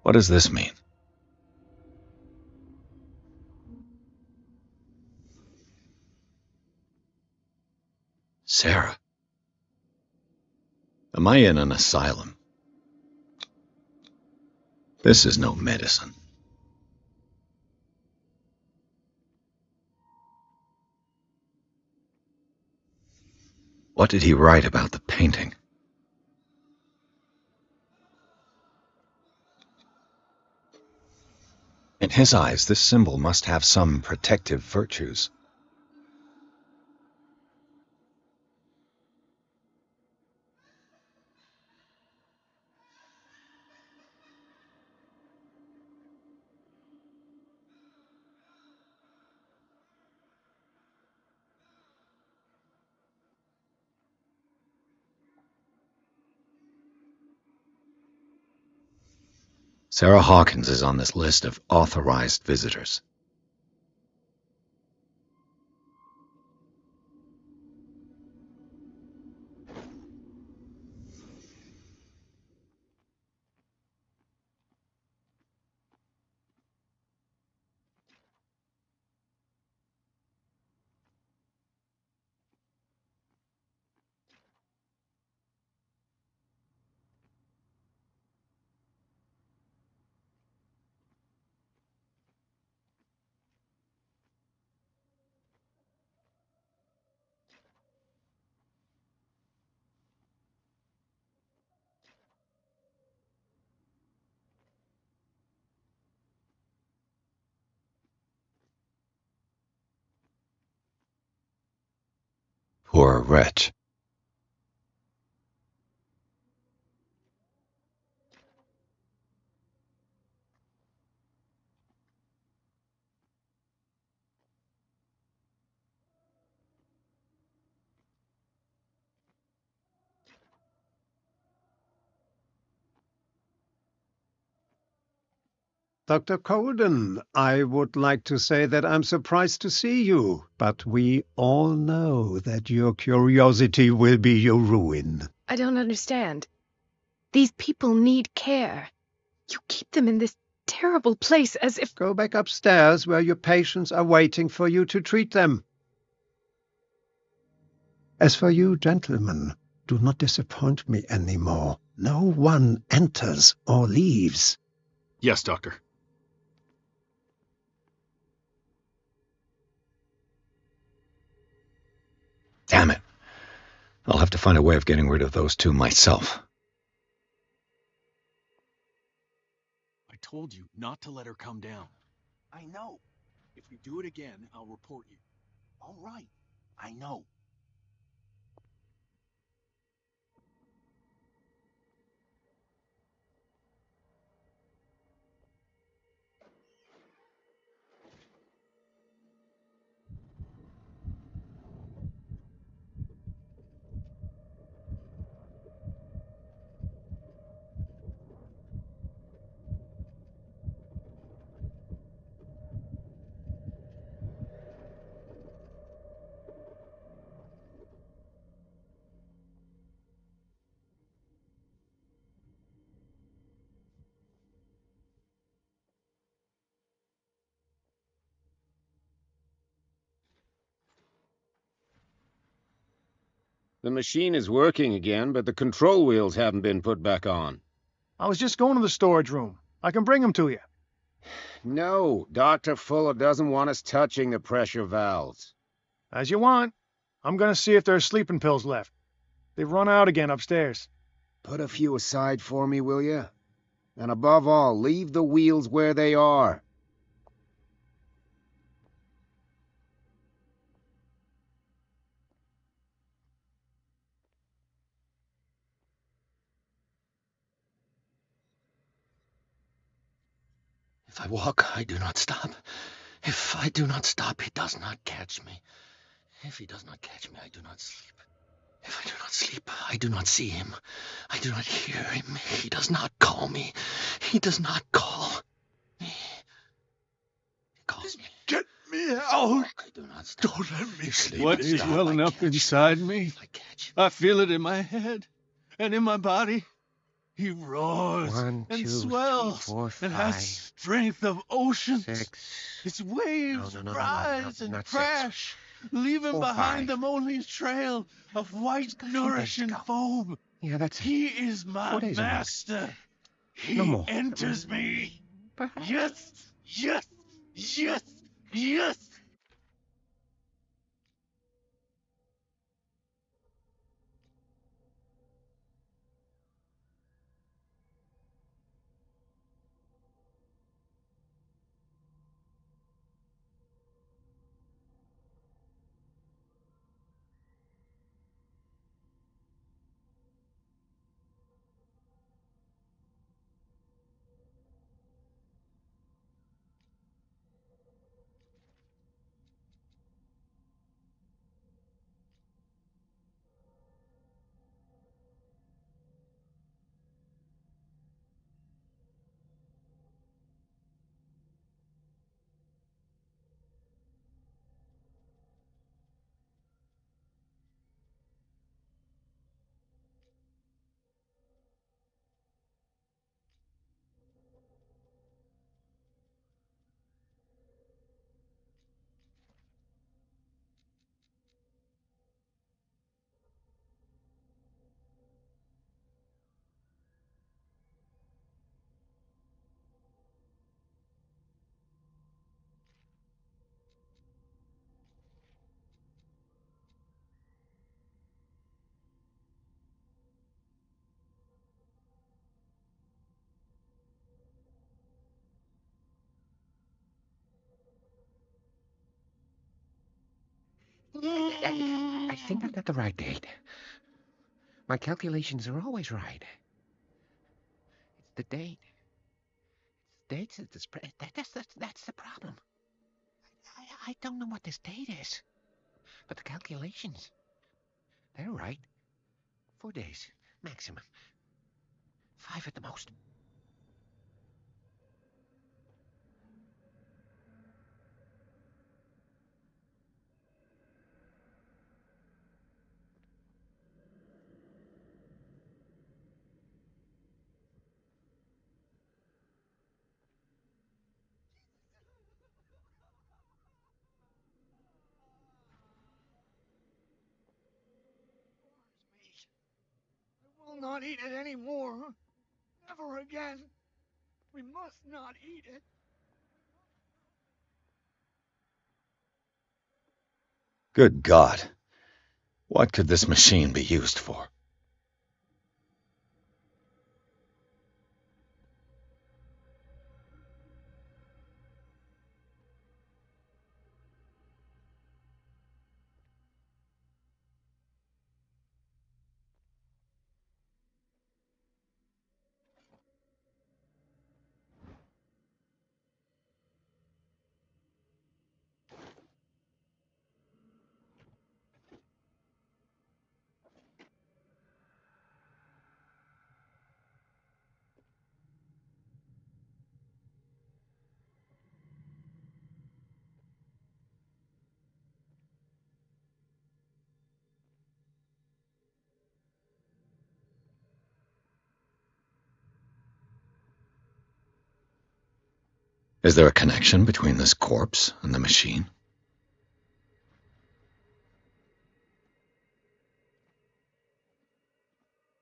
What does this mean? Sarah. Am I in an asylum? This is no medicine. What did he write about the painting? In his eyes, this symbol must have some protective virtues. Sarah Hawkins is on this list of authorized visitors. poor wretch. Dr. Colden, I would like to say that I'm surprised to see you, but we all know that your curiosity will be your ruin. I don't understand. These people need care. You keep them in this terrible place as if... Go back upstairs where your patients are waiting for you to treat them. As for you, gentlemen, do not disappoint me anymore. No one enters or leaves. Yes, Doctor. Damn it. I'll have to find a way of getting rid of those two myself. I told you not to let her come down. I know. If you do it again, I'll report you. All right. I know. The machine is working again, but the control wheels haven't been put back on. I was just going to the storage room. I can bring them to you. No, Dr. Fuller doesn't want us touching the pressure valves. As you want. I'm going to see if there's sleeping pills left. They've run out again upstairs. Put a few aside for me, will you? And above all, leave the wheels where they are. If I walk, I do not stop. If I do not stop, he does not catch me. If he does not catch me, I do not sleep. If I do not sleep, I do not see him. I do not hear him. He does not call me. He does not call me. He calls me. Get me out! I do not stop. Don't let me sleep. What is welling up inside me? I feel it in my head and in my body. He roars One, and two, swells 3, 4, and 5, has strength of oceans. 6. Its waves No, rise and not 6. crash, leaving 4, behind 5. them only a trail of white, nourishing foam. Yeah, that's He is my 4 days a week. master. He No more. enters me. Perhaps. Yes, yes, yes, yes. I think I've got the right date. My calculations are always right. It's the date. It's the dates. That's the problem. I don't know what this date is. But the calculations, they're right. 4 days, maximum. 5 at the most. I will not eat it anymore. Never again. We must not eat it. Good God. What could this machine be used for? Is there a connection between this corpse and the machine?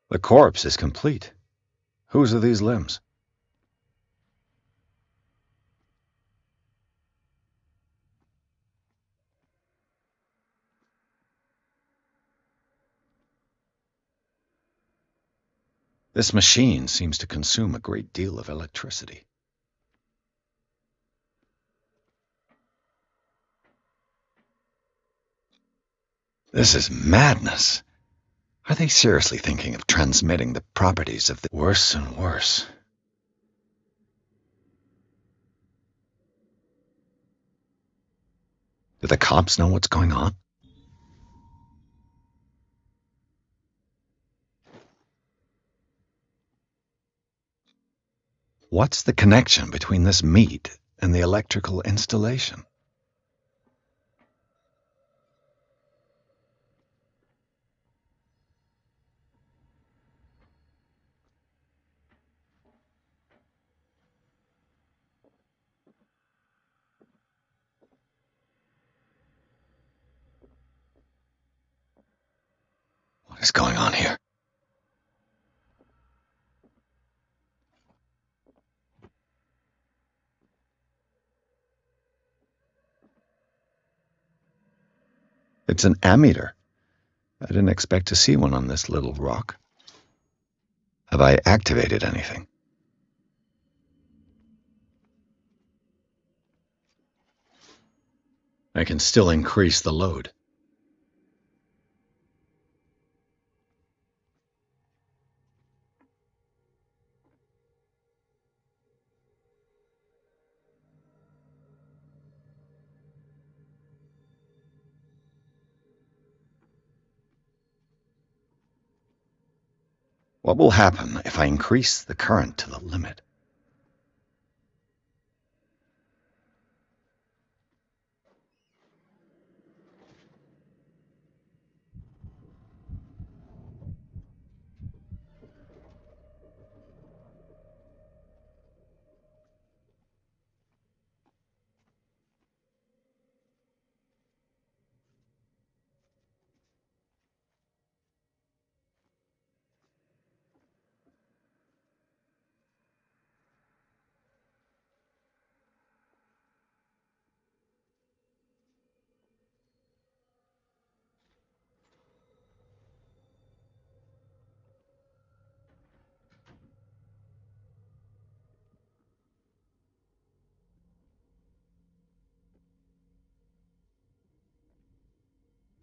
The corpse is complete. Whose are these limbs? This machine seems to consume a great deal of electricity. This is madness. Are they seriously thinking of transmitting the properties of the worse and worse? Do the cops know what's going on? What's the connection between this meat and the electrical installation? What is going on here? It's an ammeter. I didn't expect to see one on this little rock. Have I activated anything? I can still increase the load. What will happen if I increase the current to the limit?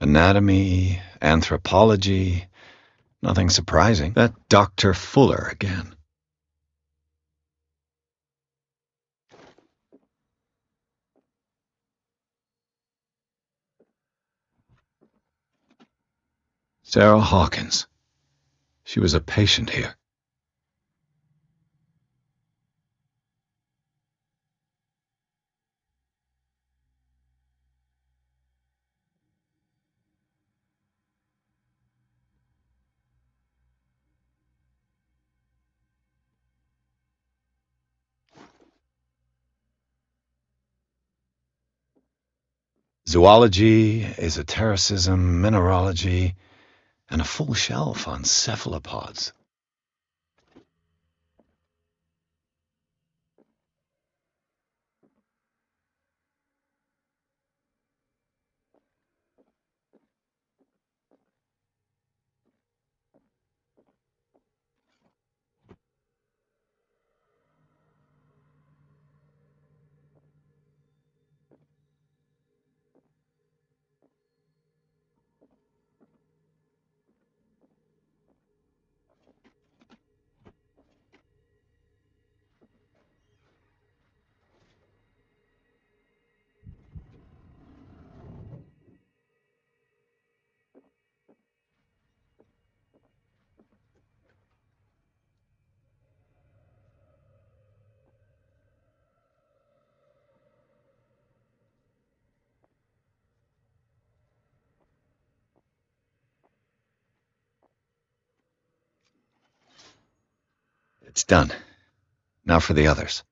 Anatomy, anthropology, nothing surprising. That Dr. Fuller again. Sarah Hawkins. She was a patient here. Zoology, esotericism, mineralogy, and a full shelf on cephalopods. It's done. Now for the others.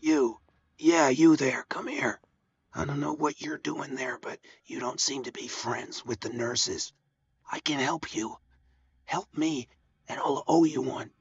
You. Yeah, you there. Come here. I don't know what you're doing there, but you don't seem to be friends with the nurses. I can help you. Help me, and I'll owe you one.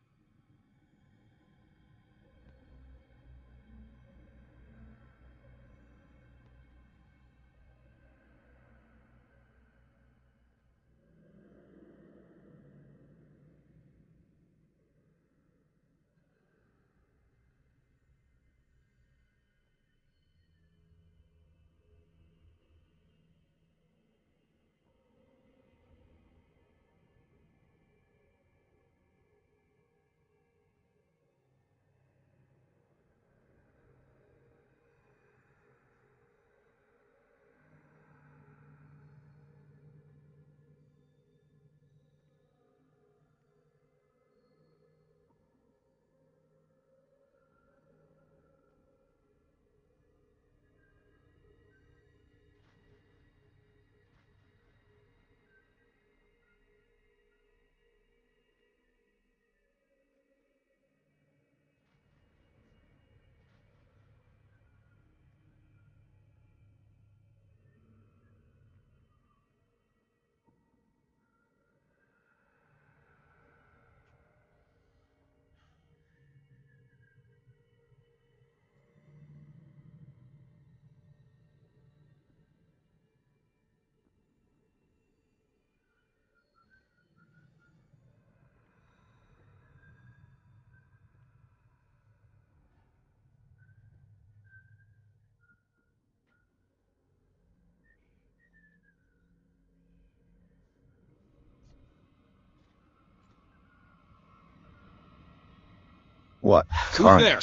What? Who's there?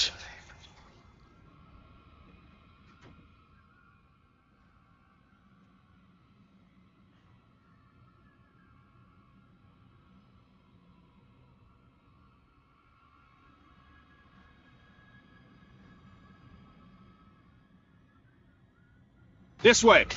This way.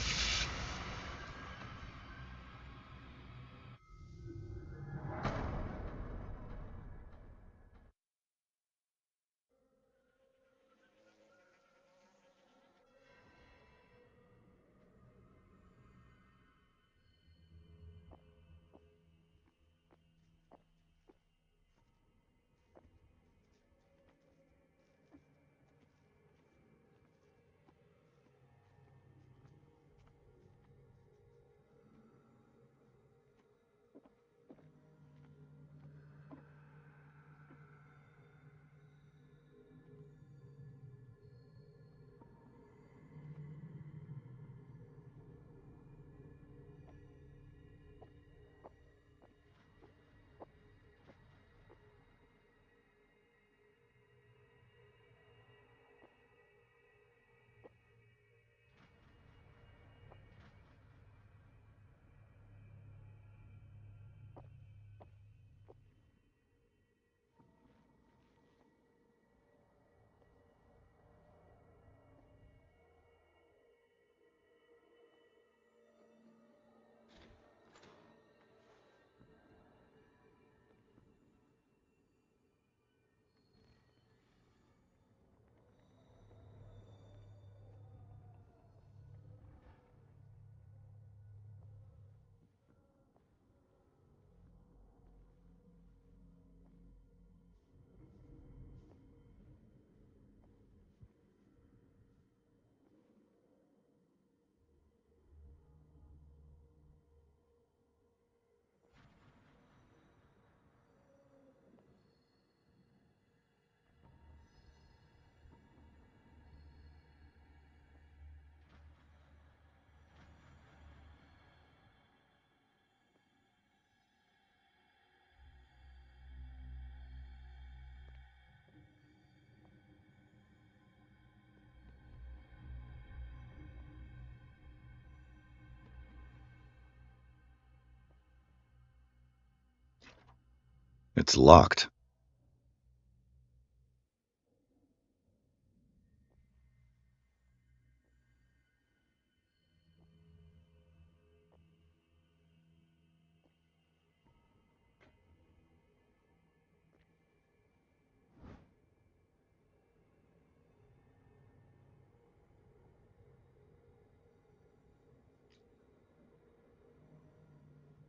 It's locked.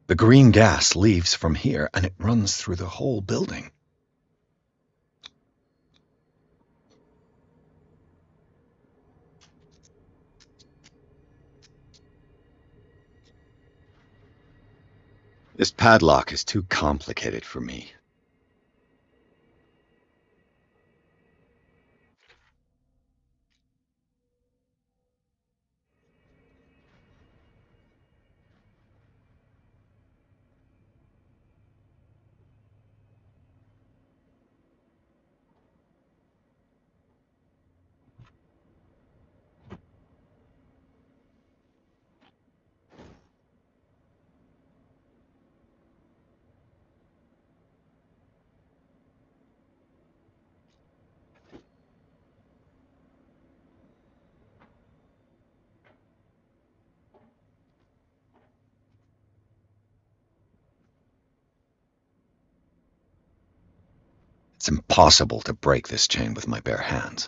The green gas leaves from here, and it runs through the whole building. This padlock is too complicated for me. It's impossible to break this chain with my bare hands.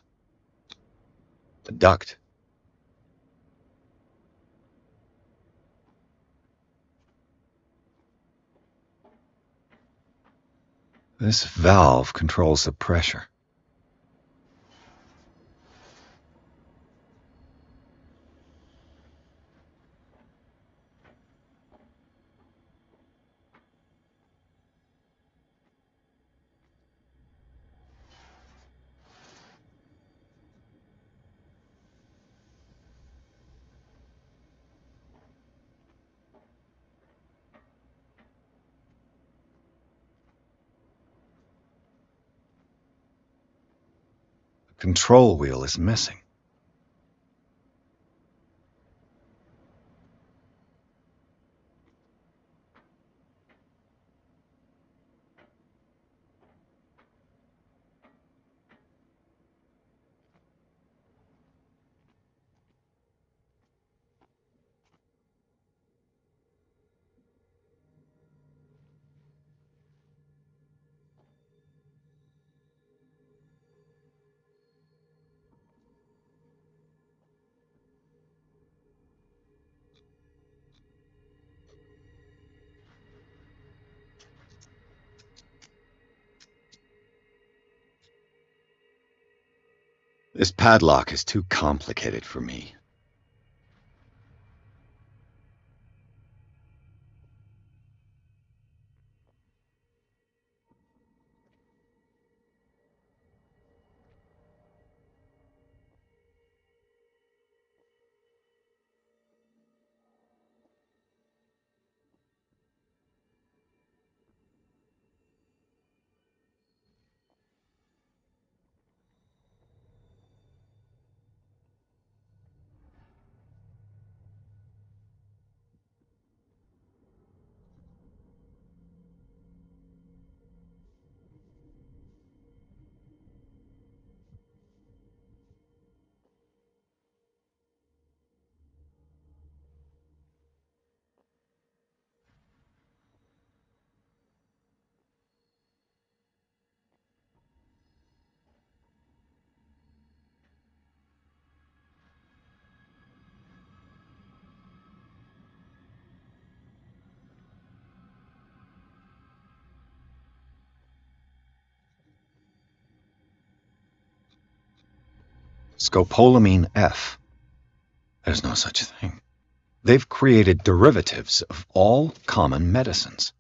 The duct. This valve controls the pressure. The control wheel is missing. This padlock is too complicated for me. Scopolamine F. There's no such thing. They've created derivatives of all common medicines.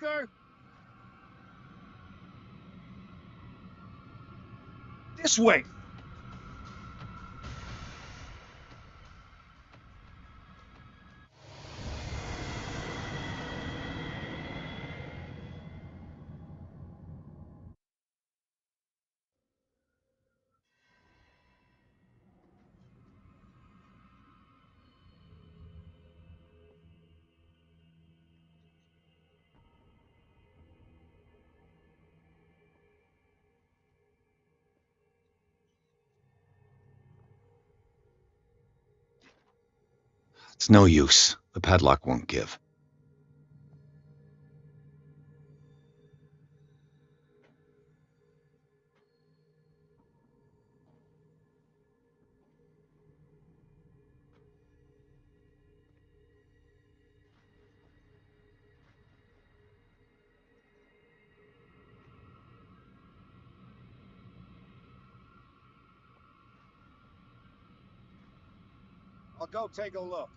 Walker! This way! It's no use. The padlock won't give. I'll go take a look.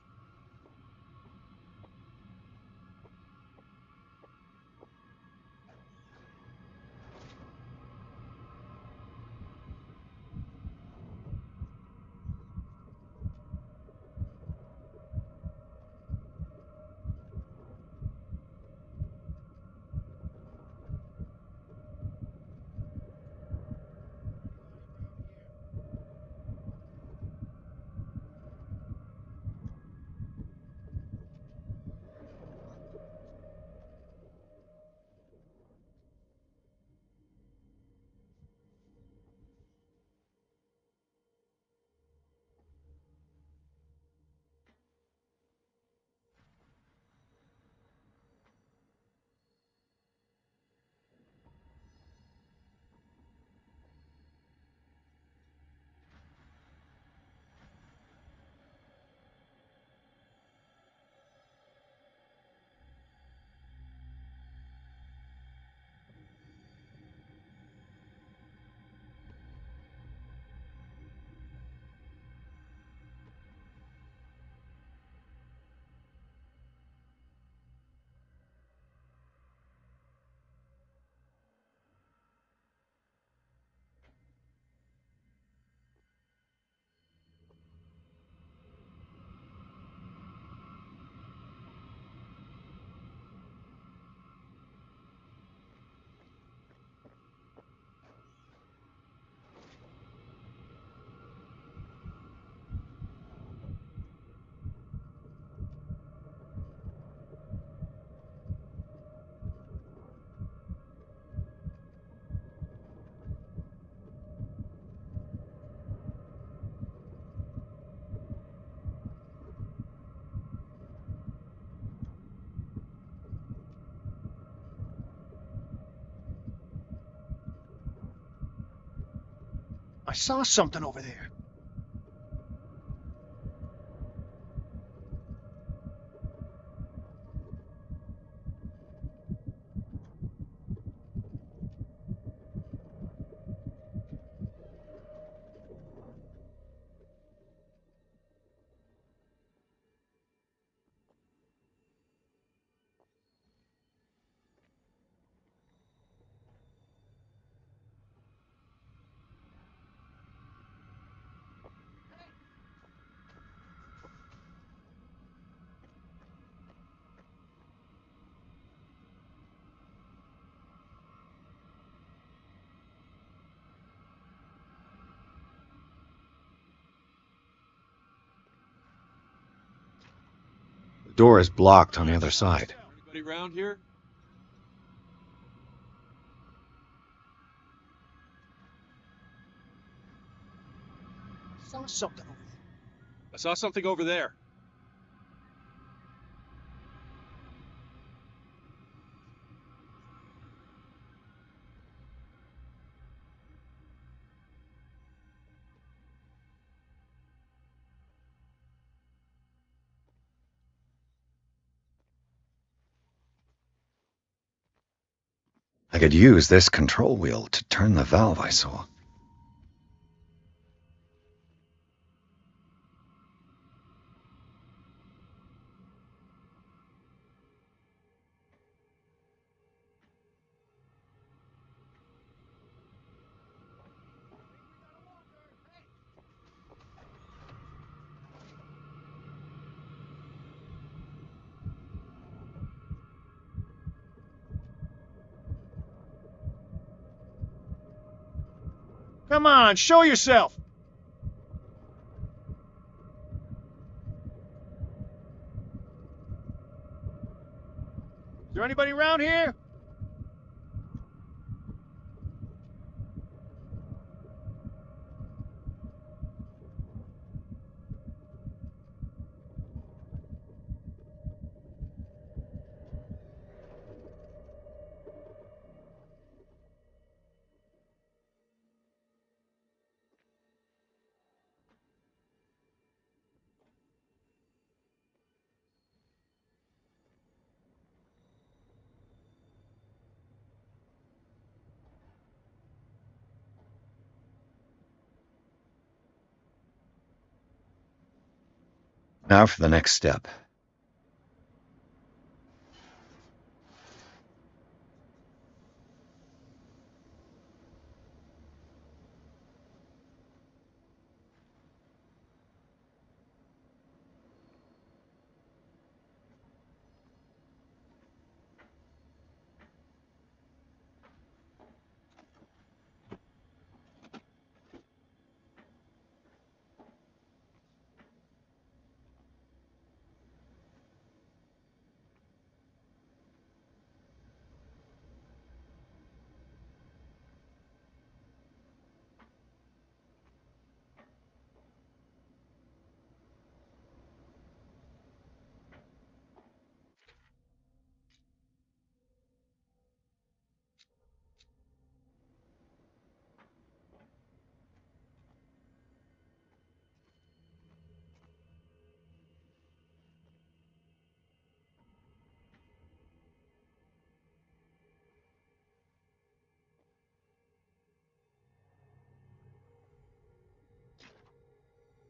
I saw something over there. The door is blocked on the other side. Anybody around here? I saw something over there. I saw something over there. I could use this control wheel to turn the valve I saw. Come on, show yourself! Is there anybody around here? Now for the next step.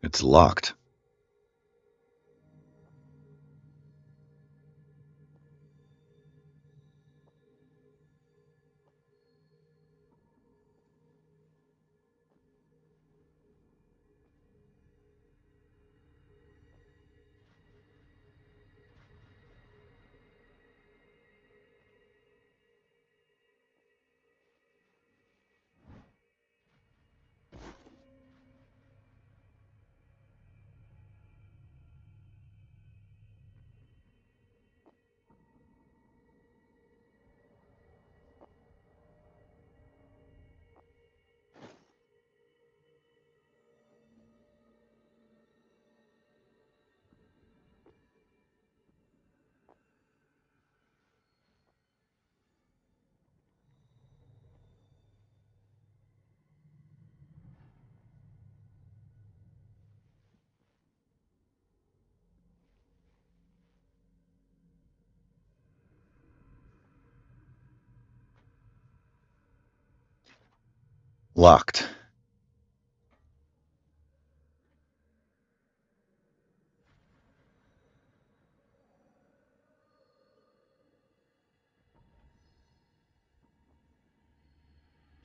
It's locked. Locked.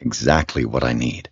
Exactly what I need.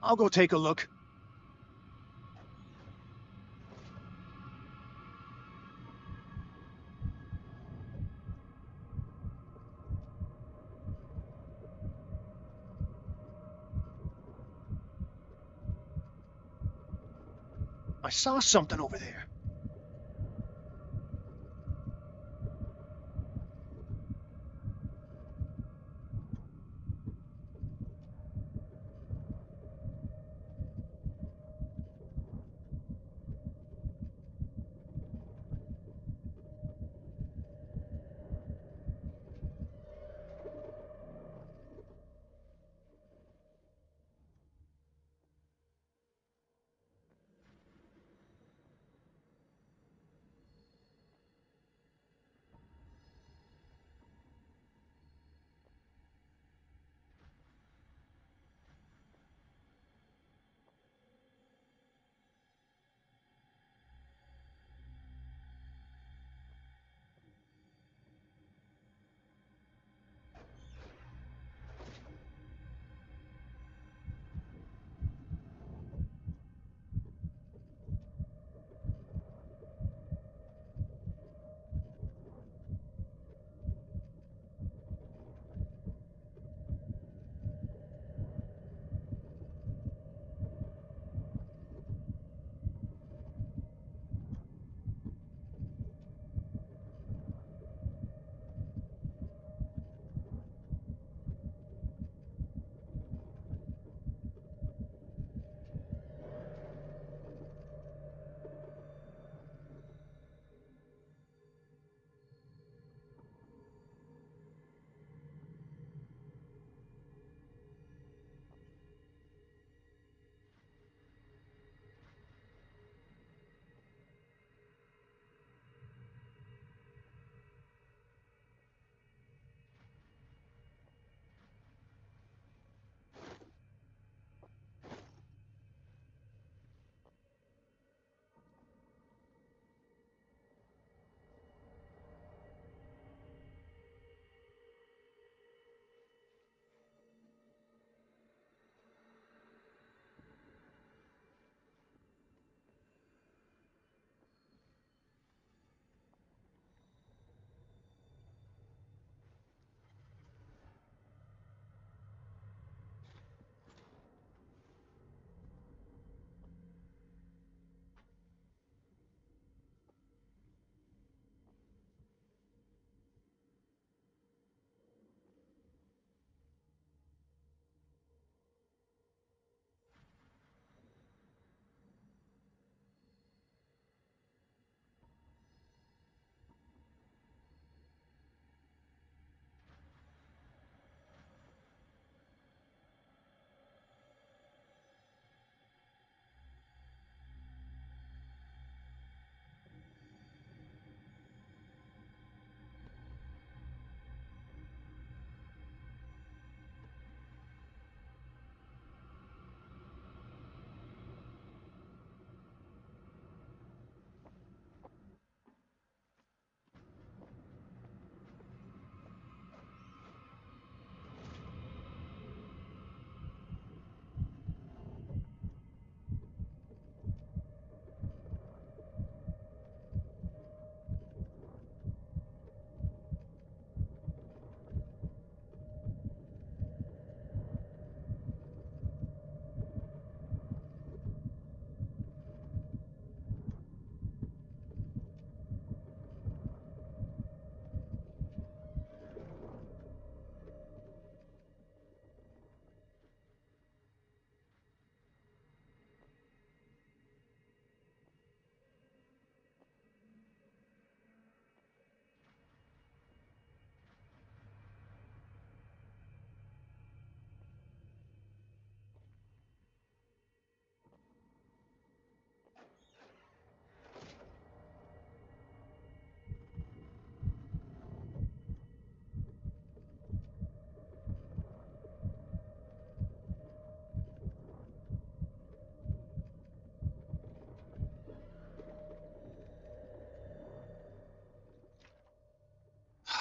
I'll go take a look. I saw something over there.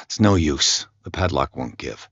It's no use. The padlock won't give.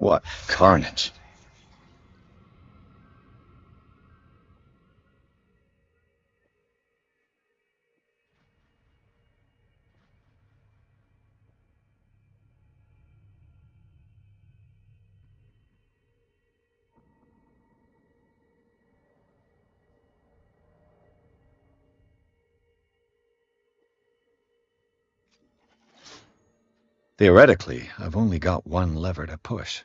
What carnage! Theoretically, I've only got one lever to push.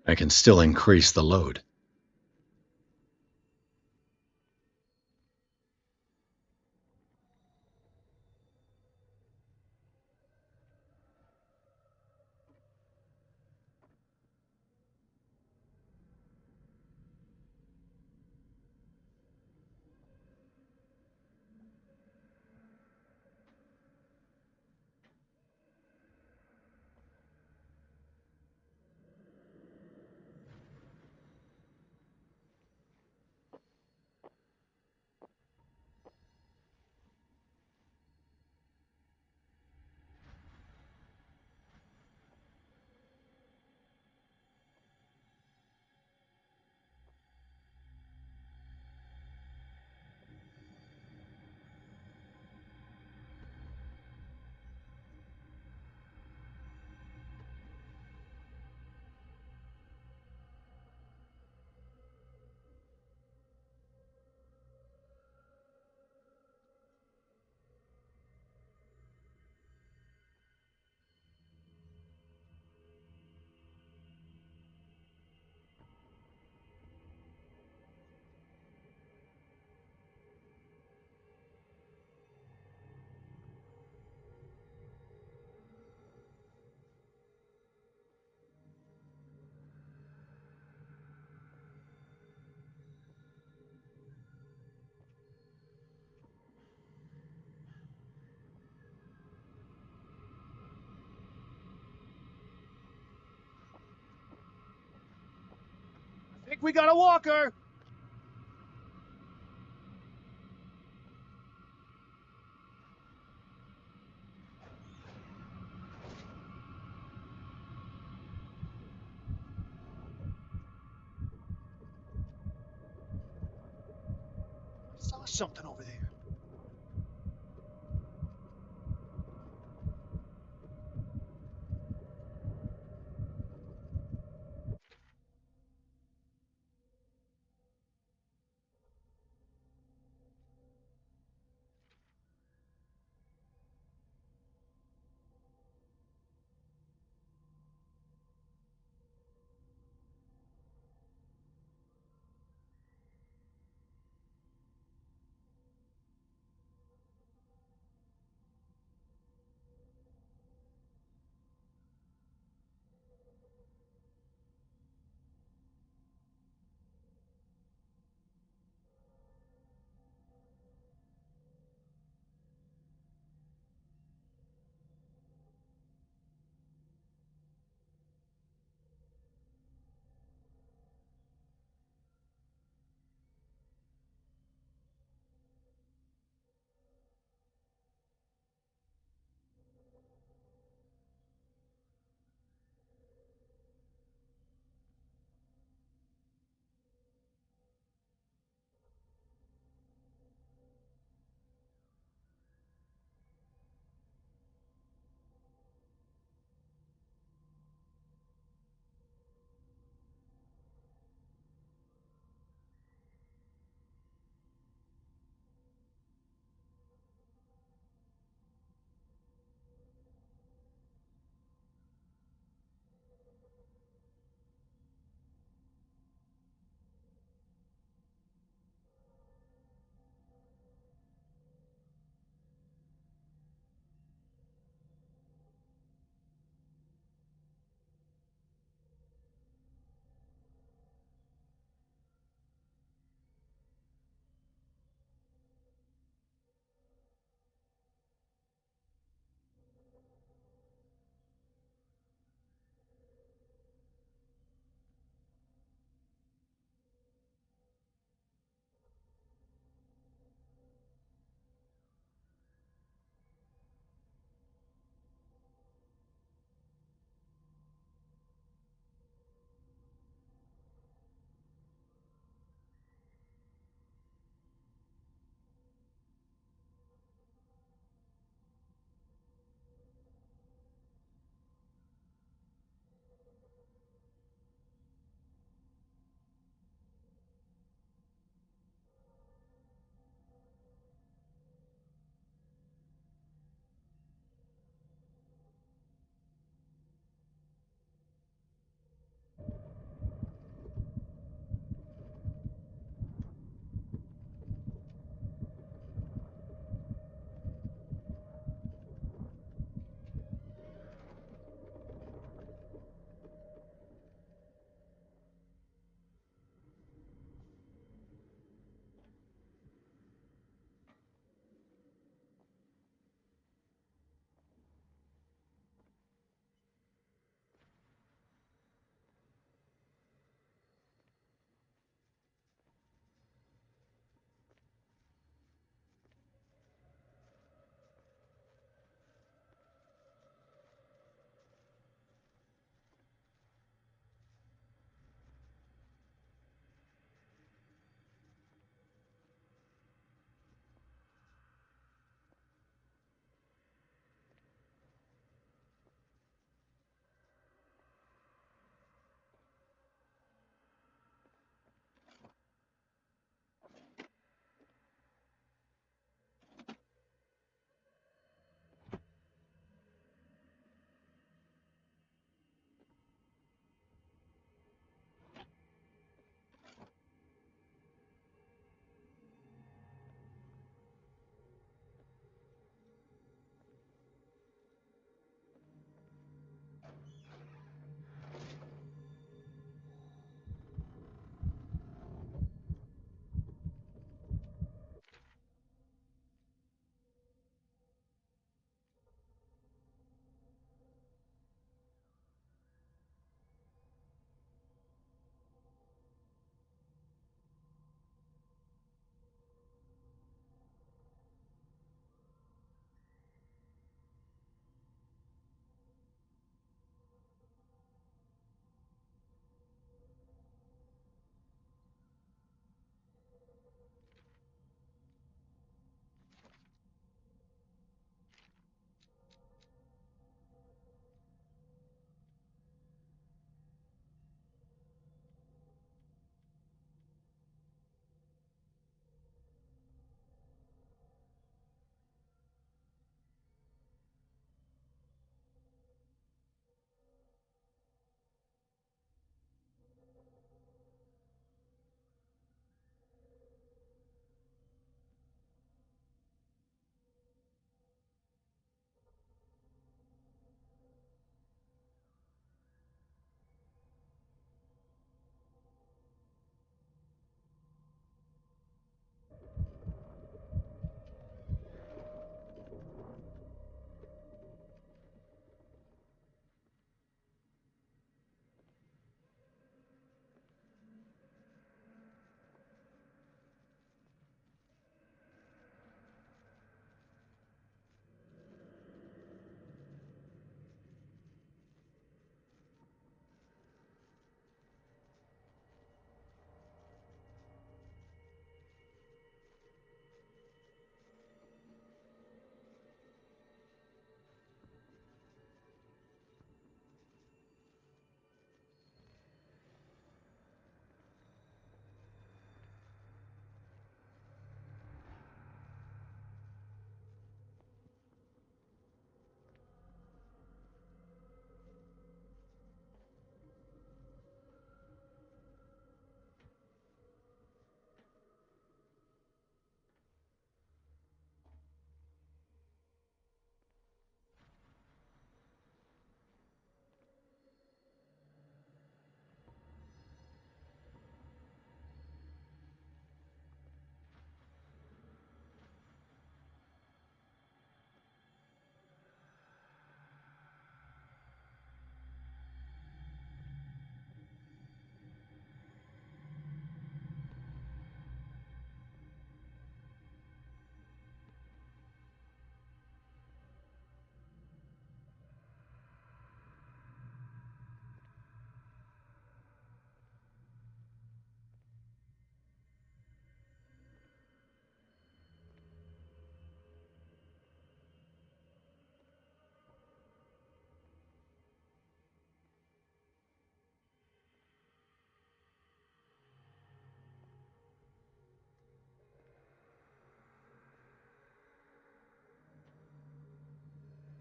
I can still increase the load. I think we got a walker! Something over there.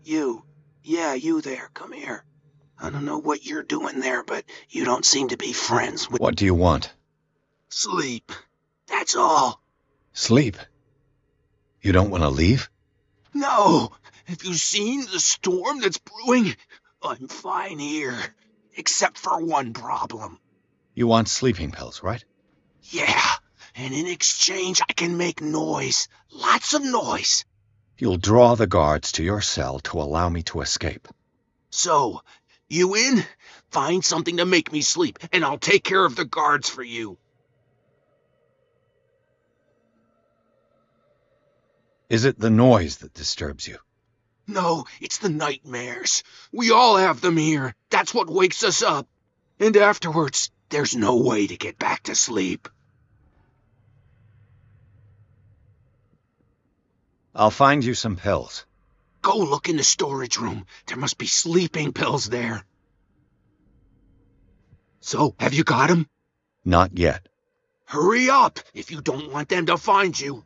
You. Yeah, you there. Come here. I don't know what you're doing there, but you don't seem to be friends with... What do you want? Sleep. That's all. Sleep? You don't want to leave? No! Have you seen the storm that's brewing? I'm fine here. Except for one problem. You want sleeping pills, right? Yeah, and in exchange I can make noise. Lots of noise. You'll draw the guards to your cell to allow me to escape. So, you in? Find something to make me sleep, and I'll take care of the guards for you. Is it the noise that disturbs you? No, it's the nightmares. We all have them here. That's what wakes us up. And afterwards, there's no way to get back to sleep. I'll find you some pills. Go look in the storage room. There must be sleeping pills there. So, have you got them? Not yet. Hurry up, if you don't want them to find you.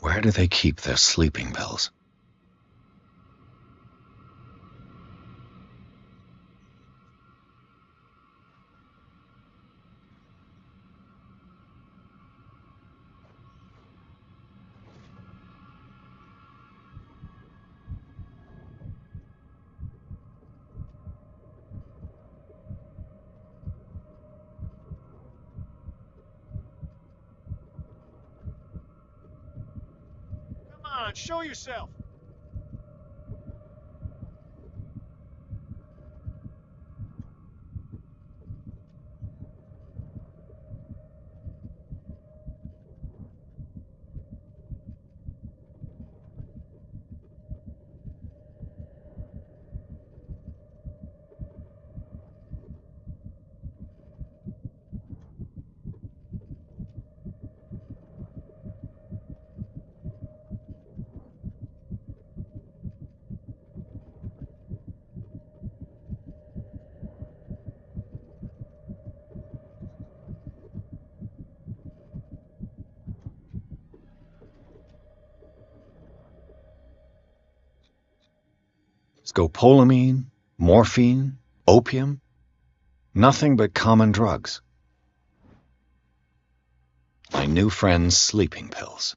Where do they keep their sleeping pills? on, show yourself. Scopolamine, morphine, opium, nothing but common drugs. My new friend's sleeping pills.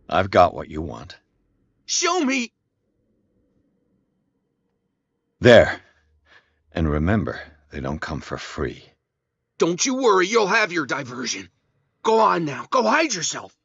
I've got what you want. Show me! There. And remember, they don't come for free. Don't you worry, you'll have your diversion. Go on now, go hide yourself.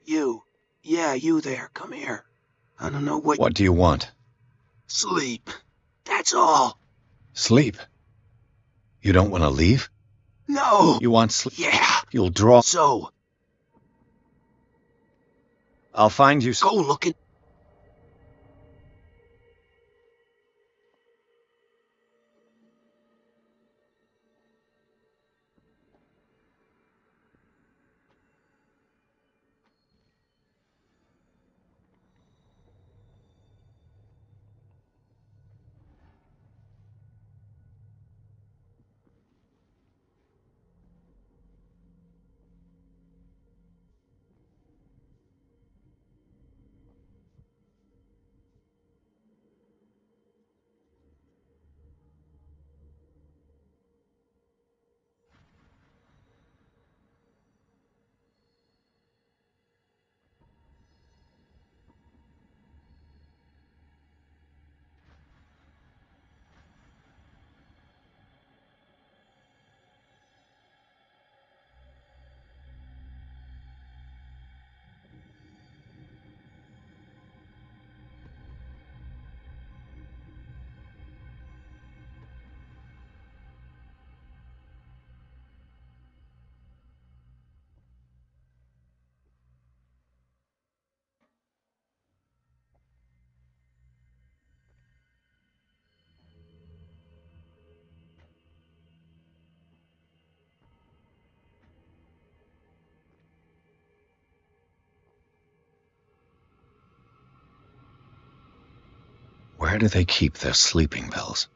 You. Yeah, you there. Come here. I don't know what... What do you want? Sleep. That's all. Sleep? You don't want to leave? No. You want sleep? Yeah. You'll draw... So, I'll find you... go looking. Where do they keep their sleeping pills?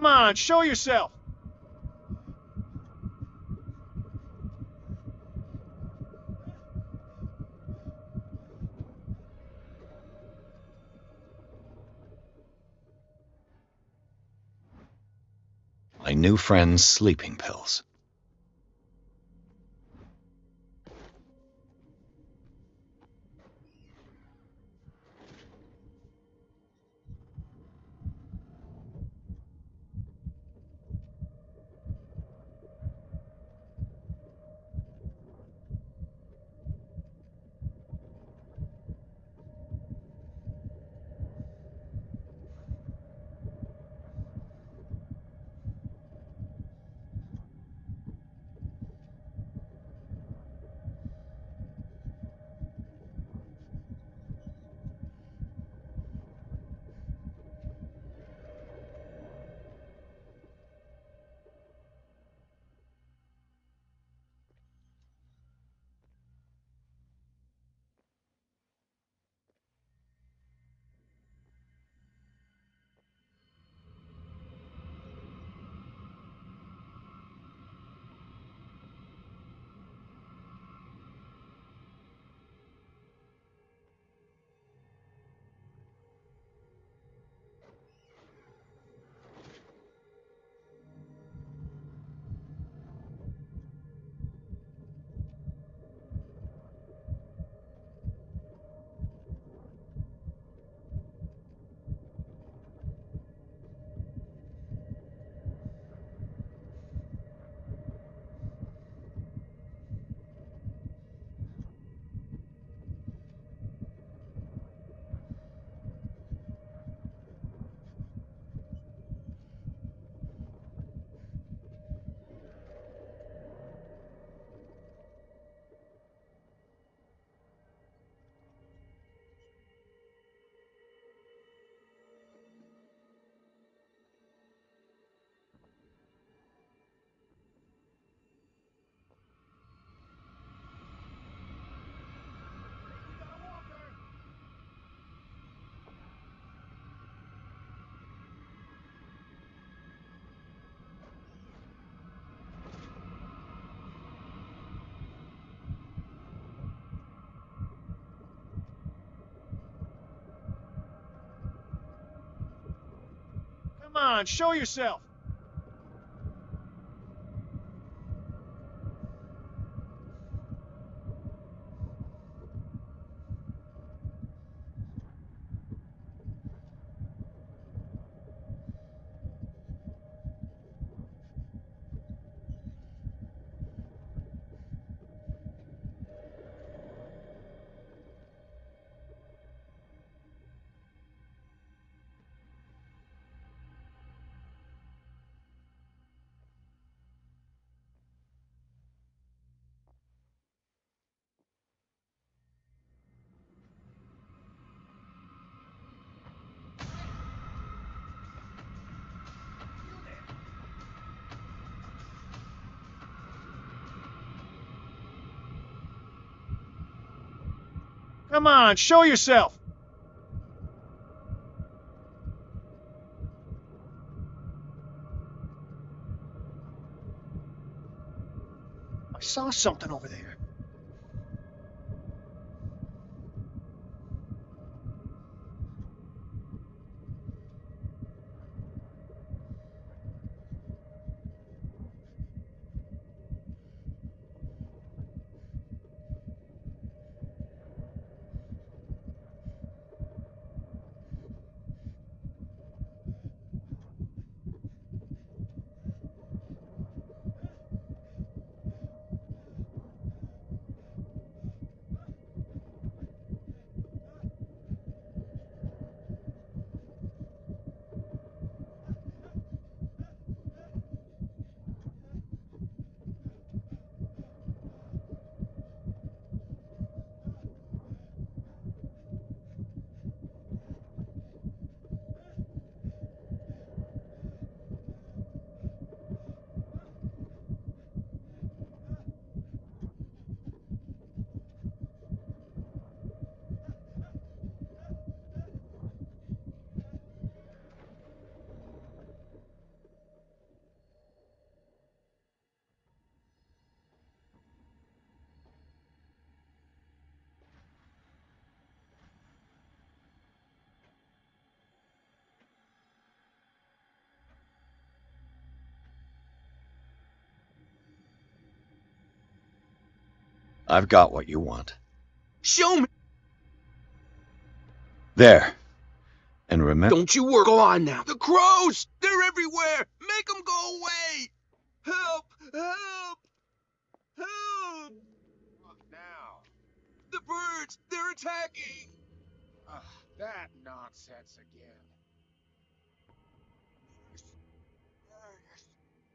Come on, show yourself! My new friend's sleeping pills. Come on, show yourself! Come on, show yourself! I saw something over there. I've got what you want. Show me! There. And remember... Don't you work on now. The crows! They're everywhere! Make them go away! Help! Help! Help! What now? The birds! They're attacking! That nonsense again.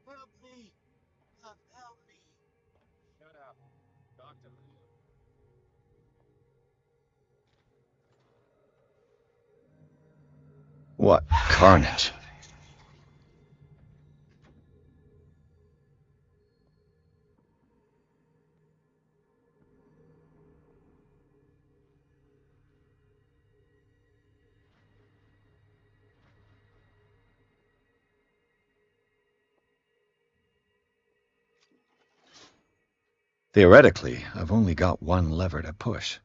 Help me! Help me! Shut up. Doctor. What carnage. Theoretically, I've only got one lever to push.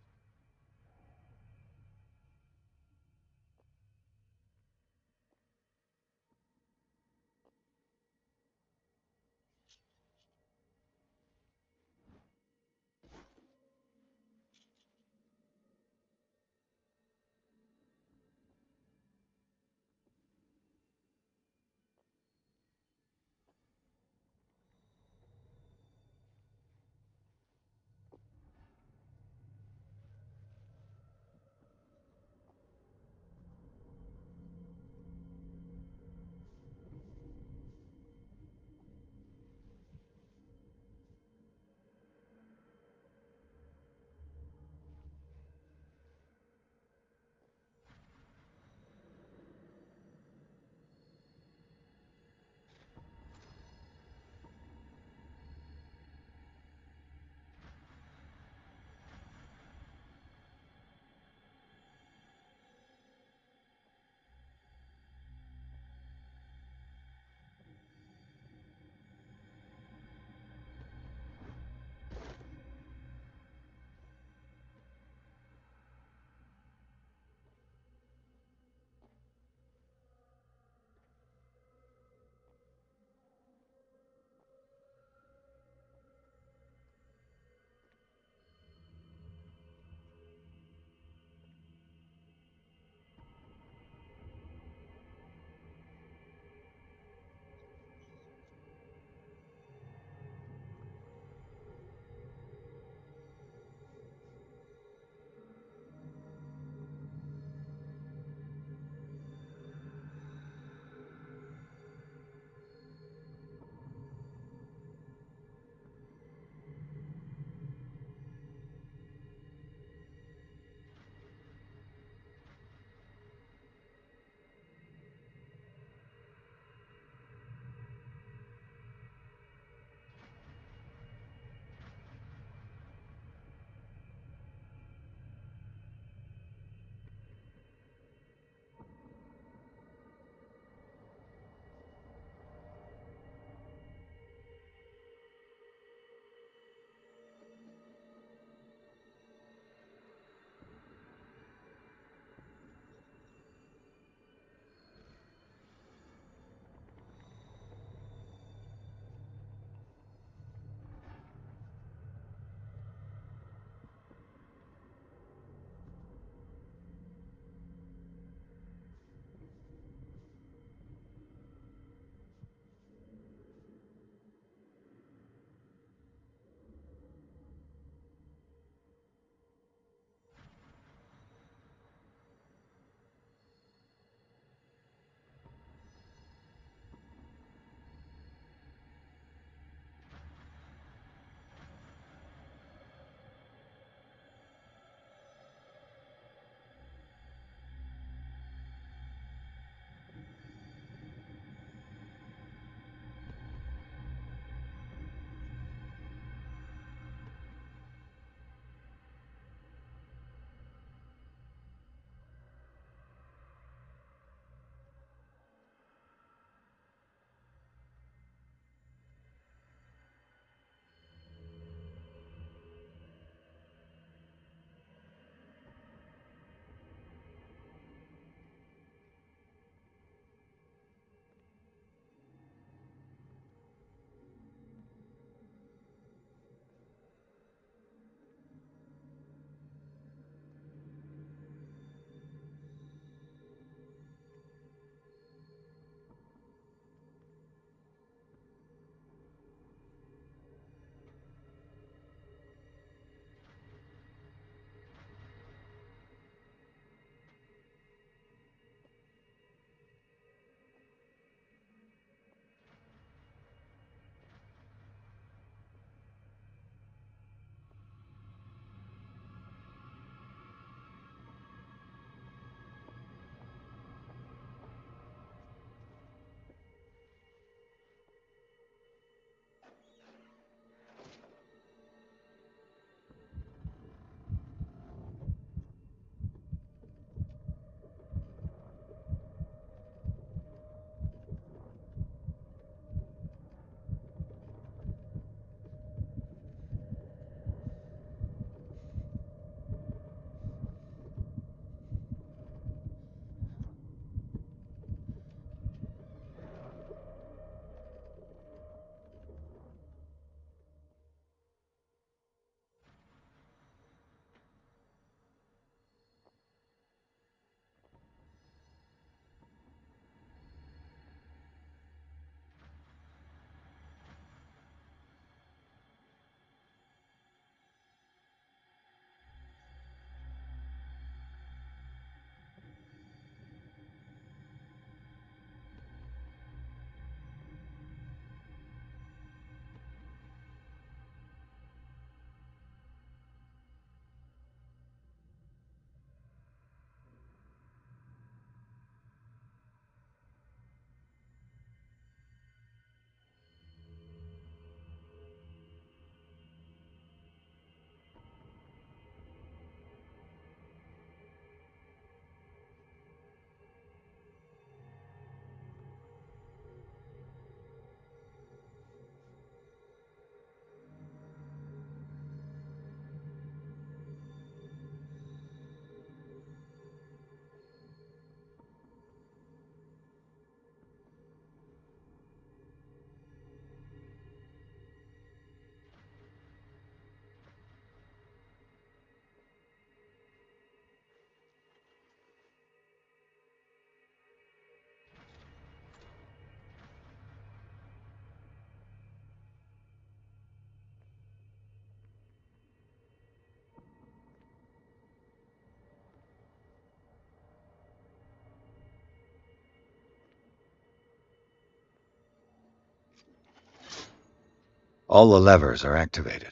All the levers are activated.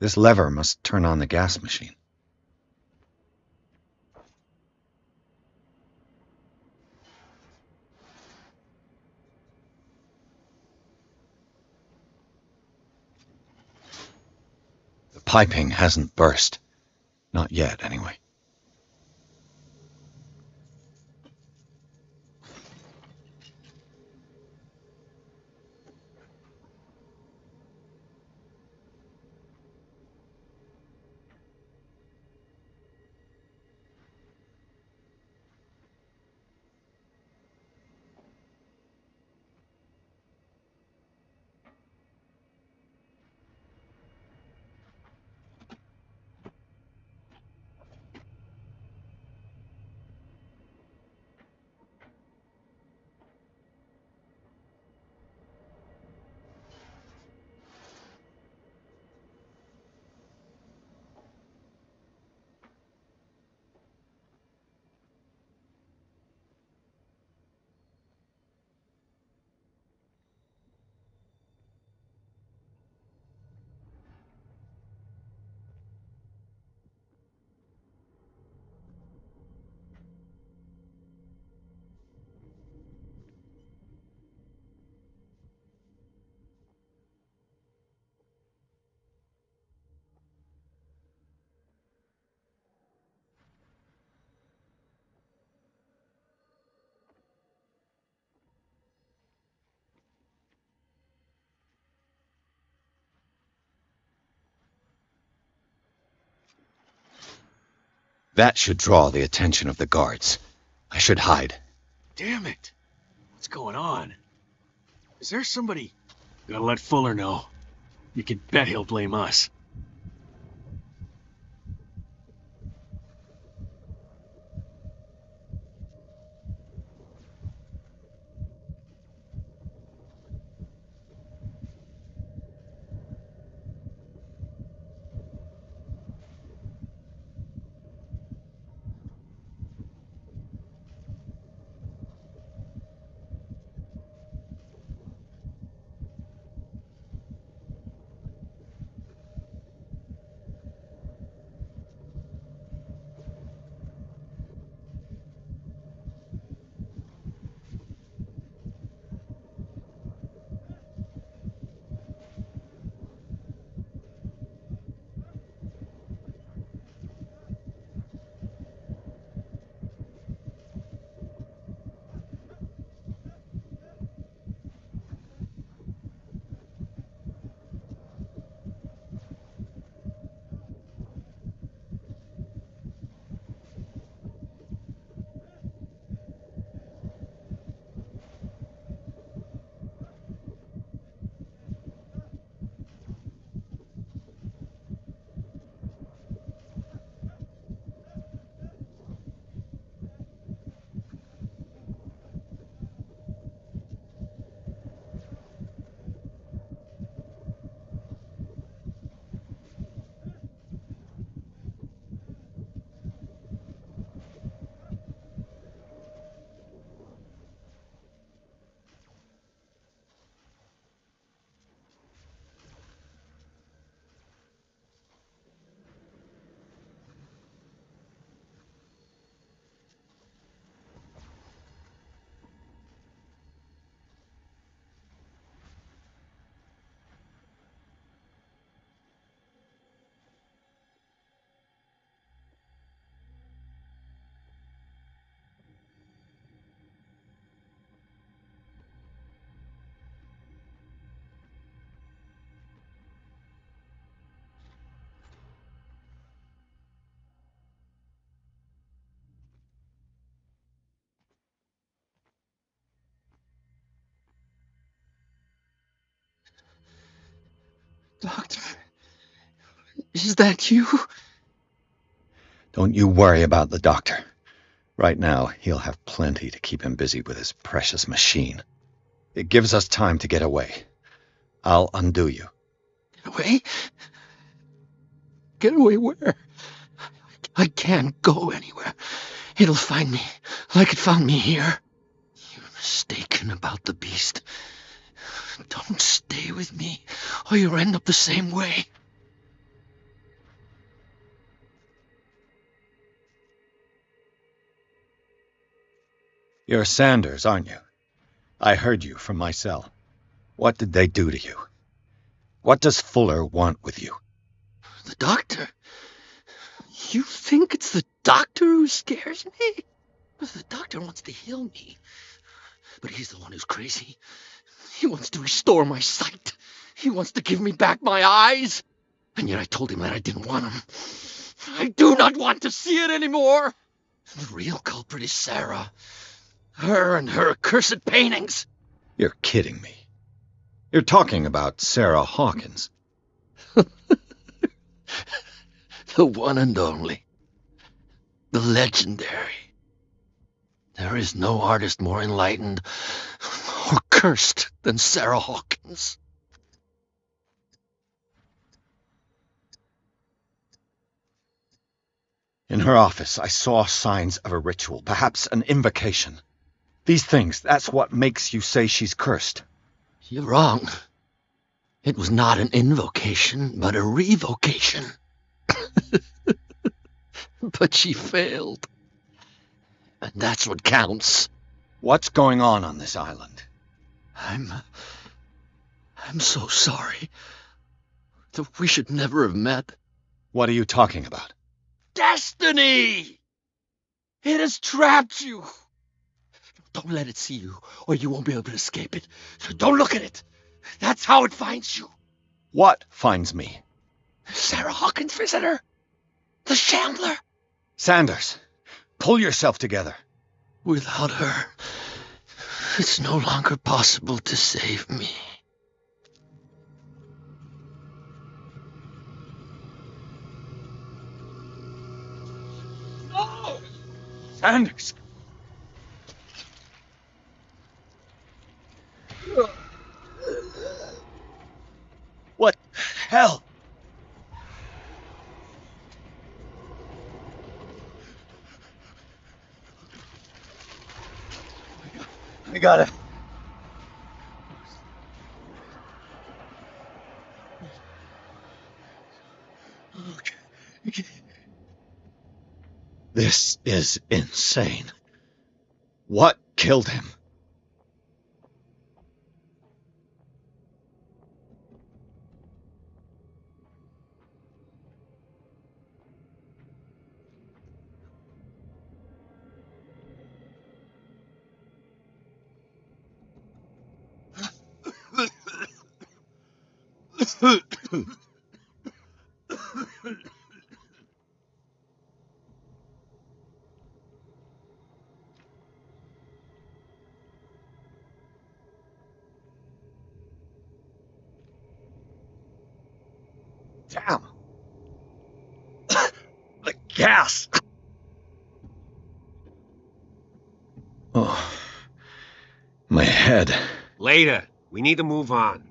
This lever must turn on the gas machine. The piping hasn't burst. Not yet, anyway. That should draw the attention of the guards. I should hide. Damn it! What's going on? Is there somebody... Gotta let Fuller know. You can bet he'll blame us. Is that you? Don't you worry about the doctor. Right now, he'll have plenty to keep him busy with his precious machine. It gives us time to get away. I'll undo you. Get away? Get away where? I can't go anywhere. It'll find me, like it found me here. You're mistaken about the beast. Don't stay with me, or you'll end up the same way. You're Sanders, aren't you? I heard you from my cell. What did they do to you? What does Fuller want with you? The doctor? You think it's the doctor who scares me? The doctor wants to heal me. But he's the one who's crazy. He wants to restore my sight. He wants to give me back my eyes. And yet I told him that I didn't want him. I do not want to see it anymore. The real culprit is Sarah. Her and her accursed paintings. You're kidding me. You're talking about Sarah Hawkins. The one and only. The legendary. There is no artist more enlightened or cursed than Sarah Hawkins. In her office, I saw signs of a ritual, perhaps an invocation. These things, that's what makes you say she's cursed. You're wrong. It was not an invocation, but a revocation. But she failed. And that's what counts. What's going on this island? I'm so sorry. We should never have met. What are you talking about? Destiny! It has trapped you. Don't let it see you, or you won't be able to escape it. Don't look at it. That's how it finds you. What finds me? Sarah Hawkins' visitor. The Shambler. Sanders, pull yourself together. Without her, it's no longer possible to save me. No! Sanders! What the hell? We gotta... Okay. This is insane. What killed him? Damn! The gas! Oh, my head. Later. We need to move on.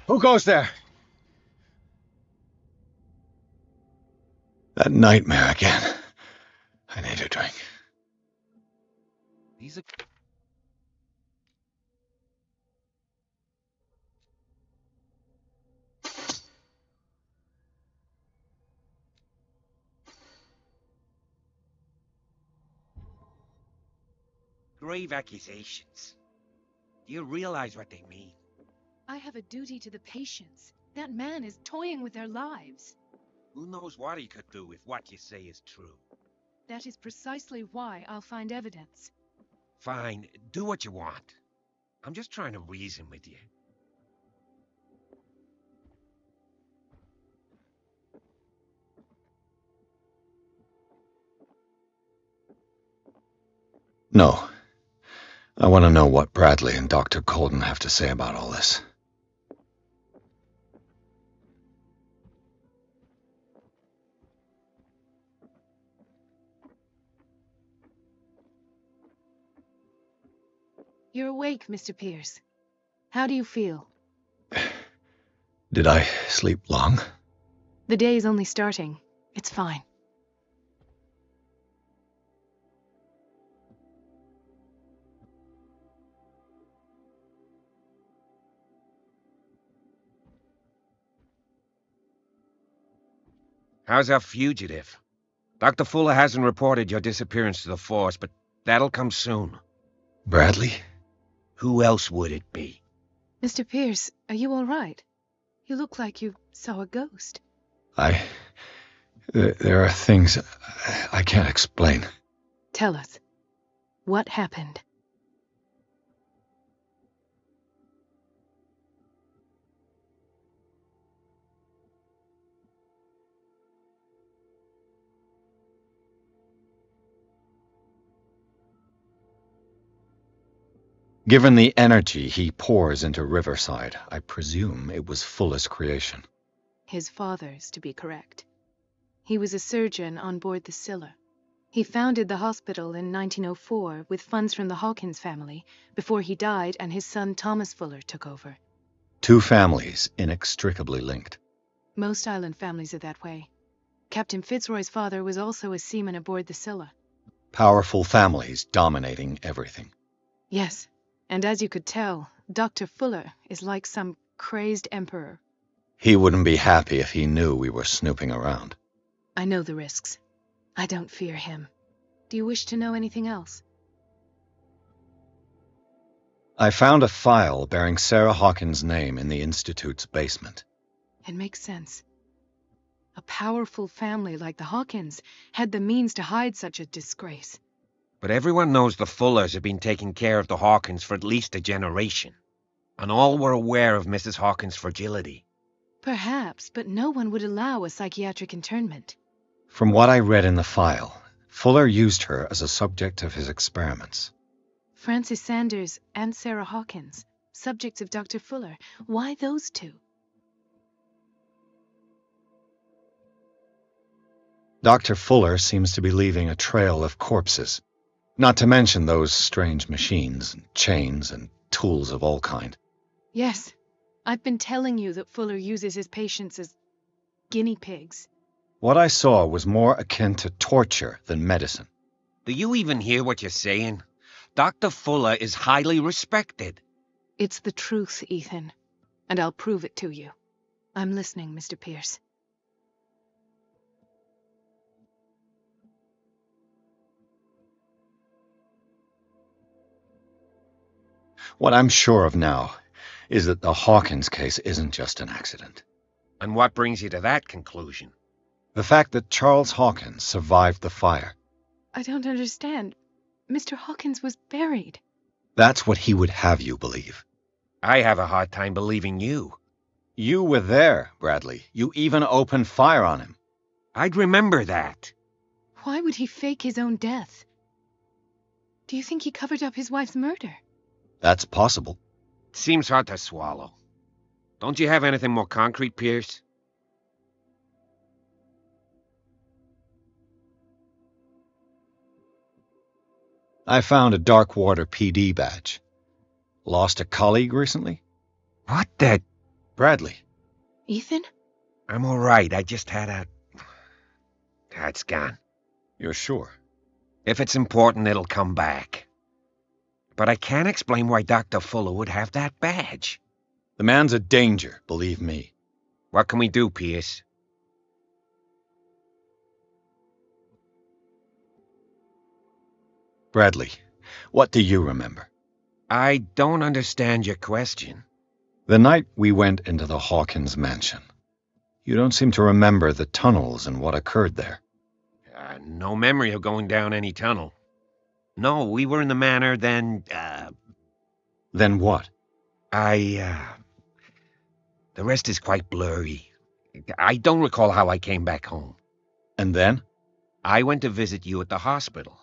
Who goes there? That nightmare again. I need a drink. These are... grave accusations. Do you realize what they mean? I have a duty to the patients. That man is toying with their lives. Who knows what he could do if what you say is true? That is precisely why I'll find evidence. Fine, do what you want. I'm just trying to reason with you. No. I want to know what Bradley and Dr. Colden have to say about all this. You're awake, Mr. Pierce. How do you feel? Did I sleep long? The day is only starting. It's fine. How's our fugitive? Dr. Fuller hasn't reported your disappearance to the force, but that'll come soon. Bradley? Who else would it be? Mr. Pierce, are you all right? You look like you saw a ghost. There are things I can't explain. Tell us. What happened? Given the energy he pours into Riverside, I presume it was Fuller's creation. His father's, to be correct. He was a surgeon on board the Scylla. He founded the hospital in 1904 with funds from the Hawkins family before he died and his son Thomas Fuller took over. Two families inextricably linked. Most island families are that way. Captain Fitzroy's father was also a seaman aboard the Scylla. Powerful families dominating everything. Yes, and as you could tell, Dr. Fuller is like some crazed emperor. He wouldn't be happy if he knew we were snooping around. I know the risks. I don't fear him. Do you wish to know anything else? I found a file bearing Sarah Hawkins' name in the Institute's basement. It makes sense. A powerful family like the Hawkins had the means to hide such a disgrace. But everyone knows the Fullers have been taking care of the Hawkins for at least a generation. And all were aware of Mrs. Hawkins' fragility. Perhaps, but no one would allow a psychiatric internment. From what I read in the file, Fuller used her as a subject of his experiments. Francis Sanders and Sarah Hawkins, subjects of Dr. Fuller. Why those two? Dr. Fuller seems to be leaving a trail of corpses. Not to mention those strange machines, chains, and tools of all kind. Yes, I've been telling you that Fuller uses his patients as guinea pigs. What I saw was more akin to torture than medicine. Do you even hear what you're saying? Dr. Fuller is highly respected. It's the truth, Ethan, and I'll prove it to you. I'm listening, Mr. Pierce. What I'm sure of now is that the Hawkins case isn't just an accident. And what brings you to that conclusion? The fact that Charles Hawkins survived the fire. I don't understand. Mr. Hawkins was buried. That's what he would have you believe. I have a hard time believing you. You were there, Bradley. You even opened fire on him. I'd remember that. Why would he fake his own death? Do you think he covered up his wife's murder? That's possible. Seems hard to swallow. Don't you have anything more concrete, Pierce? I found a Darkwater PD badge. Lost a colleague recently? What the... Bradley. Ethan? I'm all right. I just had a... It's gone. You're sure? If it's important, it'll come back. But I can't explain why Dr. Fuller would have that badge. The man's a danger, believe me. What can we do, Pierce? Bradley, what do you remember? I don't understand your question. The night we went into the Hawkins mansion. You don't seem to remember the tunnels and what occurred there. No memory of going down any tunnel. No, we were in the manor, then, Then what? The rest is quite blurry. I don't recall how I came back home. And then? I went to visit you at the hospital,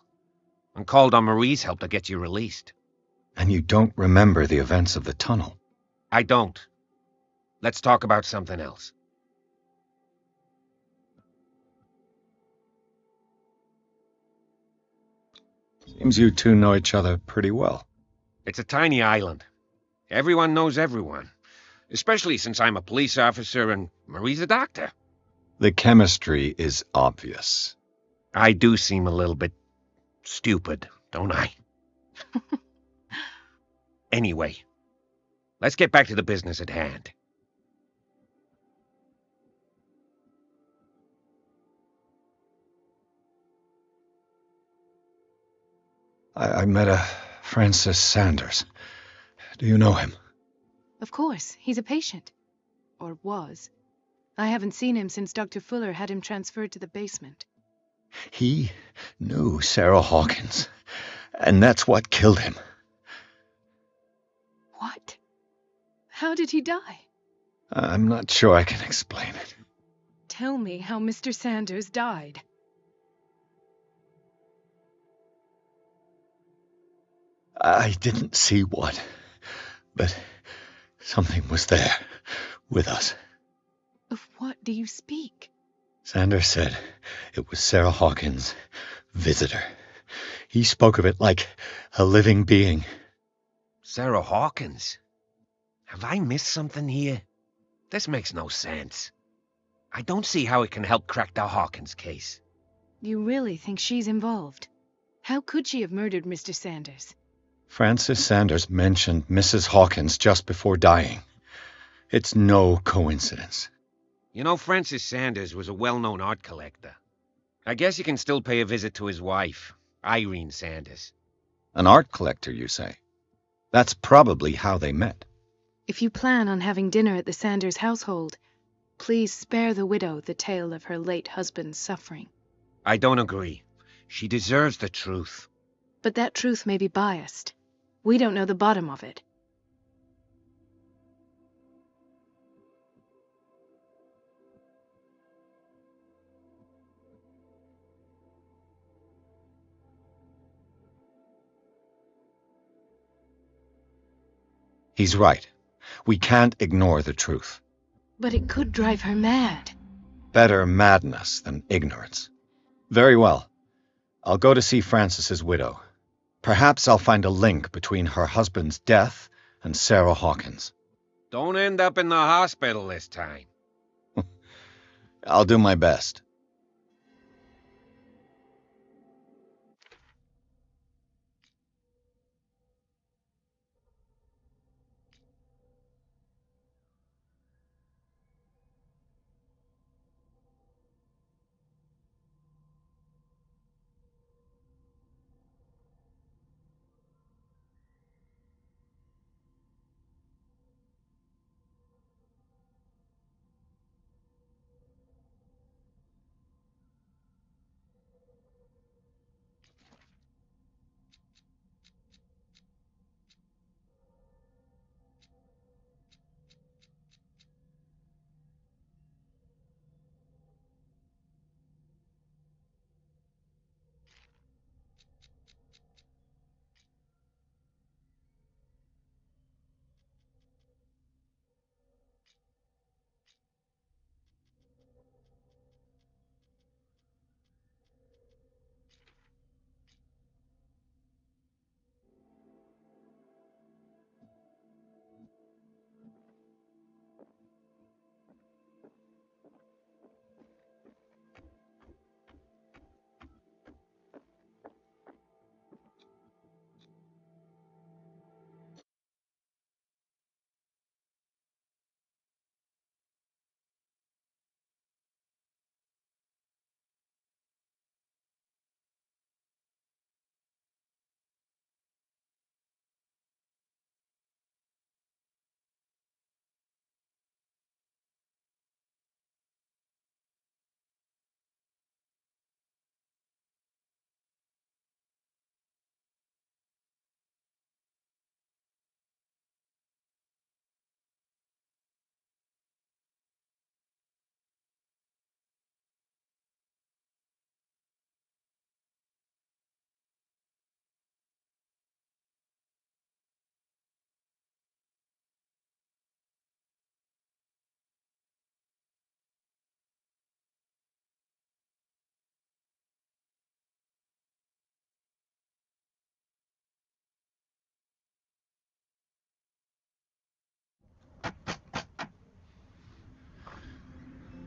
and called on Marie's help to get you released. And you don't remember the events of the tunnel? I don't. Let's talk about something else. Seems you two know each other pretty well. It's a tiny island. Everyone knows everyone. Especially since I'm a police officer and Marie's a doctor. The chemistry is obvious. I do seem a little bit stupid, don't I? Anyway, let's get back to the business at hand. I met a Francis Sanders. Do you know him? Of course, he's a patient. Or was. I haven't seen him since Dr. Fuller had him transferred to the basement. He knew Sarah Hawkins, and that's what killed him. What? How did he die? I'm not sure I can explain it. Tell me how Mr. Sanders died. I didn't see what, but something was there, with us. Of what do you speak? Sanders said it was Sarah Hawkins' visitor. He spoke of it like a living being. Sarah Hawkins? Have I missed something here? This makes no sense. I don't see how it can help crack the Hawkins case. You really think she's involved? How could she have murdered Mr. Sanders? Francis Sanders mentioned Mrs. Hawkins just before dying. It's no coincidence. You know, Francis Sanders was a well-known art collector. I guess you can still pay a visit to his wife, Irene Sanders. An art collector, you say? That's probably how they met. If you plan on having dinner at the Sanders household, please spare the widow the tale of her late husband's suffering. I don't agree. She deserves the truth. But that truth may be biased. We don't know the bottom of it. He's right. We can't ignore the truth. But it could drive her mad. Better madness than ignorance. Very well. I'll go to see Francis's widow. Perhaps I'll find a link between her husband's death and Sarah Hawkins. Don't end up in the hospital this time. I'll do my best.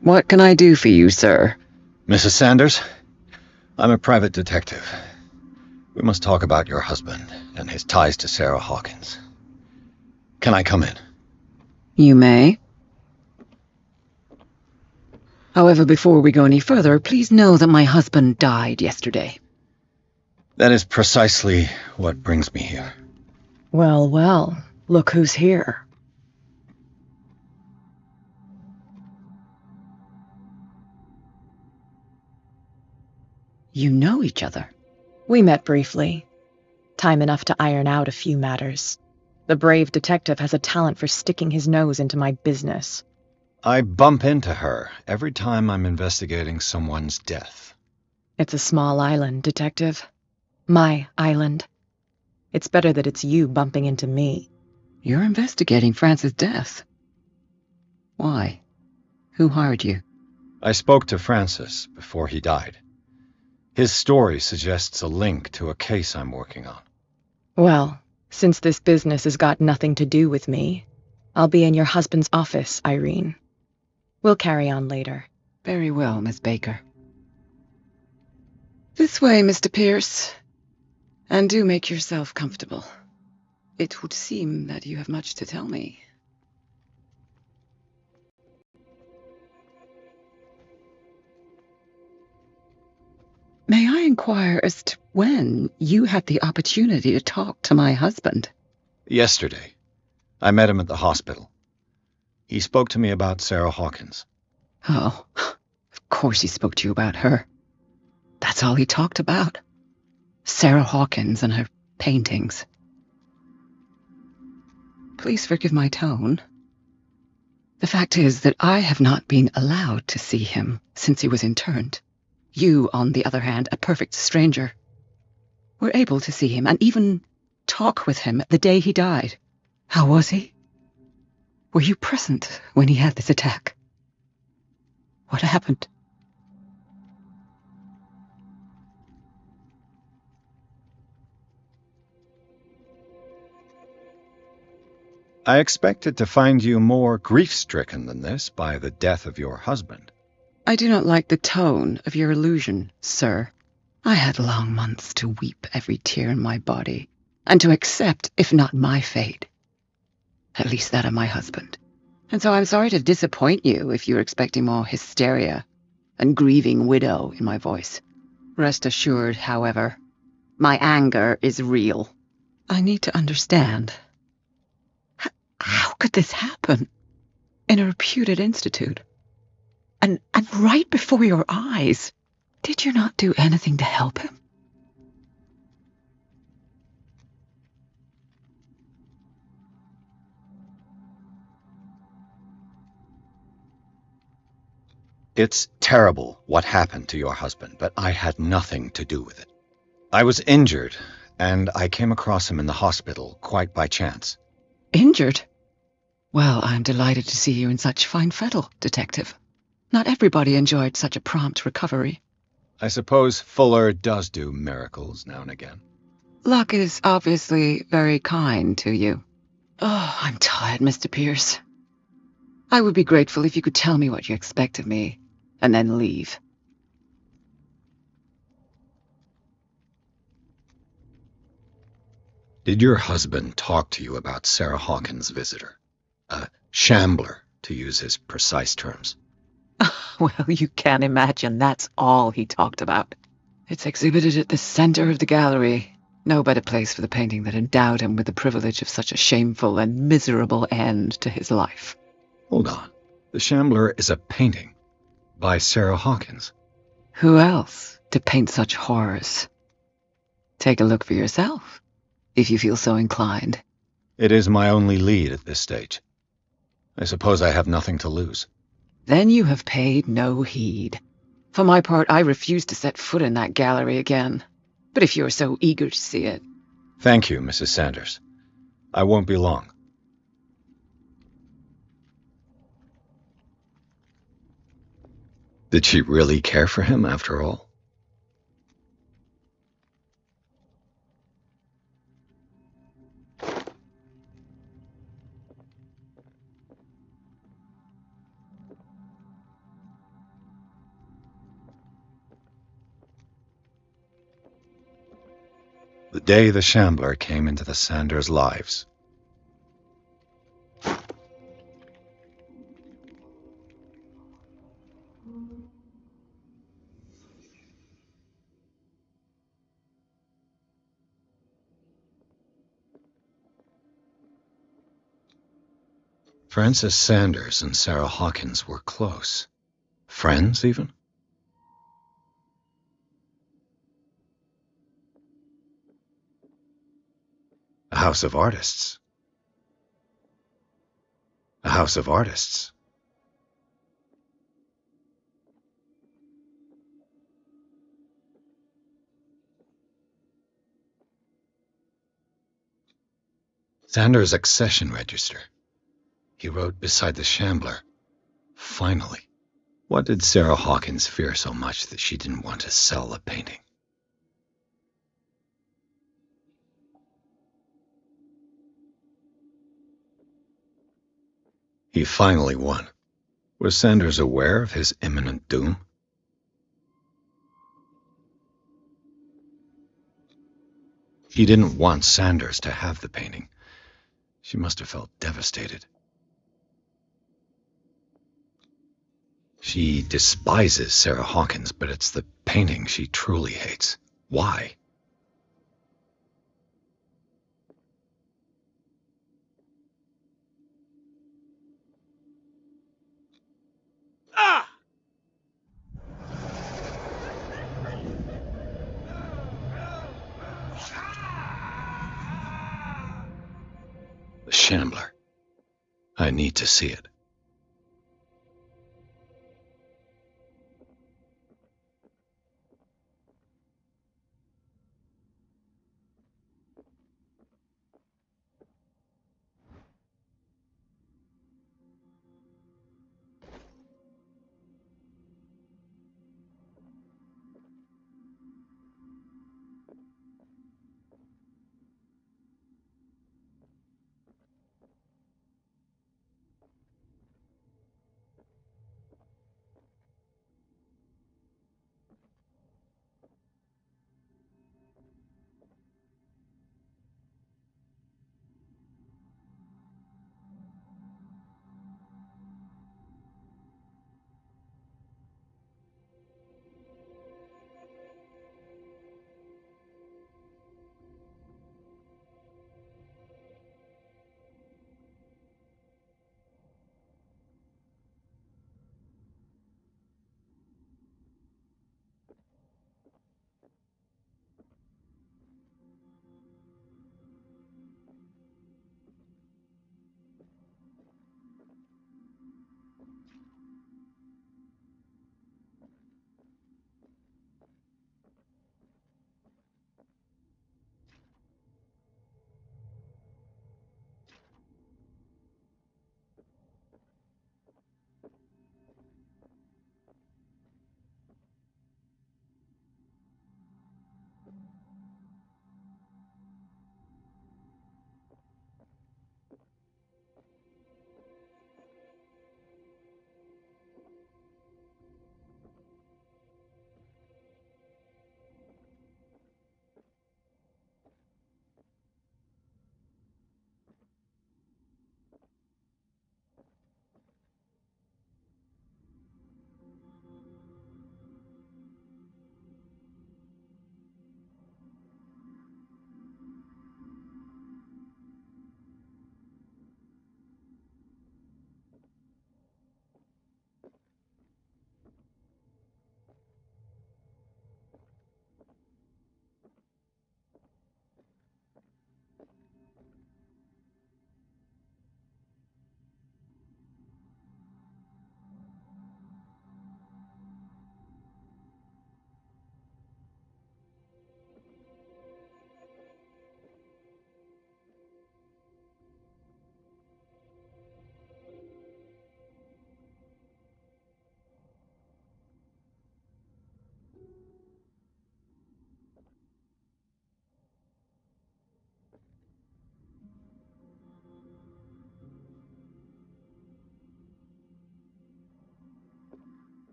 What can I do for you, sir? Mrs. Sanders, I'm a private detective. We must talk about your husband and his ties to Sarah Hawkins. Can I come in? You may. However, before we go any further, please know that my husband died yesterday. That is precisely what brings me here. Well, well, look who's here. You know each other. We met briefly. Time enough to iron out a few matters. The brave detective has a talent for sticking his nose into my business. I bump into her every time I'm investigating someone's death. It's a small island, Detective. My island. It's better that it's you bumping into me. You're investigating Francis' death. Why? Who hired you? I spoke to Francis before he died. His story suggests a link to a case I'm working on. Well, since this business has got nothing to do with me, I'll be in your husband's office, Irene. We'll carry on later. Very well, Miss Baker. This way, Mr. Pierce. And do make yourself comfortable. It would seem that you have much to tell me. May I inquire as to when you had the opportunity to talk to my husband? Yesterday, I met him at the hospital. He spoke to me about Sarah Hawkins. Oh, of course he spoke to you about her. That's all he talked about. Sarah Hawkins and her paintings. Please forgive my tone. The fact is that I have not been allowed to see him since he was interned. You, on the other hand, a perfect stranger, were able to see him and even talk with him the day he died. How was he? Were you present when he had this attack? What happened? I expected to find you more grief-stricken than this by the death of your husband. I do not like the tone of your allusion, sir. I had long months to weep every tear in my body, and to accept, if not my fate, at least that of my husband. And so I'm sorry to disappoint you if you're expecting more hysteria and grieving widow in my voice. Rest assured, however, my anger is real. I need to understand. How could this happen? In a reputed institute? And right before your eyes? Did you not do anything to help him? It's terrible what happened to your husband, but I had nothing to do with it. I was injured, and I came across him in the hospital quite by chance. Injured? Well, I'm delighted to see you in such fine fettle, Detective. Not everybody enjoyed such a prompt recovery. I suppose Fuller does do miracles now and again. Luck is obviously very kind to you. Oh, I'm tired, Mr. Pierce. I would be grateful if you could tell me what you expect of me, and then leave. Did your husband talk to you about Sarah Hawkins' visitor? A shambler, to use his precise terms. Well, you can imagine that's all he talked about. It's exhibited at the center of the gallery. No better place for the painting that endowed him with the privilege of such a shameful and miserable end to his life. Hold on. The Shambler is a painting by Sarah Hawkins. Who else to paint such horrors? Take a look for yourself, if you feel so inclined. It is my only lead at this stage. I suppose I have nothing to lose. Then you have paid no heed. For my part, I refuse to set foot in that gallery again. But if you're so eager to see it... Thank you, Mrs. Sanders. I won't be long. Did she really care for him after all? The day the Shambler came into the Sanders' lives. Francis Sanders and Sarah Hawkins were close. Friends, even? A house of artists. A house of artists. Sanders' accession register. He wrote beside the Shambler, "Finally." What did Sarah Hawkins fear so much that she didn't want to sell the painting? He finally won. Was Sanders aware of his imminent doom? She didn't want Sanders to have the painting. She must have felt devastated. She despises Sarah Hawkins, but it's the painting she truly hates. Why? The Shambler. I need to see it.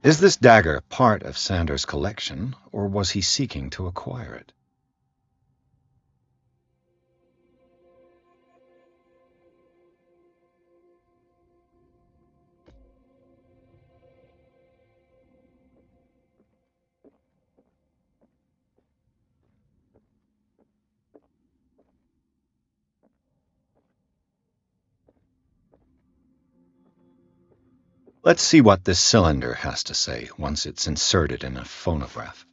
Is this dagger part of Sanders' collection, or was he seeking to acquire it? Let's see what this cylinder has to say once it's inserted in a phonograph.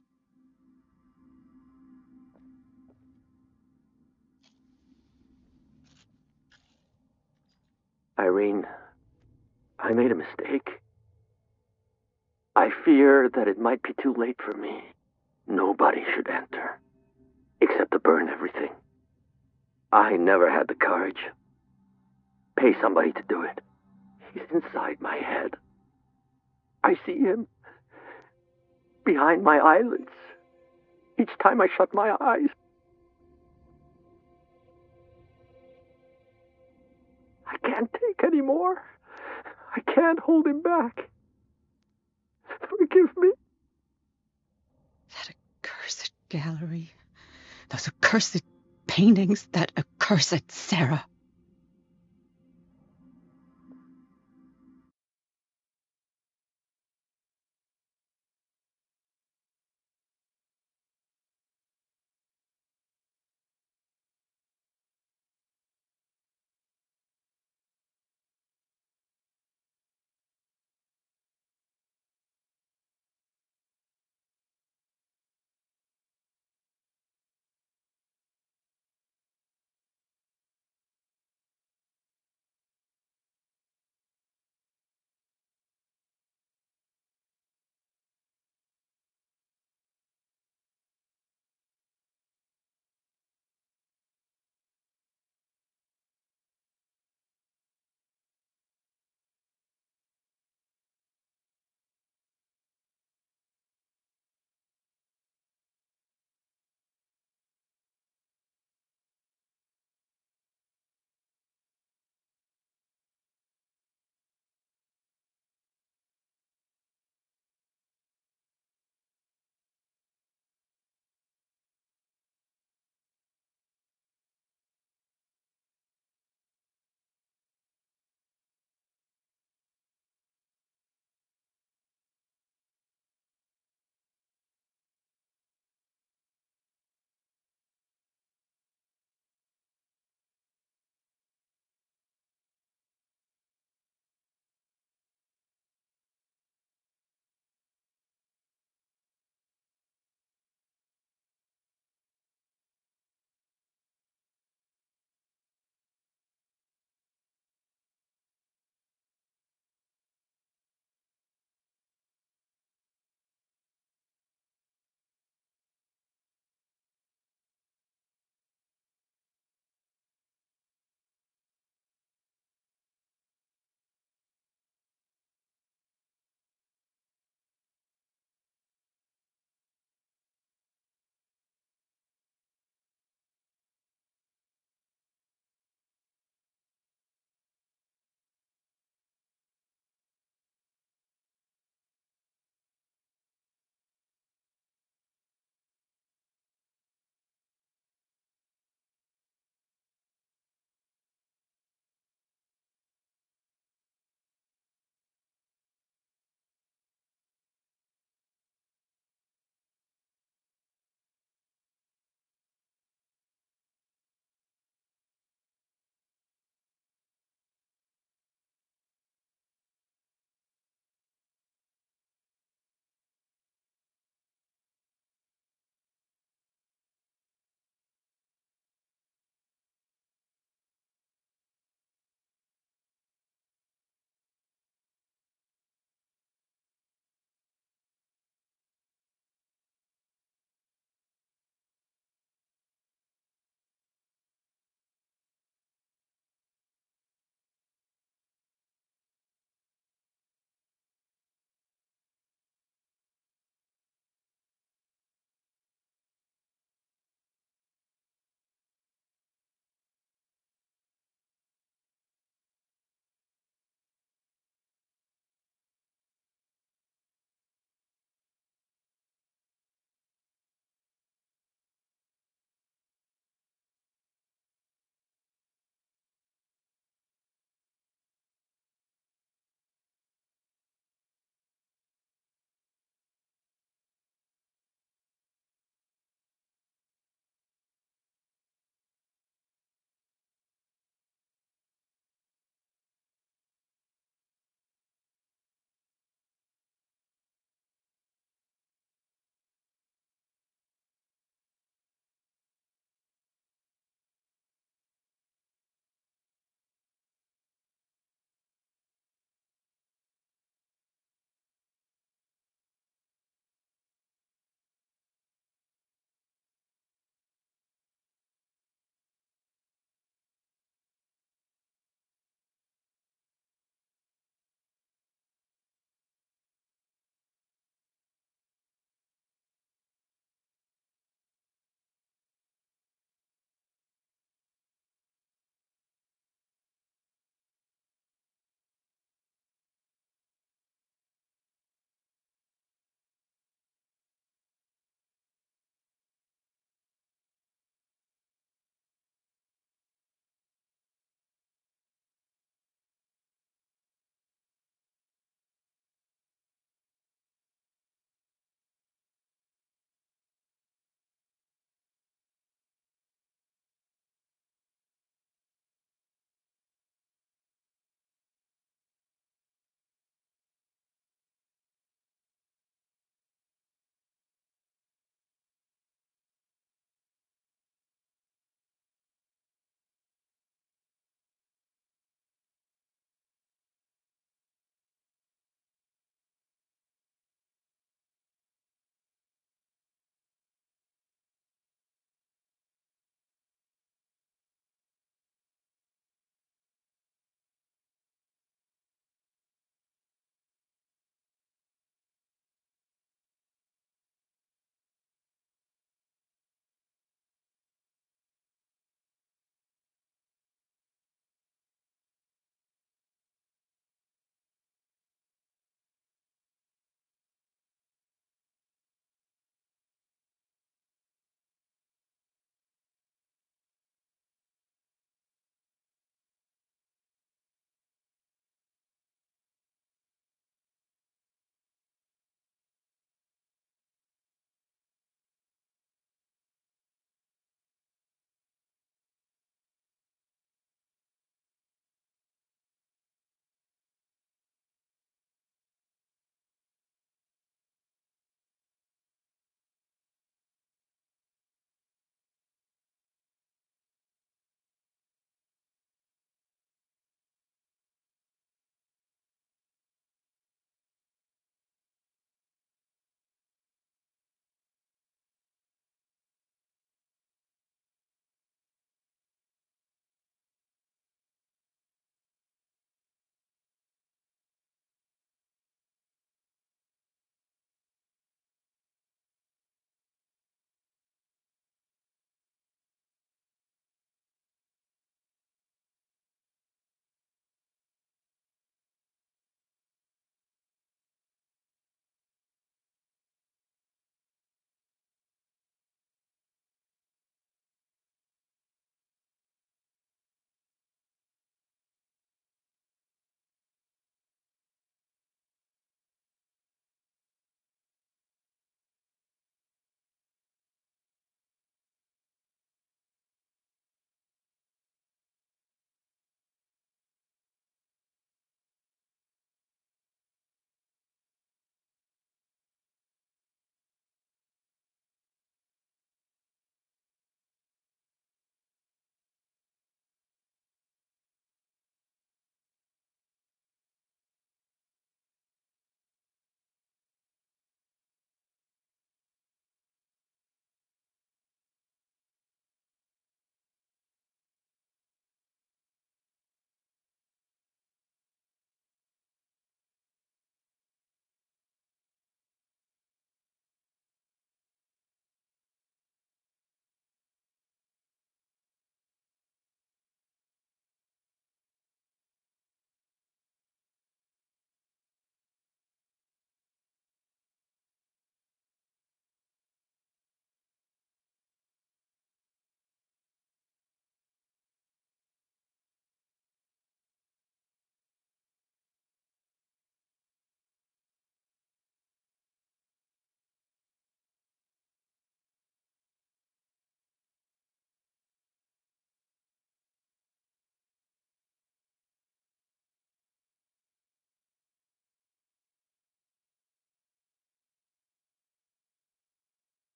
Irene, I made a mistake. I fear that it might be too late for me. Nobody should enter, except to burn everything. I never had the courage. Pay somebody to do it. He's inside my head. I see him behind my eyelids each time I shut my eyes. I can't take any more. I can't hold him back. Forgive me. That accursed gallery. Those accursed paintings. That accursed Sarah.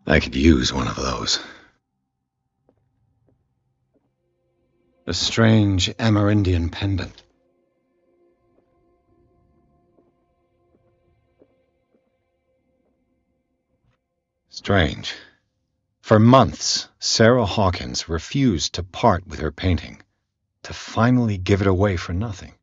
I could use one of those. A strange Amerindian pendant. Strange. For months, Sarah Hawkins refused to part with her painting, to finally give it away for nothing.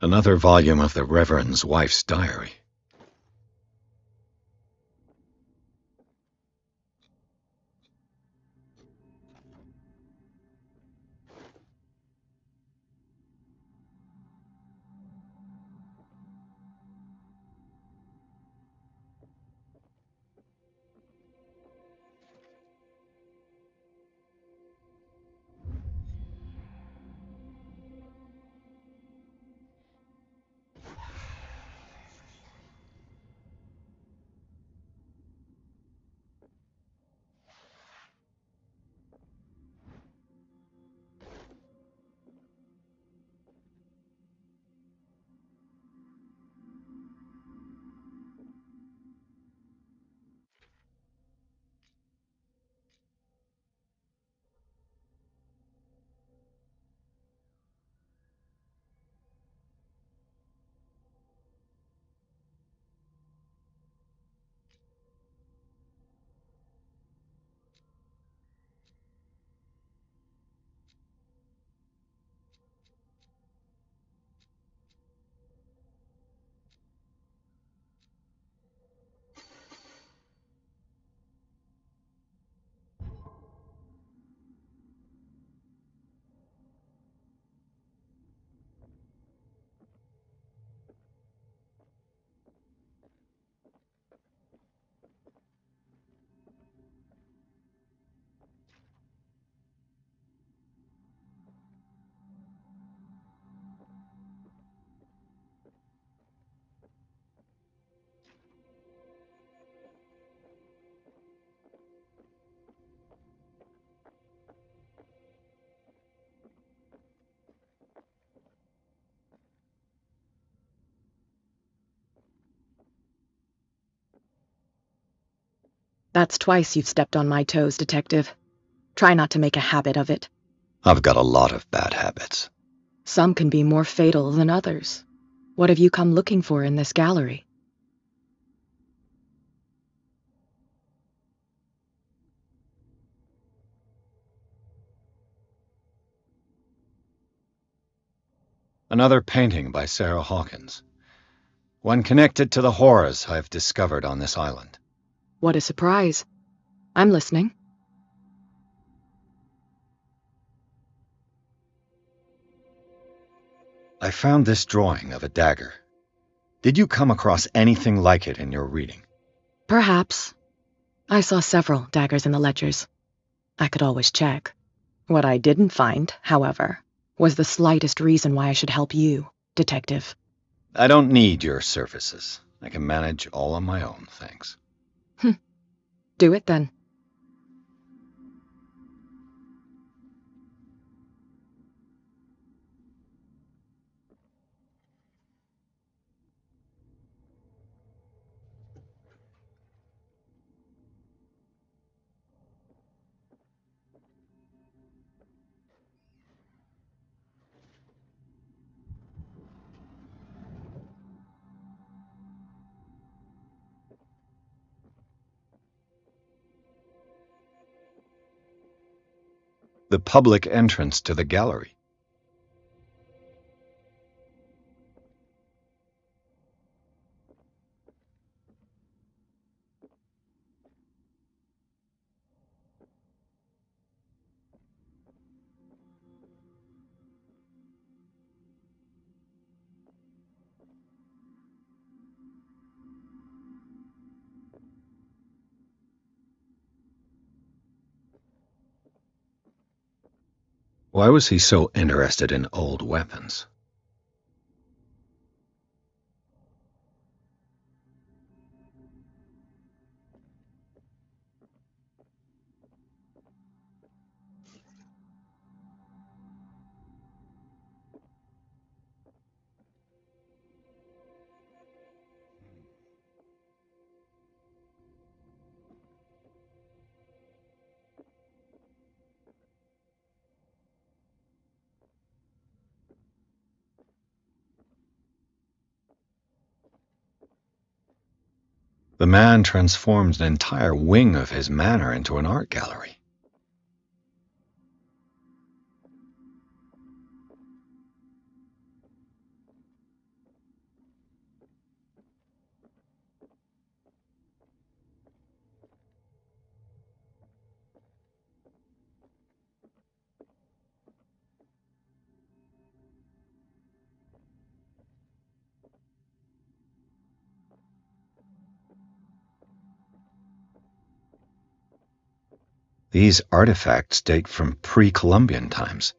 Another volume of the Reverend's wife's diary. That's twice you've stepped on my toes, Detective. Try not to make a habit of it. I've got a lot of bad habits. Some can be more fatal than others. What have you come looking for in this gallery? Another painting by Sarah Hawkins. One connected to the horrors I've discovered on this island. What a surprise. I'm listening. I found this drawing of a dagger. Did you come across anything like it in your reading? Perhaps. I saw several daggers in the ledgers. I could always check. What I didn't find, however, was the slightest reason why I should help you, Detective. I don't need your services. I can manage all on my own, thanks. Do it then. The public entrance to the gallery. Why was he so interested in old weapons? The man transforms an entire wing of his manor into an art gallery. These artifacts date from pre-Columbian times.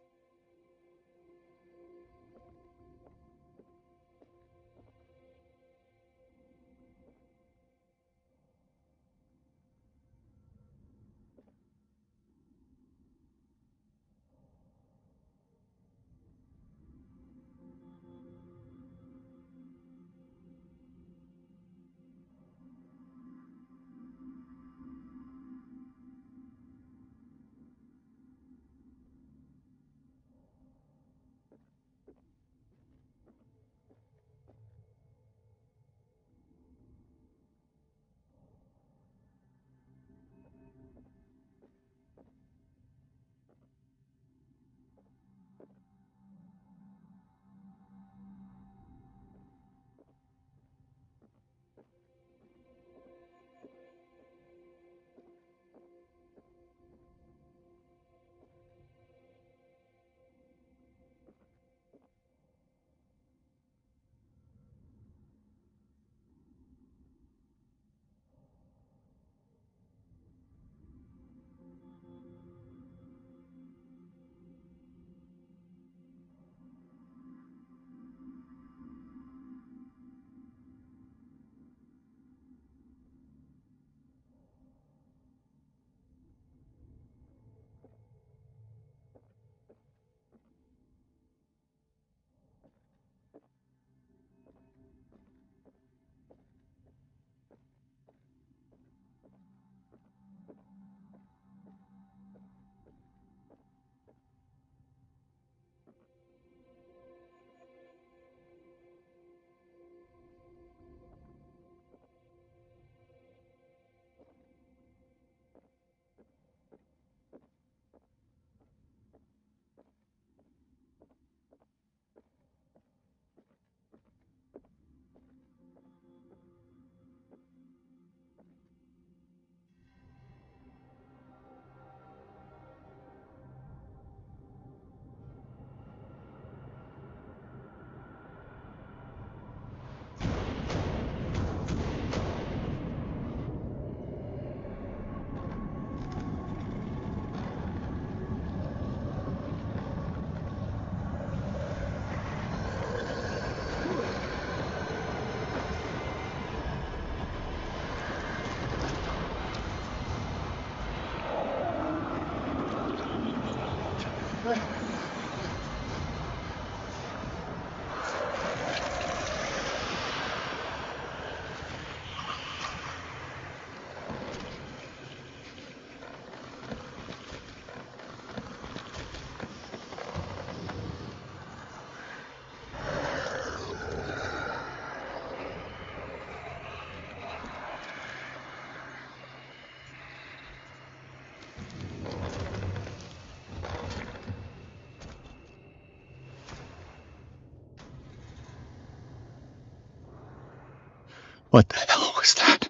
What the hell was that?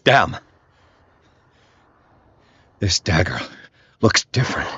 Damn. This dagger looks different.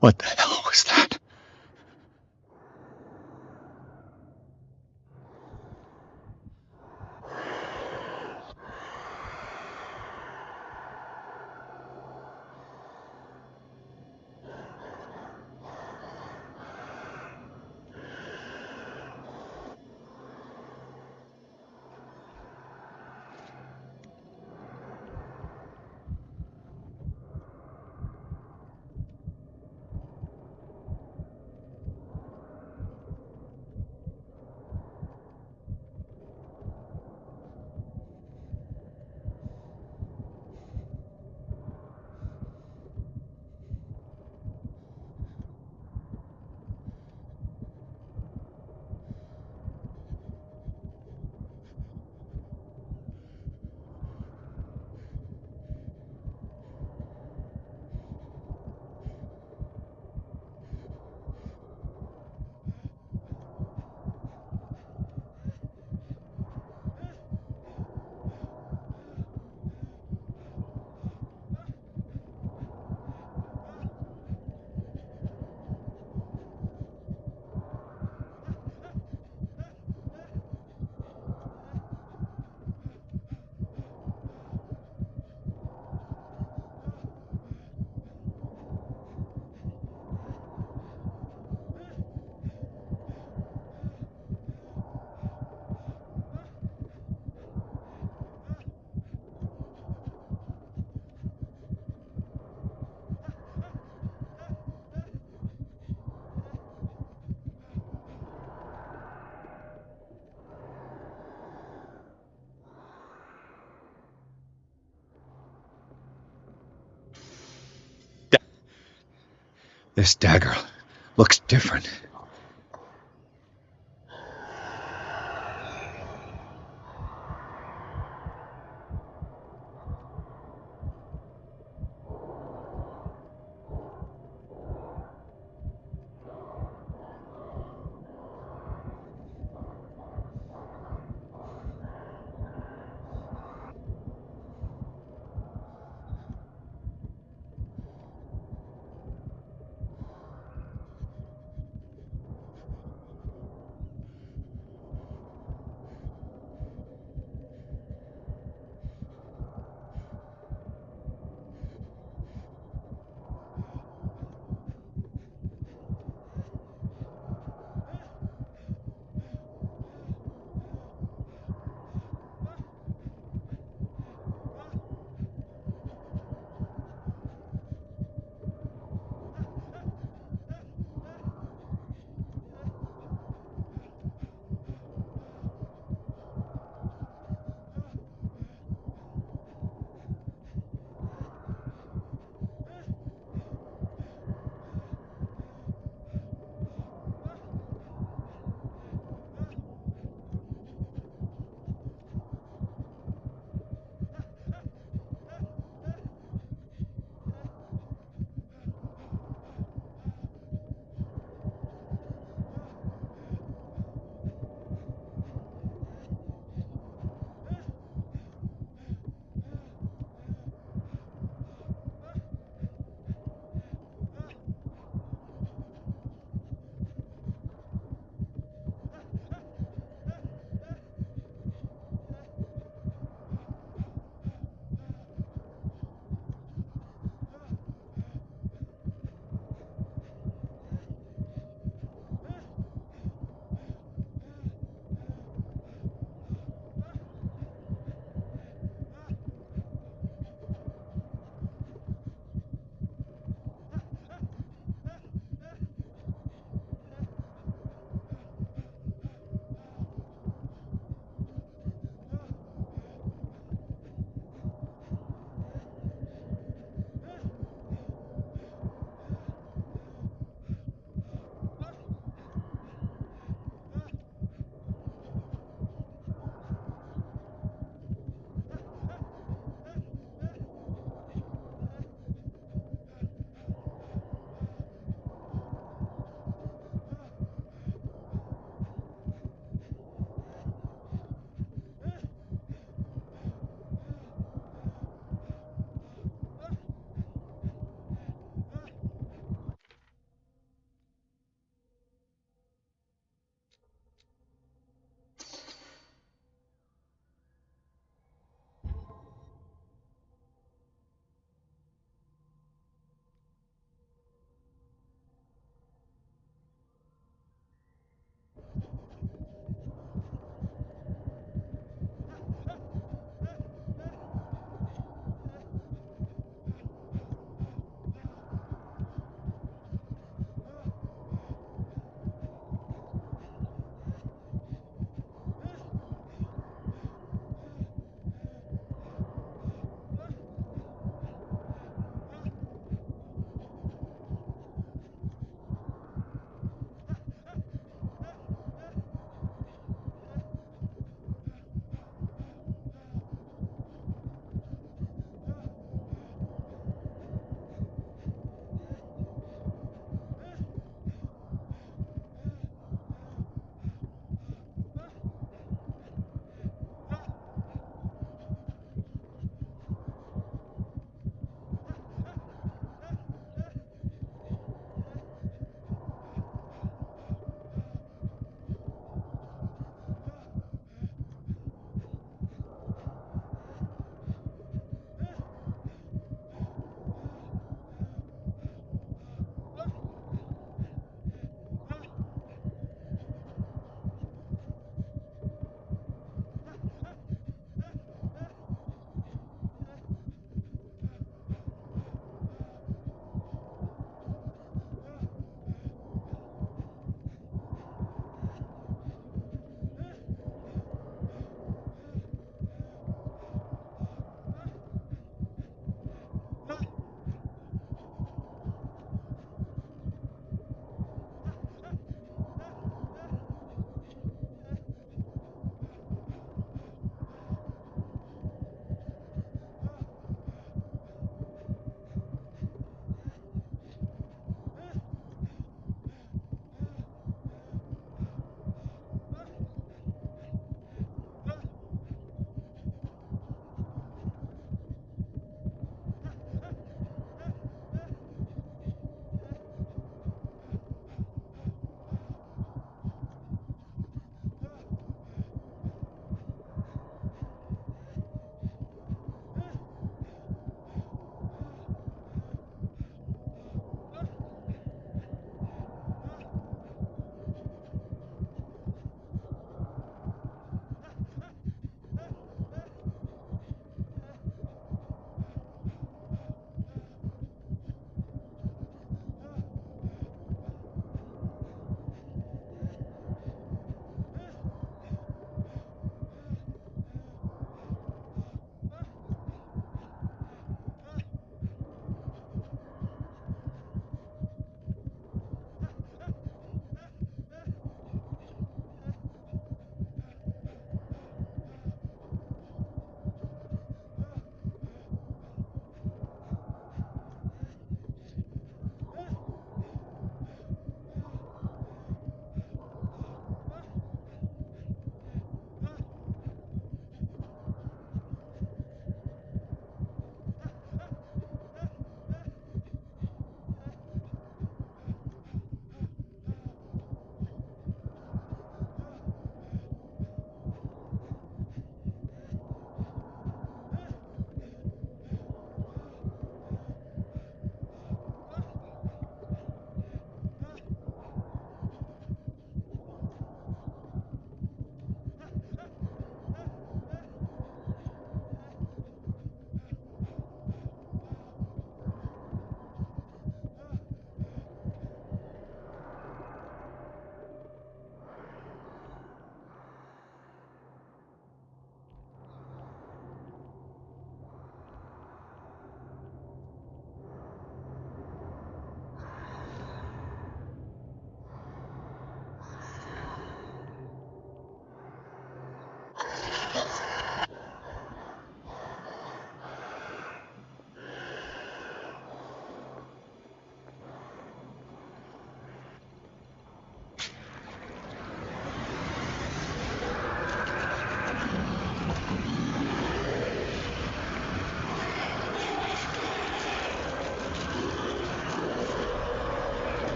What the hell was that? This dagger looks different.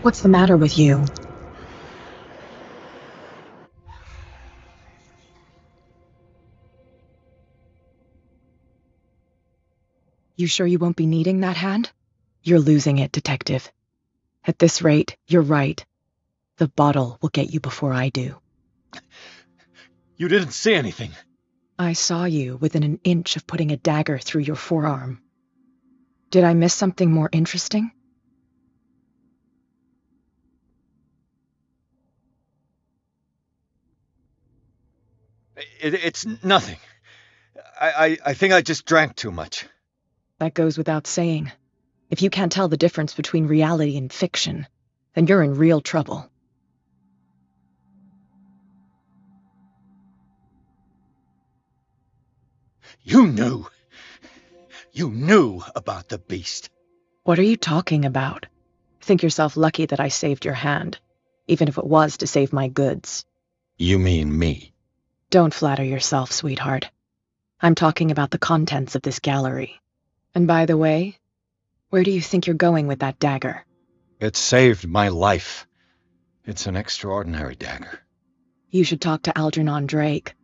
What's the matter with you? You sure you won't be needing that hand? You're losing it, Detective. At this rate, you're right. The bottle will get you before I do. You didn't see anything. I saw you within an inch of putting a dagger through your forearm. Did I miss something more interesting? It's nothing. I think I just drank too much. That goes without saying. If you can't tell the difference between reality and fiction, then you're in real trouble. You knew. You knew about the beast. What are you talking about? Think yourself lucky that I saved your hand, even if it was to save my goods. You mean me? Don't flatter yourself, sweetheart. I'm talking about the contents of this gallery. And by the way, where do you think you're going with that dagger? It saved my life. It's an extraordinary dagger. You should talk to Algernon Drake.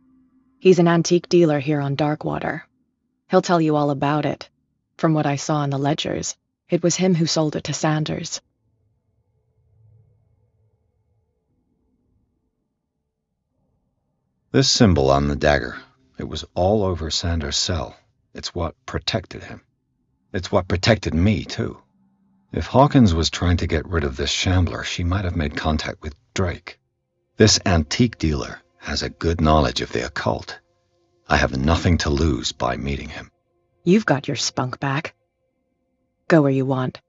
He's an antique dealer here on Darkwater. He'll tell you all about it. From what I saw in the ledgers, it was him who sold it to Sanders. This symbol on the dagger, it was all over Sanders' cell. It's what protected him. It's what protected me, too. If Hawkins was trying to get rid of this shambler, she might have made contact with Drake. This antique dealer has a good knowledge of the occult. I have nothing to lose by meeting him. You've got your spunk back. Go where you want.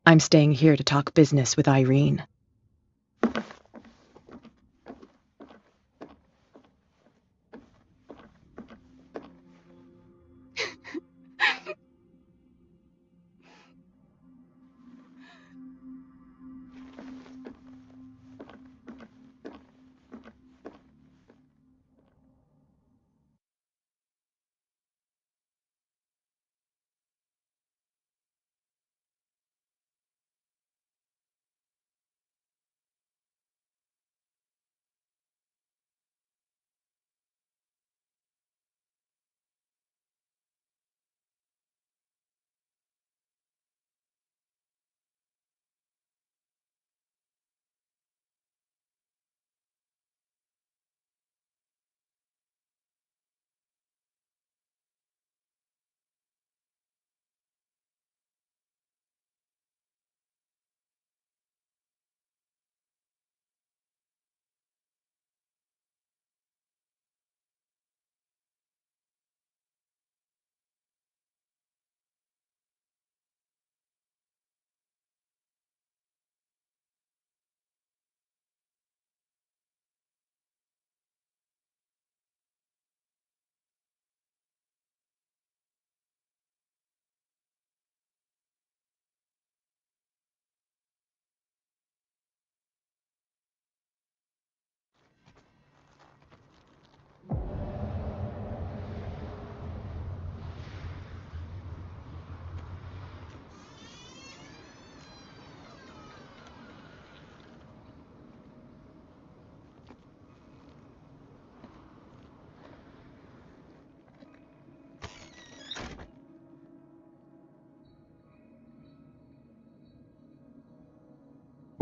I'm staying here to talk business with Irene.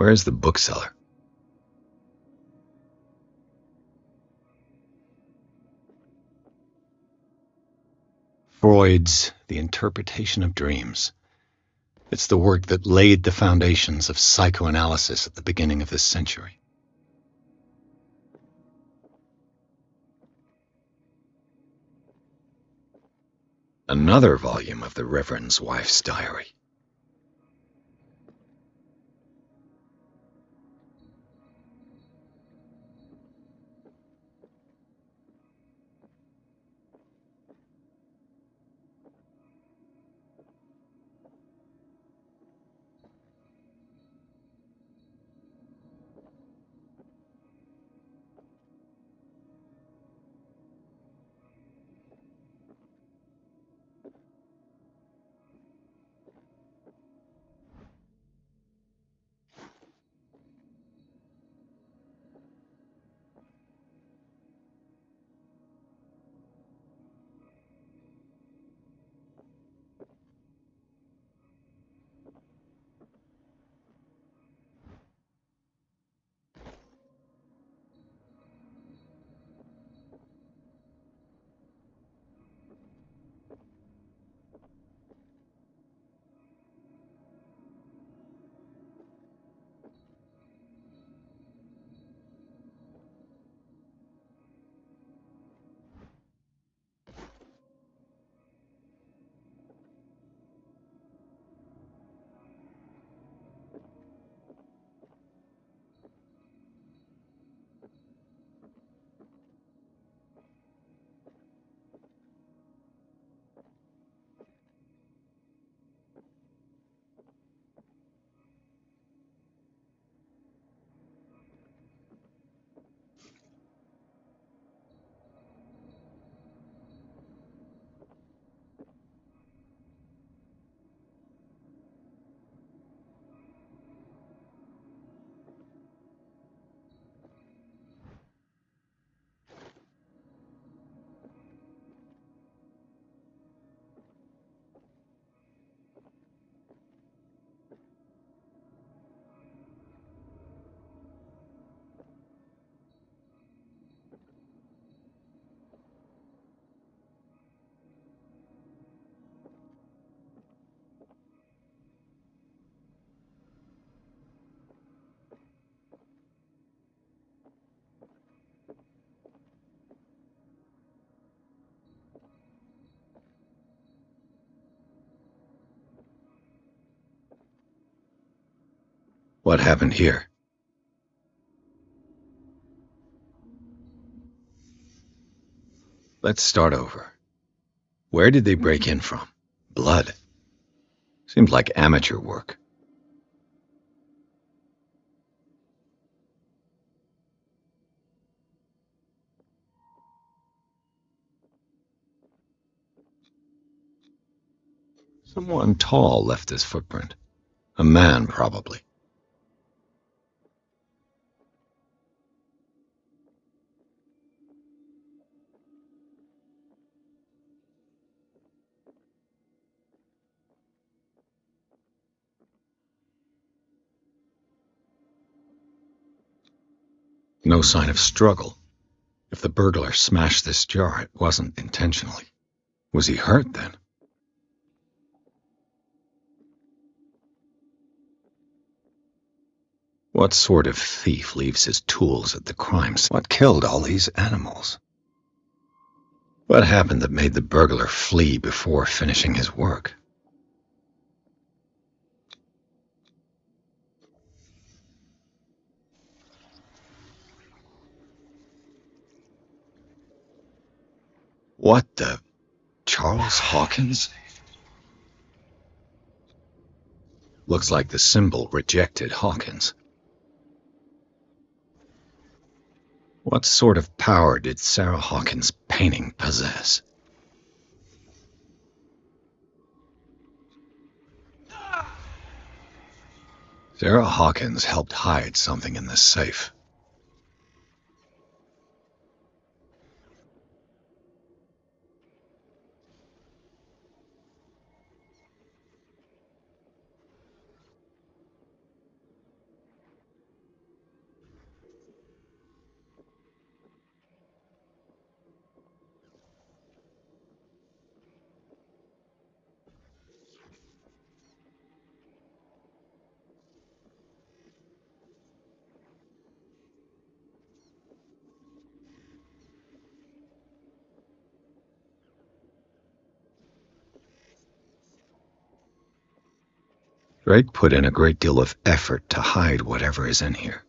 Where's the bookseller? Freud's The Interpretation of Dreams. It's the work that laid the foundations of psychoanalysis at the beginning of this century. Another volume of the Reverend's wife's diary. What happened here? Let's start over. Where did they break in from? Blood. Seemed like amateur work. Someone tall left this footprint. A man, probably. No sign of struggle. If the burglar smashed this jar, it wasn't intentionally. Was he hurt then? What sort of thief leaves his tools at the crime scene? What killed all these animals? What happened that made the burglar flee before finishing his work? What the... Charles Hawkins? Looks like the symbol rejected Hawkins. What sort of power did Sarah Hawkins' painting possess? Sarah Hawkins helped hide something in this safe. Drake put in a great deal of effort to hide whatever is in here.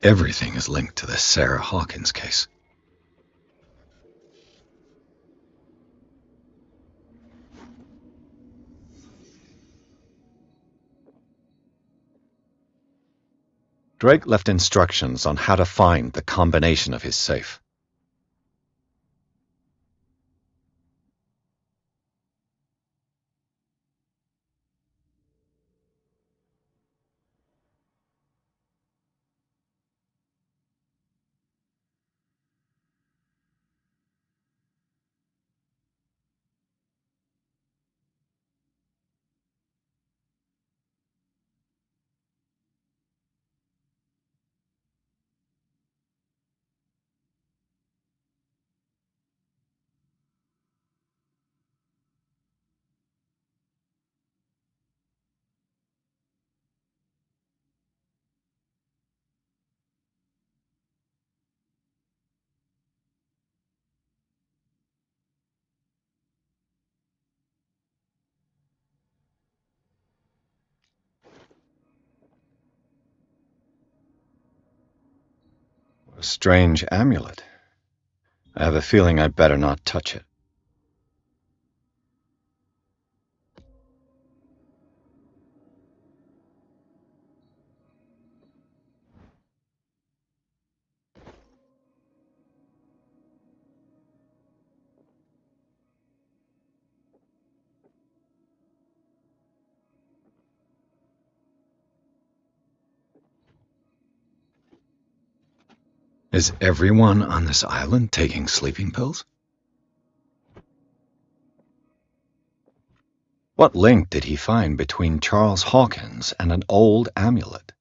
Everything is linked to the Sarah Hawkins case. Drake left instructions on how to find the combination of his safe. A strange amulet. I have a feeling I better not touch it. Is everyone on this island taking sleeping pills? What link did he find between Charles Hawkins and an old amulet?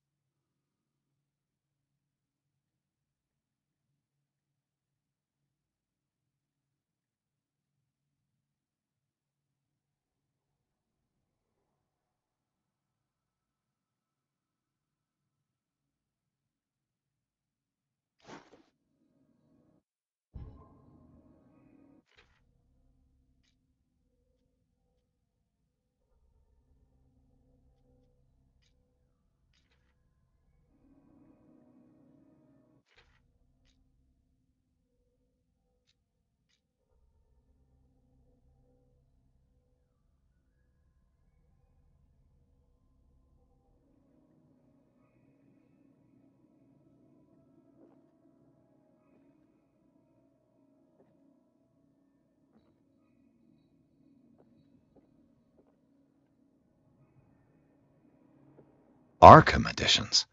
Arkham editions?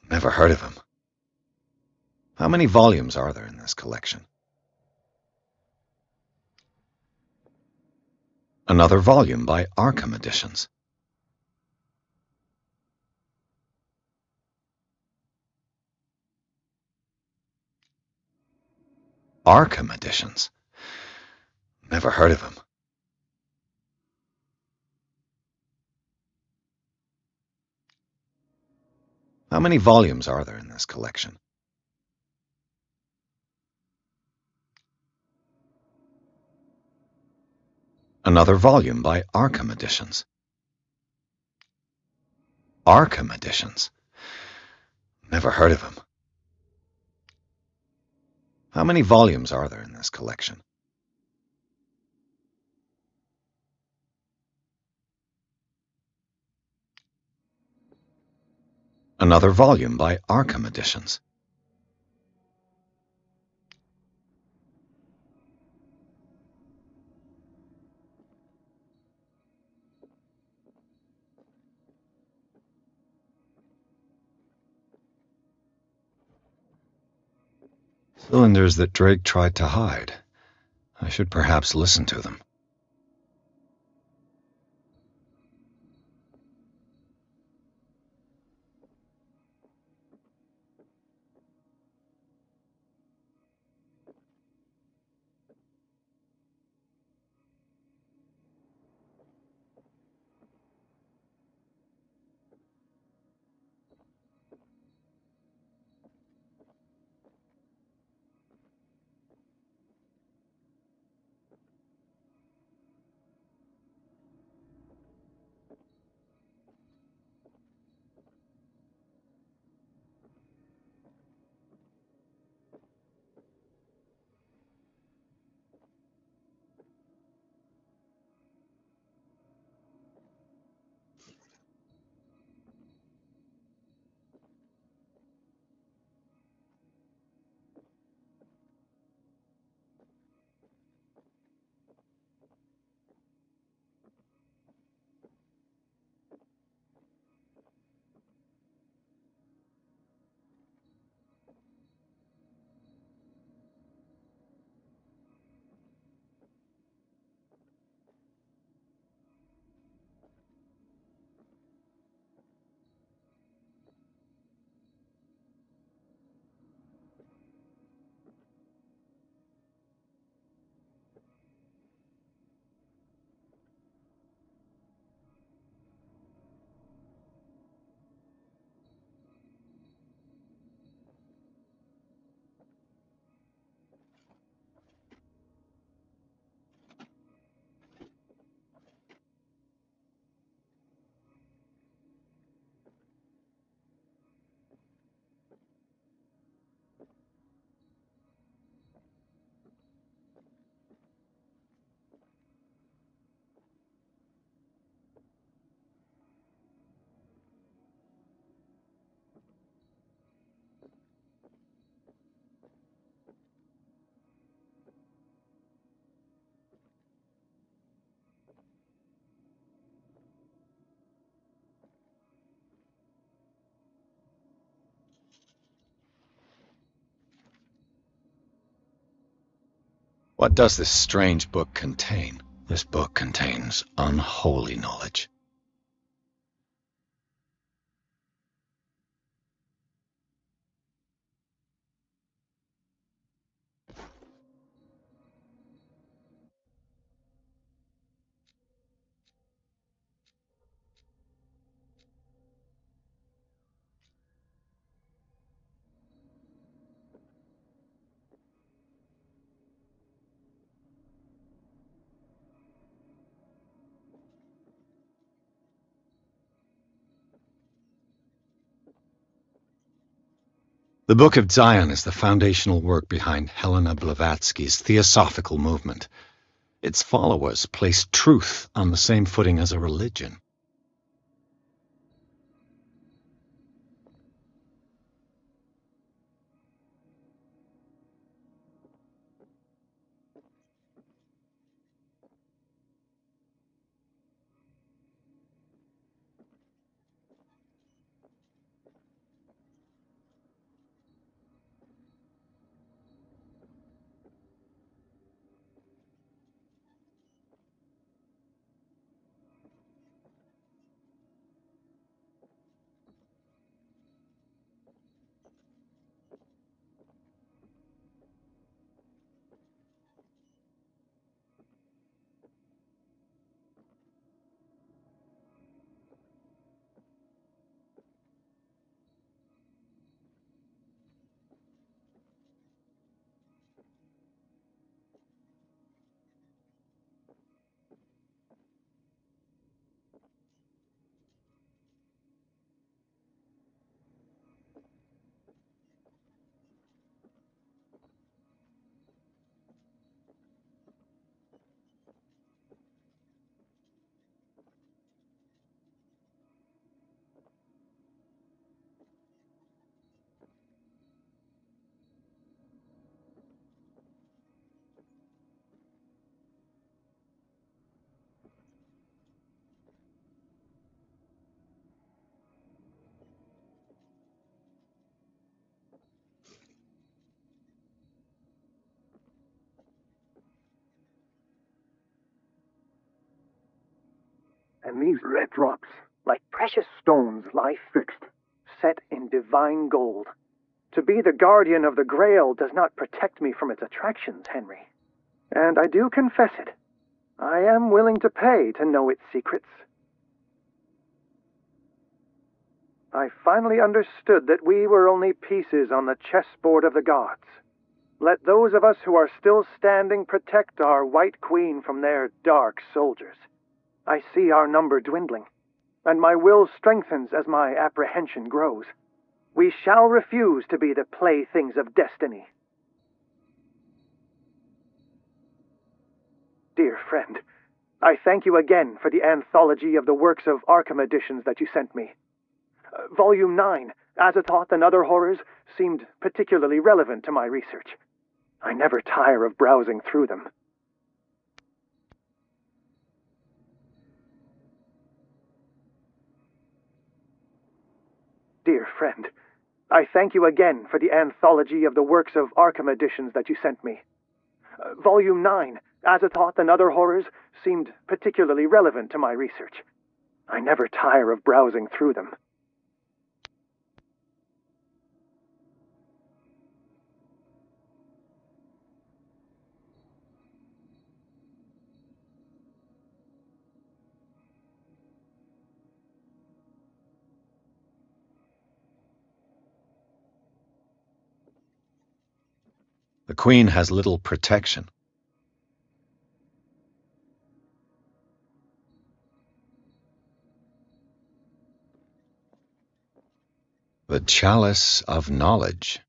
Never heard of him. How many volumes are there in this collection? Another volume by Arkham Editions. Arkham Editions? Never heard of him. How many volumes are there in this collection? Another volume by Arkham Editions. Arkham Editions? Never heard of him. How many volumes are there in this collection? Another volume by Arkham Editions. Cylinders that Drake tried to hide. I should perhaps listen to them. What does this strange book contain? This book contains unholy knowledge. The Book of Zion is the foundational work behind Helena Blavatsky's Theosophical movement. Its followers place truth on the same footing as a religion. And these red drops, like precious stones, lie fixed, set in divine gold. To be the guardian of the Grail does not protect me from its attractions, Henry. And I do confess it. I am willing to pay to know its secrets. I finally understood that we were only pieces on the chessboard of the gods. Let those of us who are still standing protect our White Queen from their dark soldiers. I see our number dwindling, and my will strengthens as my apprehension grows. We shall refuse to be the playthings of destiny. Dear friend, I thank you again for the anthology of the works of Arkham editions that you sent me. Volume 9, Azathoth and Other Horrors, seemed particularly relevant to my research. I never tire of browsing through them. Dear friend, I thank you again for the anthology of the works of Arkham editions that you sent me. Volume 9, Azathoth and Other Horrors, seemed particularly relevant to my research. I never tire of browsing through them. The Queen has little protection. The Chalice of Knowledge.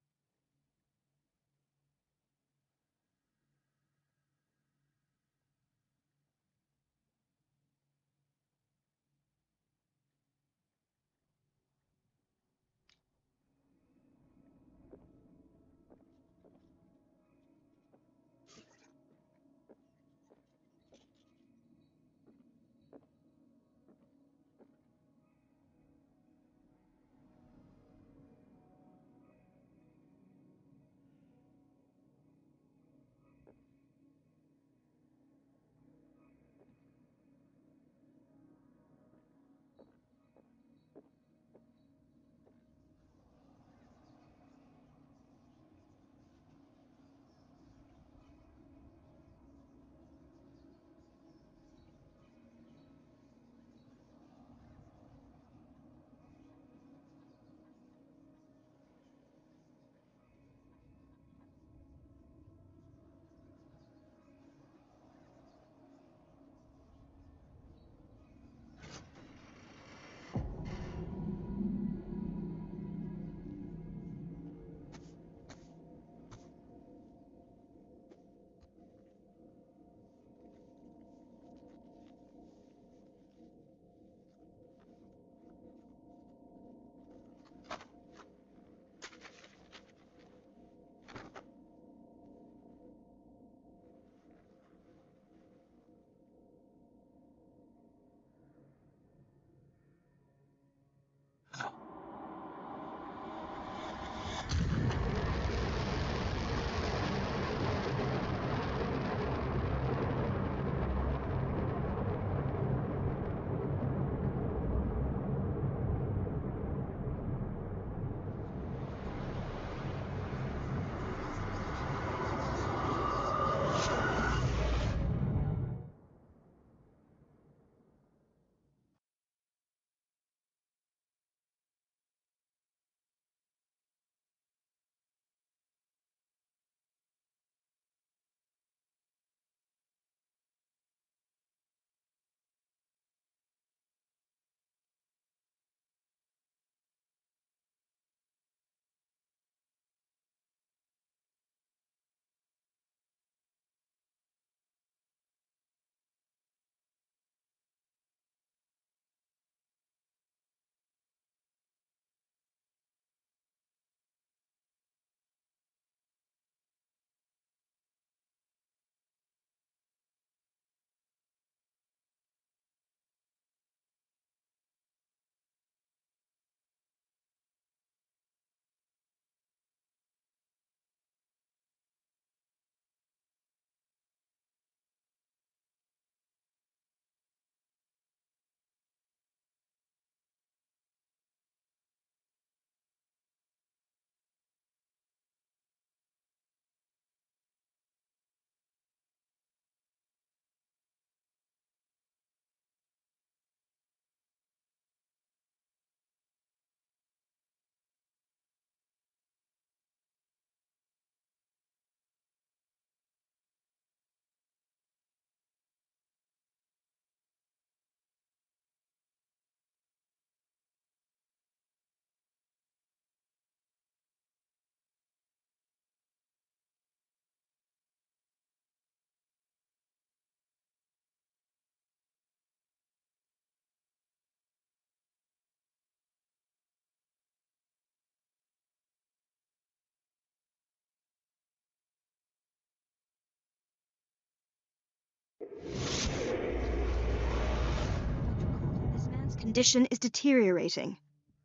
This man's condition is deteriorating.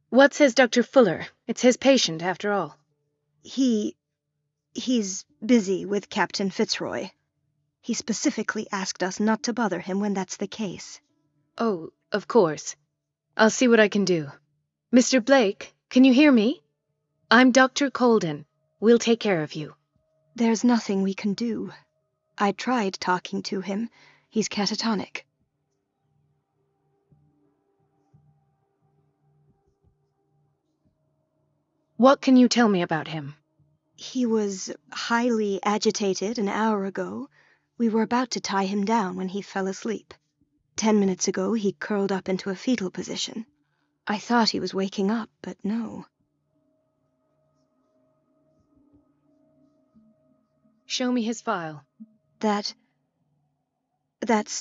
What says Dr. Fuller? It's his patient, after all. He's busy with Captain Fitzroy. He specifically asked us not to bother him when that's the case. Oh, of course. I'll see what I can do. Mr. Blake, can you hear me? I'm Dr. Colden. We'll take care of you. There's nothing we can do. I tried talking to him. He's catatonic. What can you tell me about him? He was highly agitated an hour ago. We were about to tie him down when he fell asleep. 10 minutes ago, he curled up into a fetal position. I thought he was waking up, but no. Show me his file. That's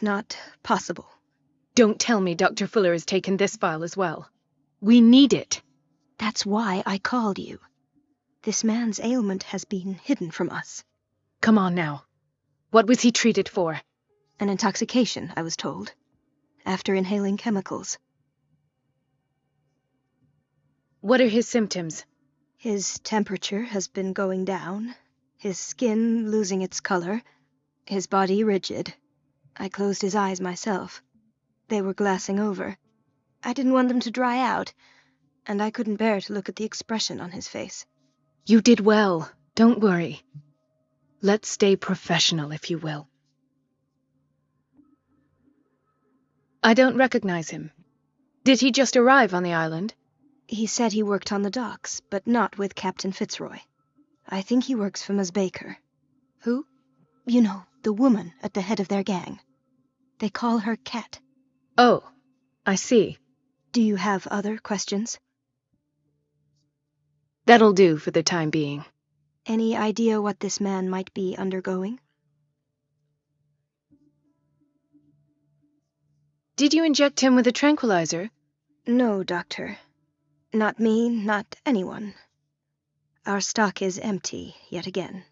not possible. Don't tell me Dr. Fuller has taken this file as well. We need it. That's why I called you. This man's ailment has been hidden from us. Come on now. What was he treated for? An intoxication, I was told. After inhaling chemicals. What are his symptoms? His temperature has been going down. His skin losing its color. His body rigid. I closed his eyes myself. They were glassing over. I didn't want them to dry out, and I couldn't bear to look at the expression on his face. You did well. Don't worry. Let's stay professional, if you will. I don't recognize him. Did he just arrive on the island? He said he worked on the docks, but not with Captain Fitzroy. I think he works for Miss Baker. Who? You know, the woman at the head of their gang. They call her Cat. Oh, I see. Do you have other questions? That'll do for the time being. Any idea what this man might be undergoing? Did you inject him with a tranquilizer? No, Doctor. Not me, not anyone. Our stock is empty, yet again.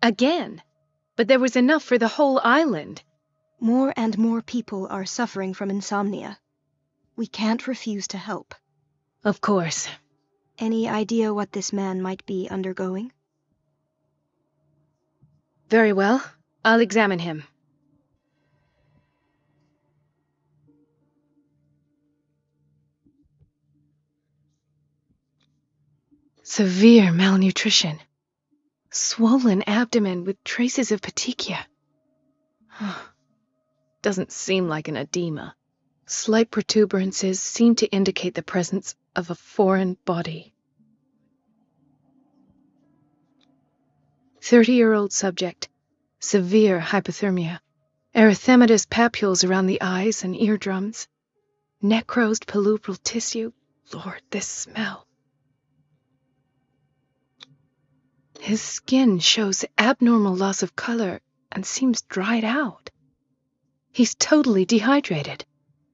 Again? But there was enough for the whole island. More and more people are suffering from insomnia. We can't refuse to help. Of course. Any idea what this man might be undergoing? Very well. I'll examine him. Severe malnutrition. Swollen abdomen with traces of petechia. Doesn't seem like an edema. Slight protuberances seem to indicate the presence of a foreign body. 30-year-old subject. Severe hypothermia. Erythematous papules around the eyes and eardrums. Necrosed palpebral tissue. Lord, this smell. His skin shows abnormal loss of color and seems dried out. He's totally dehydrated.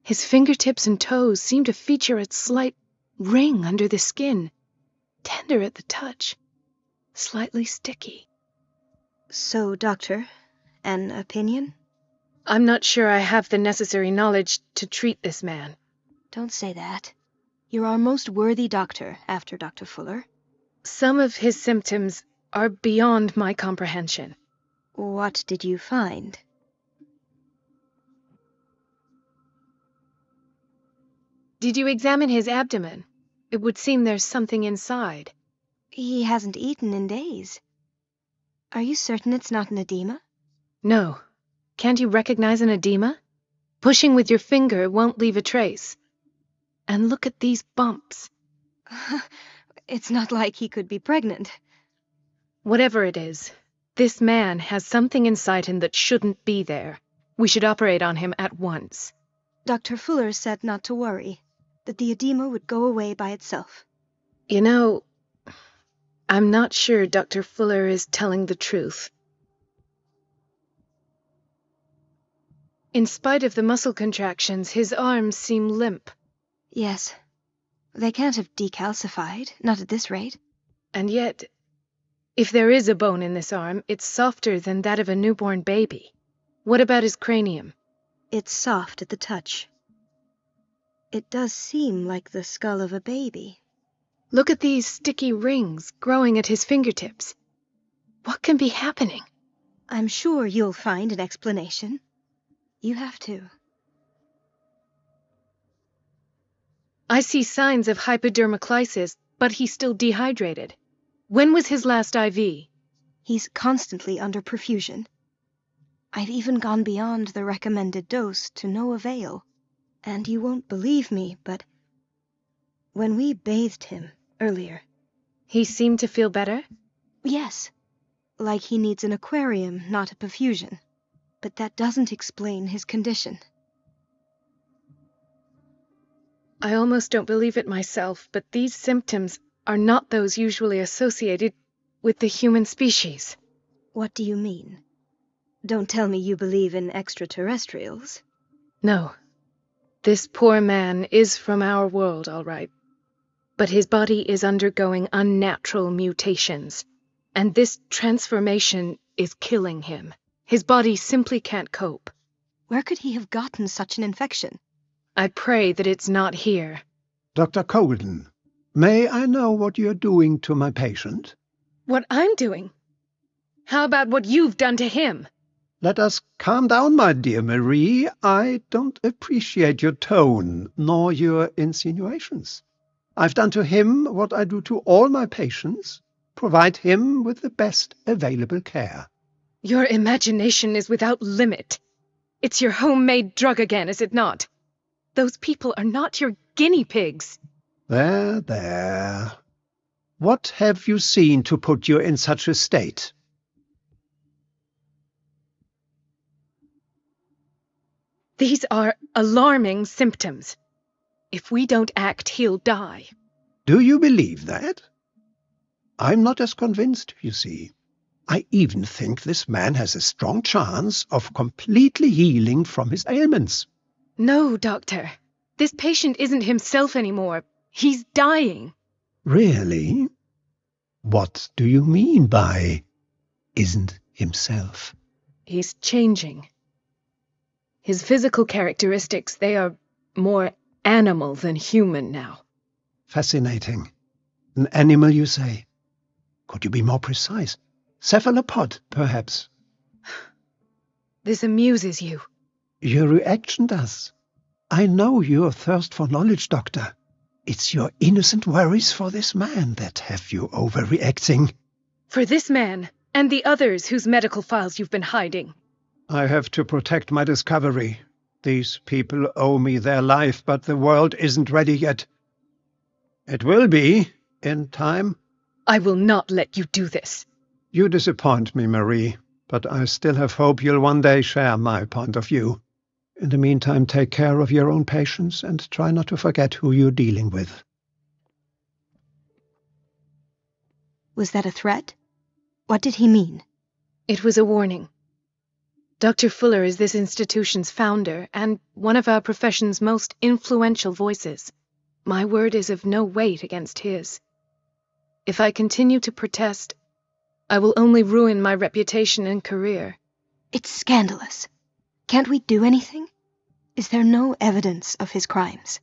His fingertips and toes seem to feature a slight ring under the skin, tender at the touch, slightly sticky. So, Doctor, an opinion? I'm not sure I have the necessary knowledge to treat this man. Don't say that. You're our most worthy doctor after Dr. Fuller. Some of his symptoms are beyond my comprehension. What did you find? Did you examine his abdomen? It would seem there's something inside. He hasn't eaten in days. Are you certain it's not an edema? No. Can't you recognize an edema? Pushing with your finger won't leave a trace. And look at these bumps. It's not like he could be pregnant. Whatever it is, this man has something inside him that shouldn't be there. We should operate on him at once. Dr. Fuller said not to worry, that the edema would go away by itself. You know, I'm not sure Dr. Fuller is telling the truth. In spite of the muscle contractions, his arms seem limp. Yes. They can't have decalcified, not at this rate. And yet, if there is a bone in this arm, it's softer than that of a newborn baby. What about his cranium? It's soft at the touch. It does seem like the skull of a baby. Look at these sticky rings growing at his fingertips. What can be happening? I'm sure you'll find an explanation. You have to. I see signs of hypodermoclysis, but he's still dehydrated. When was his last IV? He's constantly under perfusion. I've even gone beyond the recommended dose to no avail. And you won't believe me, but when we bathed him earlier... He seemed to feel better? Yes. Like he needs an aquarium, not a perfusion. But that doesn't explain his condition. I almost don't believe it myself, but these symptoms are not those usually associated with the human species. What do you mean? Don't tell me you believe in extraterrestrials. No. This poor man is from our world, all right. But his body is undergoing unnatural mutations, and this transformation is killing him. His body simply can't cope. Where could he have gotten such an infection? I pray that it's not here. Dr. Colden, may I know what you're doing to my patient? What I'm doing? How about what you've done to him? Let us calm down, my dear Marie. I don't appreciate your tone, nor your insinuations. I've done to him what I do to all my patients, provide him with the best available care. Your imagination is without limit. It's your homemade drug again, is it not? Those people are not your guinea pigs. There, there. What have you seen to put you in such a state? These are alarming symptoms. If we don't act, he'll die. Do you believe that? I'm not as convinced, you see. I even think this man has a strong chance of completely healing from his ailments. No, Doctor. This patient isn't himself anymore. He's dying. Really? What do you mean by isn't himself? He's changing. His physical characteristics, they are more animal than human now. Fascinating. An animal, you say? Could you be more precise? Cephalopod, perhaps? This amuses you. Your reaction does. I know your thirst for knowledge, Doctor. It's your innocent worries for this man that have you overreacting. For this man, and the others whose medical files you've been hiding. I have to protect my discovery. These people owe me their life, but the world isn't ready yet. It will be, in time. I will not let you do this. You disappoint me, Marie, but I still have hope you'll one day share my point of view. In the meantime, take care of your own patients and try not to forget who you're dealing with. Was that a threat? What did he mean? It was a warning. Dr. Fuller is this institution's founder and one of our profession's most influential voices. My word is of no weight against his. If I continue to protest, I will only ruin my reputation and career. It's scandalous. Can't we do anything? Is there no evidence of his crimes?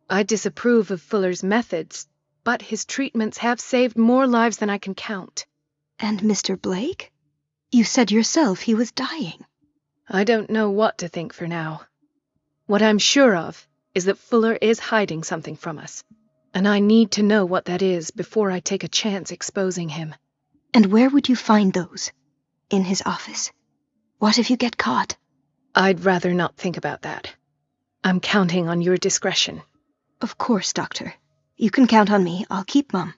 I disapprove of Fuller's methods, but his treatments have saved more lives than I can count. And Mr. Blake? You said yourself he was dying. I don't know what to think for now. What I'm sure of is that Fuller is hiding something from us, and I need to know what that is before I take a chance exposing him. And where would you find those? In his office? What if you get caught? I'd rather not think about that. I'm counting on your discretion. Of course, Doctor. You can count on me. I'll keep mum.